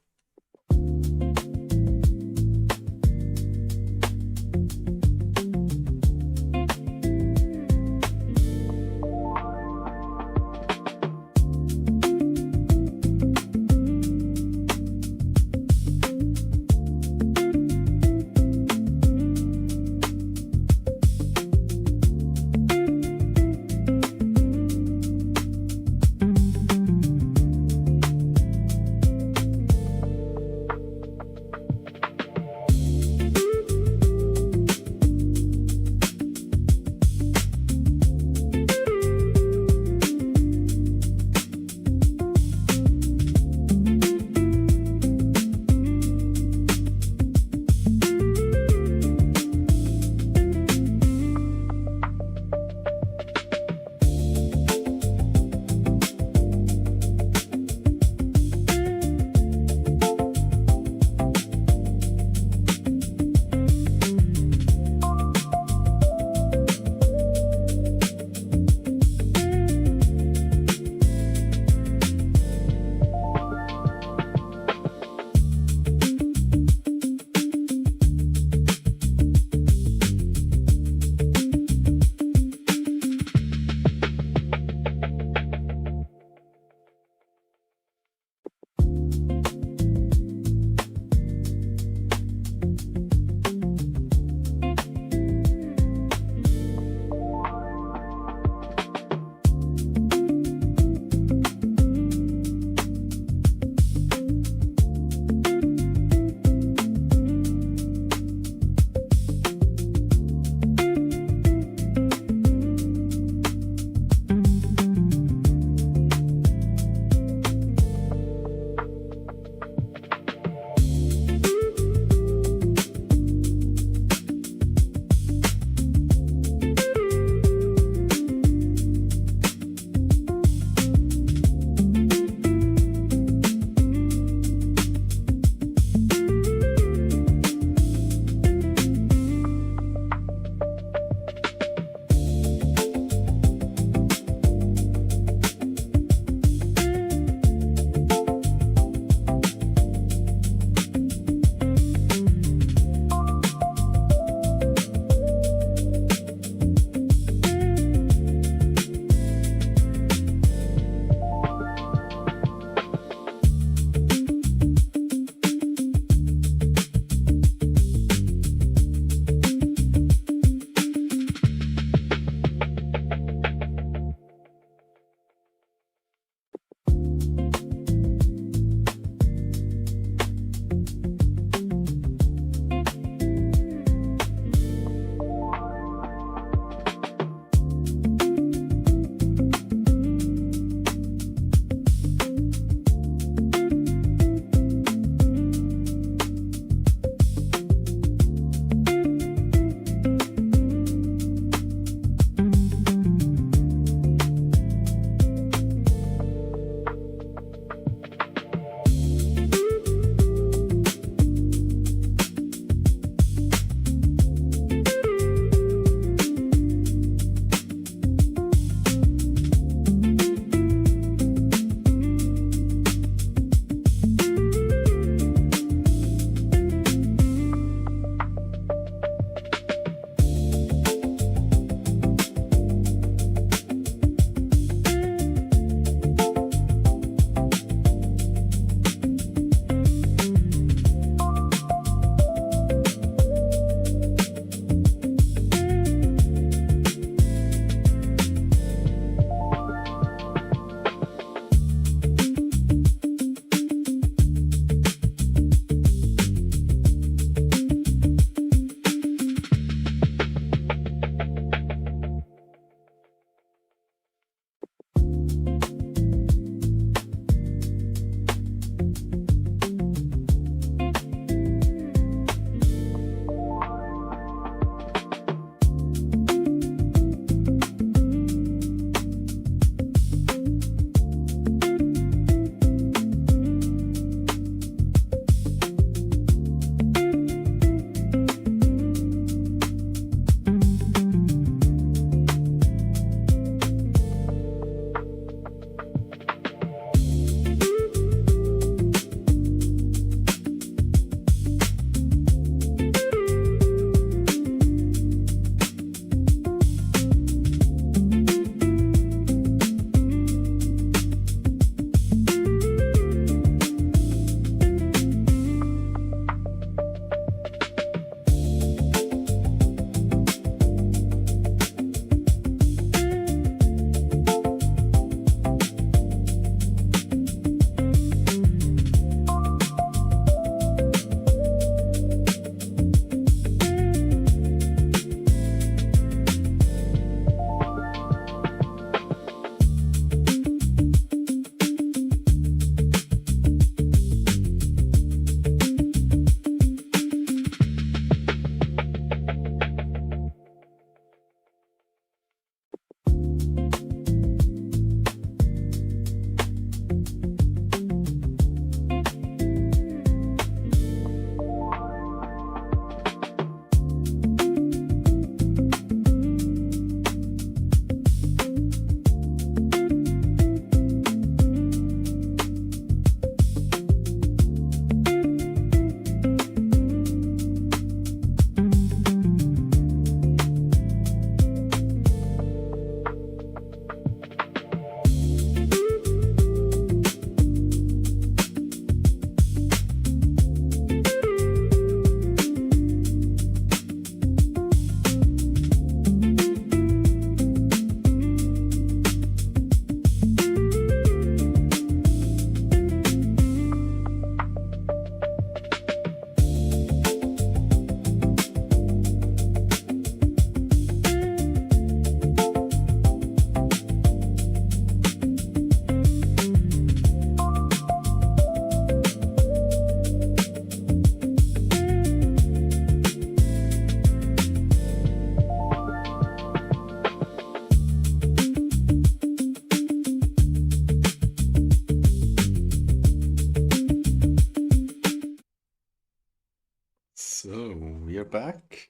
back.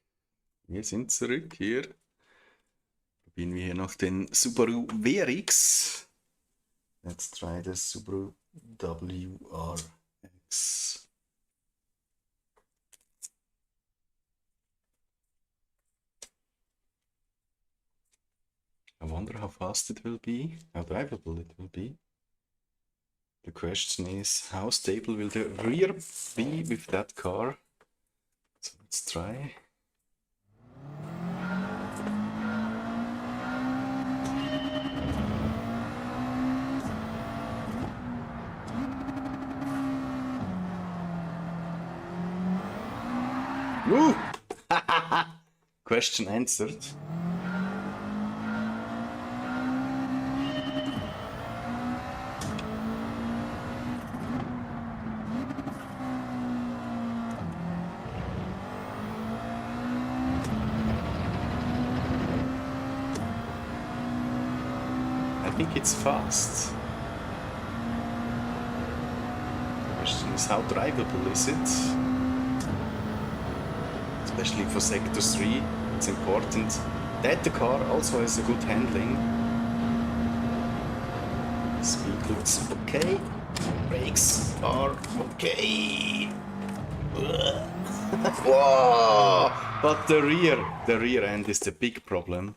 Wir sind zurück hier. Probieren wir hier noch den Subaru WRX. Let's try the Subaru WRX. I wonder how fast it will be, how drivable it will be. The question is, how stable will the rear be with that car? So let's try. Woo! Question answered. I think it's fast. The question is, how drivable is it? Especially for Sector 3, it's important that the car also has a good handling. Speed looks okay. Brakes are okay. Whoa! But the rear end is the big problem.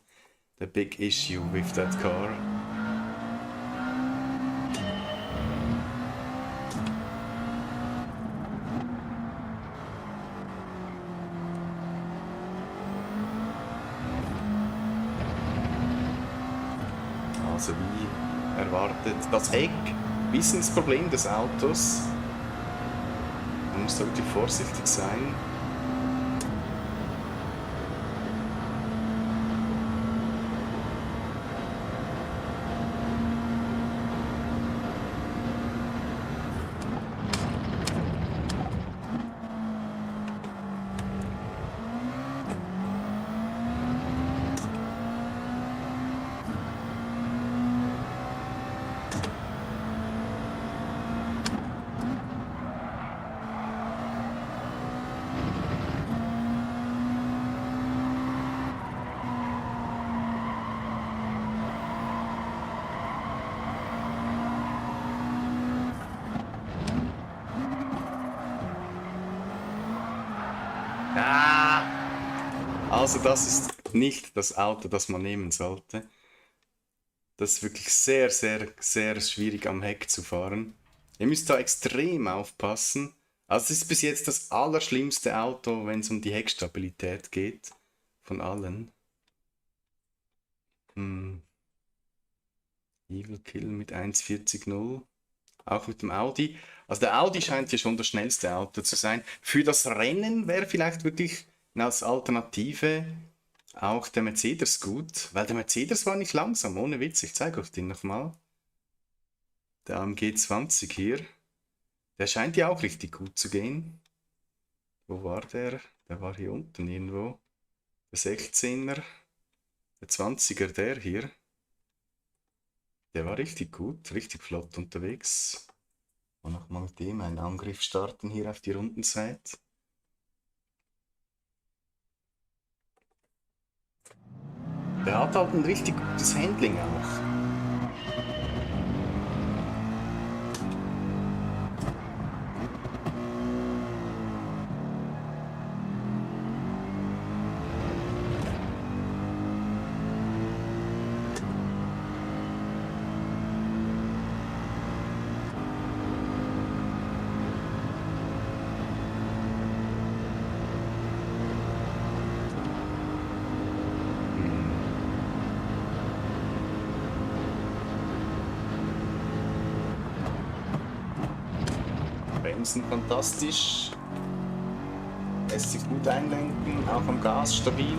The big issue with that car. Also wie erwartet. Das Heck, Wissensproblem des Autos. Man muss da wirklich vorsichtig sein. Also das ist nicht das Auto, das man nehmen sollte. Das ist wirklich sehr, sehr, sehr schwierig am Heck zu fahren. Ihr müsst da extrem aufpassen. Also es ist bis jetzt das allerschlimmste Auto, wenn es um die Heckstabilität geht. Von allen. Evil Kill mit 1,40,0. Auch mit dem Audi. Also der Audi scheint hier schon das schnellste Auto zu sein. Für das Rennen wäre vielleicht wirklich als Alternative auch der Mercedes gut. Weil der Mercedes war nicht langsam, ohne Witz. Ich zeige euch den nochmal. Der AMG 20 hier. Der scheint ja auch richtig gut zu gehen. Wo war der? Der war hier unten irgendwo. Der 16er. Der 20er, der hier. Der war richtig gut, richtig flott unterwegs. Und nochmal mit dem einen Angriff starten hier auf die Rundenzeit. Der hat halt ein richtig gutes Handling auch. Bremsen fantastisch. Lässt sich gut einlenken, auch am Gas stabil.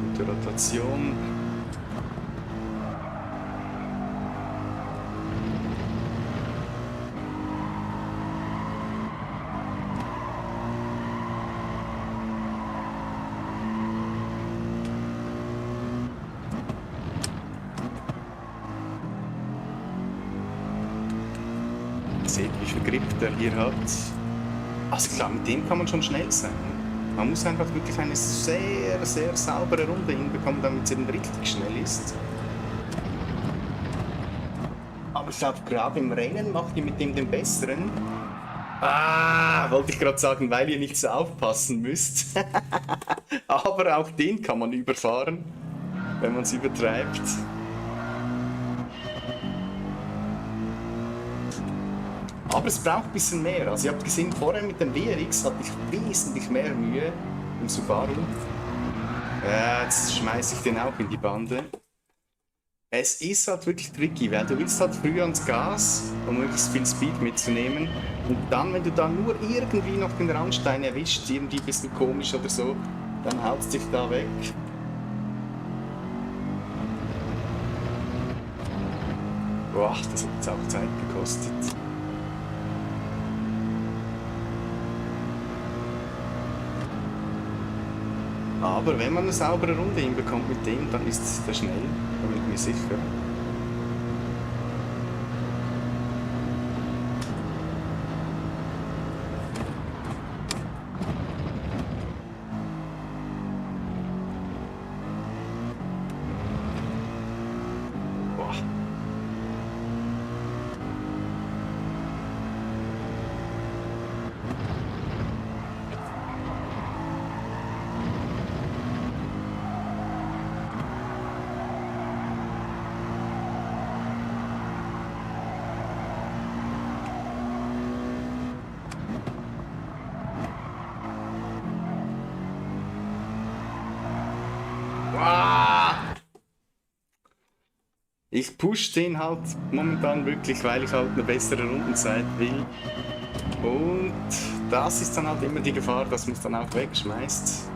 Gute Rotation. seht, wie viel Grip der hier hat. Also klar, mit dem kann man schon schnell sein. Man muss einfach wirklich eine sehr, sehr saubere Runde hinbekommen, damit es eben richtig schnell ist. Aber ich glaube, gerade im Rennen macht ihr mit dem den besseren. Wollte ich gerade sagen, weil ihr nicht so aufpassen müsst. Aber auch den kann man überfahren, wenn man es übertreibt. Aber es braucht ein bisschen mehr. Also ihr habt gesehen, vorher mit dem WRX hatte ich wesentlich mehr Mühe im Subaru. Jetzt schmeiße ich den auch in die Bande. Es ist halt wirklich tricky, weil du willst halt früh ans Gas, um möglichst viel Speed mitzunehmen. Und dann, wenn du dann nur irgendwie noch den Randstein erwischt, irgendwie ein bisschen komisch oder so, dann haut es dich da weg. Boah, das hat jetzt auch Zeit gekostet. Aber wenn man eine saubere Runde hinbekommt mit dem, dann ist es sehr schnell, da bin ich mir sicher. Boah. Ich push den halt momentan wirklich, weil ich halt eine bessere Rundenzeit will. Und das ist dann halt immer die Gefahr, dass man es dann auch wegschmeißt.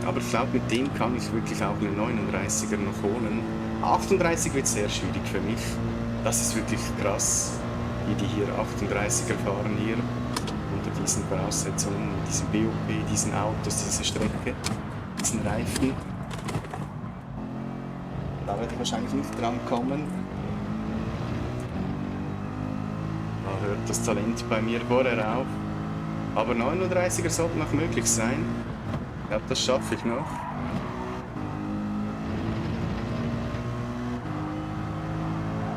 Aber ich glaube, mit dem kann ich wirklich auch eine 39er noch holen. 38 wird sehr schwierig für mich. Das ist wirklich krass, wie die hier 38er fahren hier. Unter diesen Voraussetzungen, mit diesem BOP, diesen Autos, diese Strecke, diesen Reifen. Da werde ich wahrscheinlich nicht dran kommen. Da hört das Talent bei mir vorher auf. Aber 39er sollten noch möglich sein. Ich glaube, das schaffe ich noch.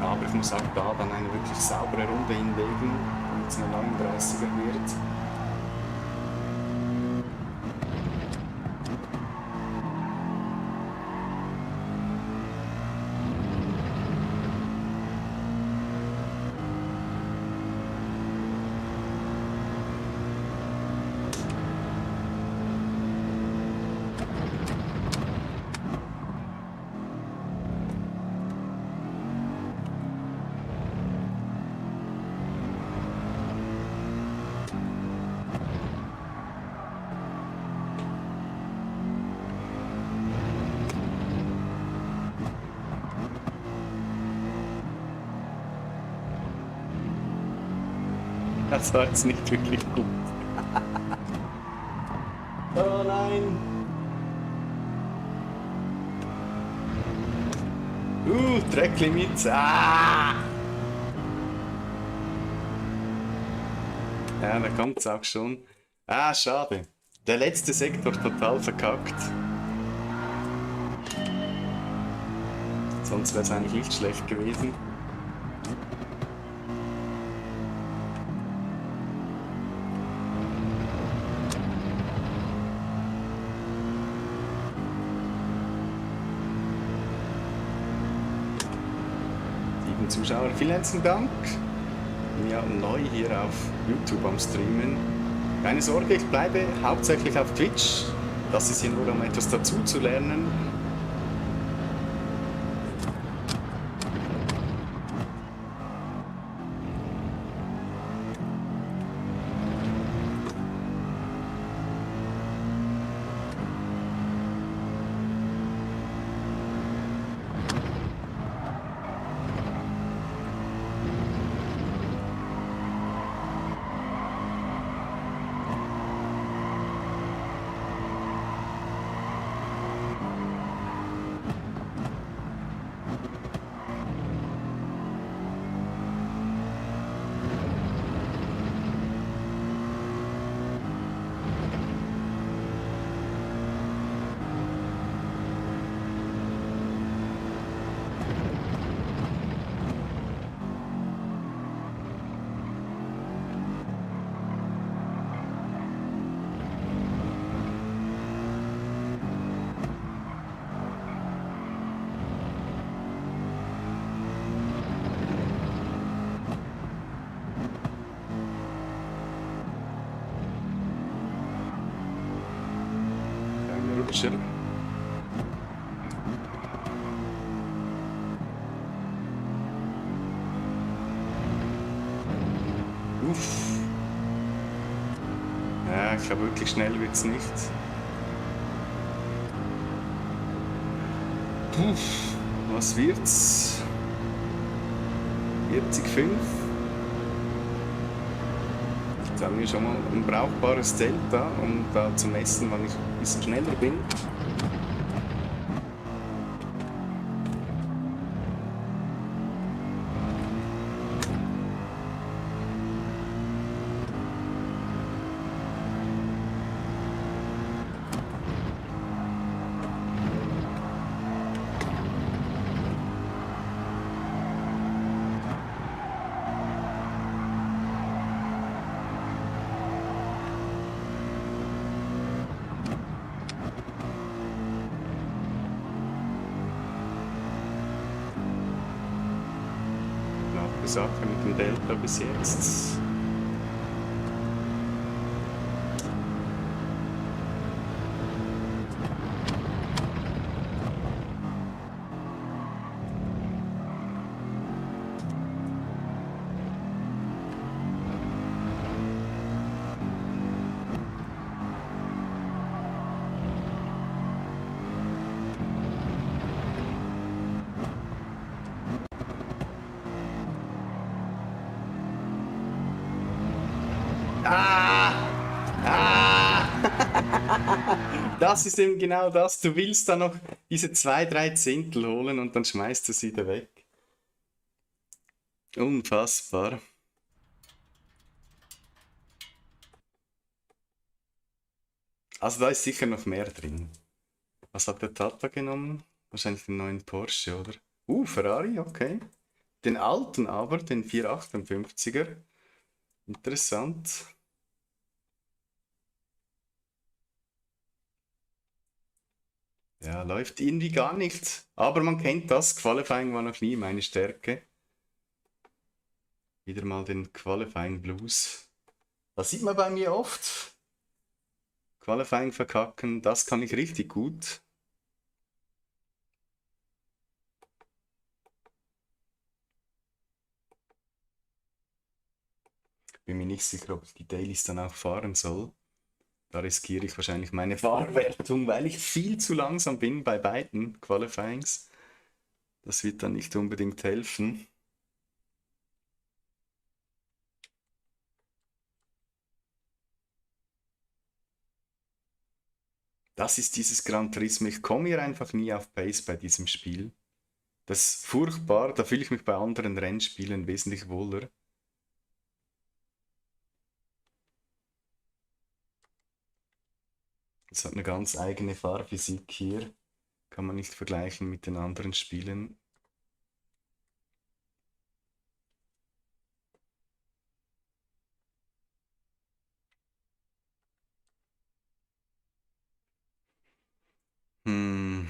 Aber ich muss auch da dann eine wirklich saubere Runde hinlegen, damit es eine 39er wird. Das war jetzt nicht wirklich gut. Oh nein! Tracklimit! Ah! Ja, da kommt's auch schon. Ah, schade. Der letzte Sektor total verkackt. Sonst wäre es eigentlich nicht schlecht gewesen. Zuschauer, vielen herzlichen Dank. Ja, neu hier auf YouTube am Streamen. Keine Sorge, ich bleibe hauptsächlich auf Twitch. Das ist hier nur, um etwas dazu zu lernen. Manager. Uff. Ja, ich glaube wirklich schnell wird es nicht. Uff, was wird's? 40,5. Jetzt haben wir schon mal ein brauchbares Delta, um da zu messen, wann ich ein bisschen schneller bin. Sache mit dem Delta bis jetzt. Das ist eben genau das. Du willst dann noch diese 2-3 Zehntel holen und dann schmeißt du sie wieder weg. Unfassbar. Also da ist sicher noch mehr drin. Was hat der Tata genommen? Wahrscheinlich den neuen Porsche, oder? Ferrari, okay. Den alten aber, den 458er. Interessant. Ja, läuft irgendwie gar nicht. Aber man kennt das. Qualifying war noch nie meine Stärke. Wieder mal den Qualifying Blues. Das sieht man bei mir oft. Qualifying verkacken, das kann ich richtig gut. Bin mir nicht sicher, ob ich die Dailies dann auch fahren soll. Da riskiere ich wahrscheinlich meine Fahrwertung, weil ich viel zu langsam bin bei beiden Qualifyings. Das wird dann nicht unbedingt helfen. Das ist dieses Gran Turismo. Ich komme hier einfach nie auf Pace bei diesem Spiel. Das ist furchtbar. Da fühle ich mich bei anderen Rennspielen wesentlich wohler. Das hat eine ganz eigene Fahrphysik hier. Kann man nicht vergleichen mit den anderen Spielen. Hm.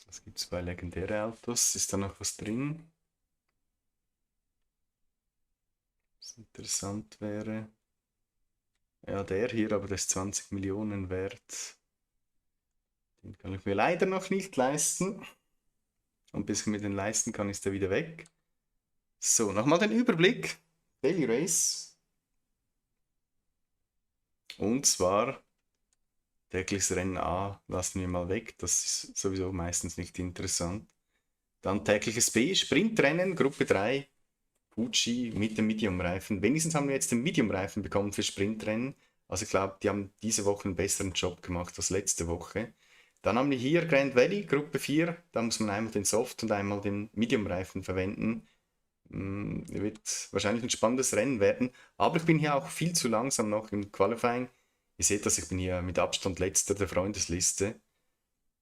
Was gibt es bei legendäre Autos? Ist da noch was drin? Was interessant wäre. Ja, der hier, aber der ist 20 Millionen wert. Den kann ich mir leider noch nicht leisten. Und bis ich mir den leisten kann, ist er wieder weg. So, nochmal den Überblick. Daily Race. Und zwar tägliches Rennen A lassen wir mal weg. Das ist sowieso meistens nicht interessant. Dann tägliches B, Sprintrennen, Gruppe 3. Fuji mit dem Medium-Reifen. Wenigstens haben wir jetzt den Medium-Reifen bekommen für Sprintrennen. Also ich glaube, die haben diese Woche einen besseren Job gemacht als letzte Woche. Dann haben wir hier Grand Valley, Gruppe 4. Da muss man einmal den Soft- und einmal den Medium-Reifen verwenden. Wird wahrscheinlich ein spannendes Rennen werden. Aber ich bin hier auch viel zu langsam noch im Qualifying. Ihr seht das, ich bin hier mit Abstand letzter der Freundesliste.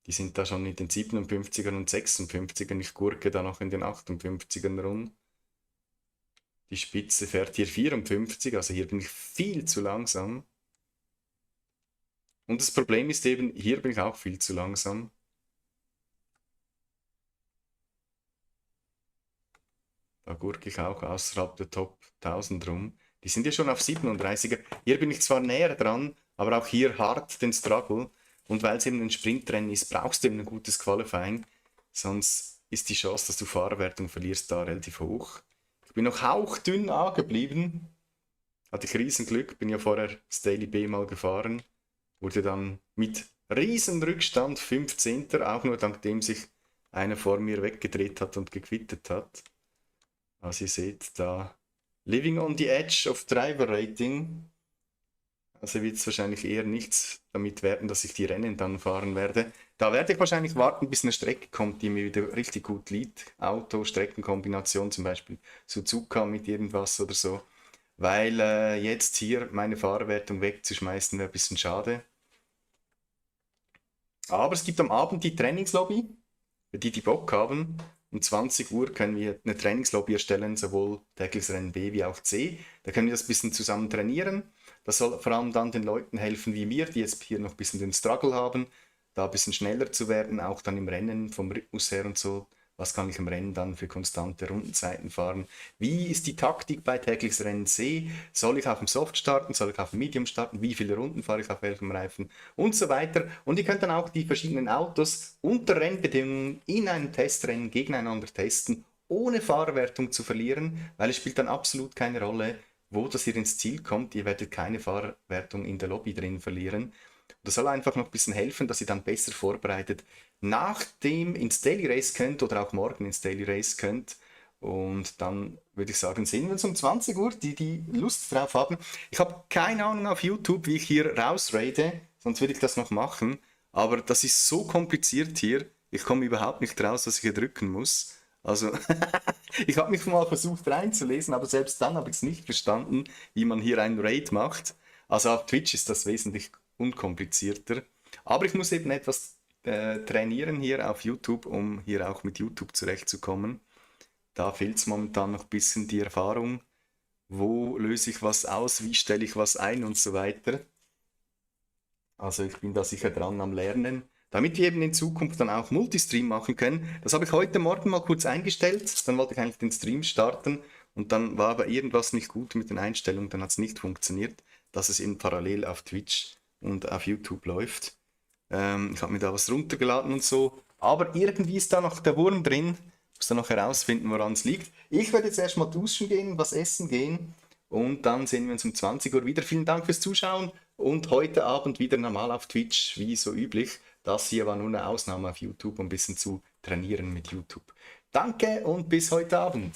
Die sind da schon in den 57ern und 56ern. Ich gurke da noch in den 58ern rum. Die Spitze fährt hier 54, also hier bin ich viel zu langsam. Und das Problem ist eben, hier bin ich auch viel zu langsam. Da gurke ich auch außerhalb der Top 1000 rum. Die sind ja schon auf 37er. Hier bin ich zwar näher dran, aber auch hier hart den Struggle. Und weil es eben ein Sprintrennen ist, brauchst du eben ein gutes Qualifying. Sonst ist die Chance, dass du Fahrerwertung verlierst, da relativ hoch. Ich bin noch hauchdünn angeblieben. Hatte ich riesen Glück, bin ja vorher das Daily B mal gefahren. Wurde dann mit riesen Rückstand 15. Auch nur dank dem sich einer vor mir weggedreht hat und gequittet hat. Also ihr seht da, living on the edge of Driver Rating. Also wird es wahrscheinlich eher nichts damit werden, dass ich die Rennen dann fahren werde. Da werde ich wahrscheinlich warten, bis eine Strecke kommt, die mir wieder richtig gut liegt. Auto, Streckenkombination, zum Beispiel Suzuka mit irgendwas oder so. Weil jetzt hier meine Fahrwertung wegzuschmeißen wäre ein bisschen schade. Aber es gibt am Abend die Trainingslobby, für die Bock haben. Um 20 Uhr können wir eine Trainingslobby erstellen, sowohl tägliches Rennen B wie auch C. Da können wir das ein bisschen zusammen trainieren. Das soll vor allem dann den Leuten helfen wie mir, die jetzt hier noch ein bisschen den Struggle haben, da ein bisschen schneller zu werden, auch dann im Rennen vom Rhythmus her und so. Was kann ich im Rennen dann für konstante Rundenzeiten fahren? Wie ist die Taktik bei tägliches Rennen C? Soll ich auf dem Soft starten? Soll ich auf dem Medium starten? Wie viele Runden fahre ich auf welchem Reifen? Und so weiter. Und ihr könnt dann auch die verschiedenen Autos unter Rennbedingungen in einem Testrennen gegeneinander testen, ohne Fahrwertung zu verlieren, weil es spielt dann absolut keine Rolle, wo das ihr ins Ziel kommt. Ihr werdet keine Fahrwertung in der Lobby drin verlieren. Das soll einfach noch ein bisschen helfen, dass ihr dann besser vorbereitet nach dem ins Daily Race könnt oder auch morgen ins Daily Race könnt. Und dann würde ich sagen, sehen wir uns um 20 Uhr, die Lust drauf haben. Ich habe keine Ahnung auf YouTube, wie ich hier rausrate, sonst würde ich das noch machen. Aber das ist so kompliziert hier, ich komme überhaupt nicht raus, was ich hier drücken muss. Also, ich habe mich mal versucht reinzulesen, aber selbst dann habe ich es nicht verstanden, wie man hier einen Raid macht. Also auf Twitch ist das wesentlich unkomplizierter. Aber ich muss eben etwas trainieren hier auf YouTube, um hier auch mit YouTube zurechtzukommen. Da fehlt es momentan noch ein bisschen die Erfahrung. Wo löse ich was aus, wie stelle ich was ein und so weiter. Also ich bin da sicher dran am Lernen. Damit wir eben in Zukunft dann auch Multistream machen können. Das habe ich heute Morgen mal kurz eingestellt. Dann wollte ich eigentlich den Stream starten. Und dann war aber irgendwas nicht gut mit den Einstellungen. Dann hat es nicht funktioniert, dass es eben parallel auf Twitch und auf YouTube läuft. Ich habe mir da was runtergeladen und so. Aber irgendwie ist da noch der Wurm drin. Ich muss dann noch herausfinden, woran es liegt. Ich werde jetzt erstmal duschen gehen, was essen gehen. Und dann sehen wir uns um 20 Uhr wieder. Vielen Dank fürs Zuschauen. Und heute Abend wieder normal auf Twitch, wie so üblich. Das hier war nur eine Ausnahme auf YouTube, um ein bisschen zu trainieren mit YouTube. Danke und bis heute Abend.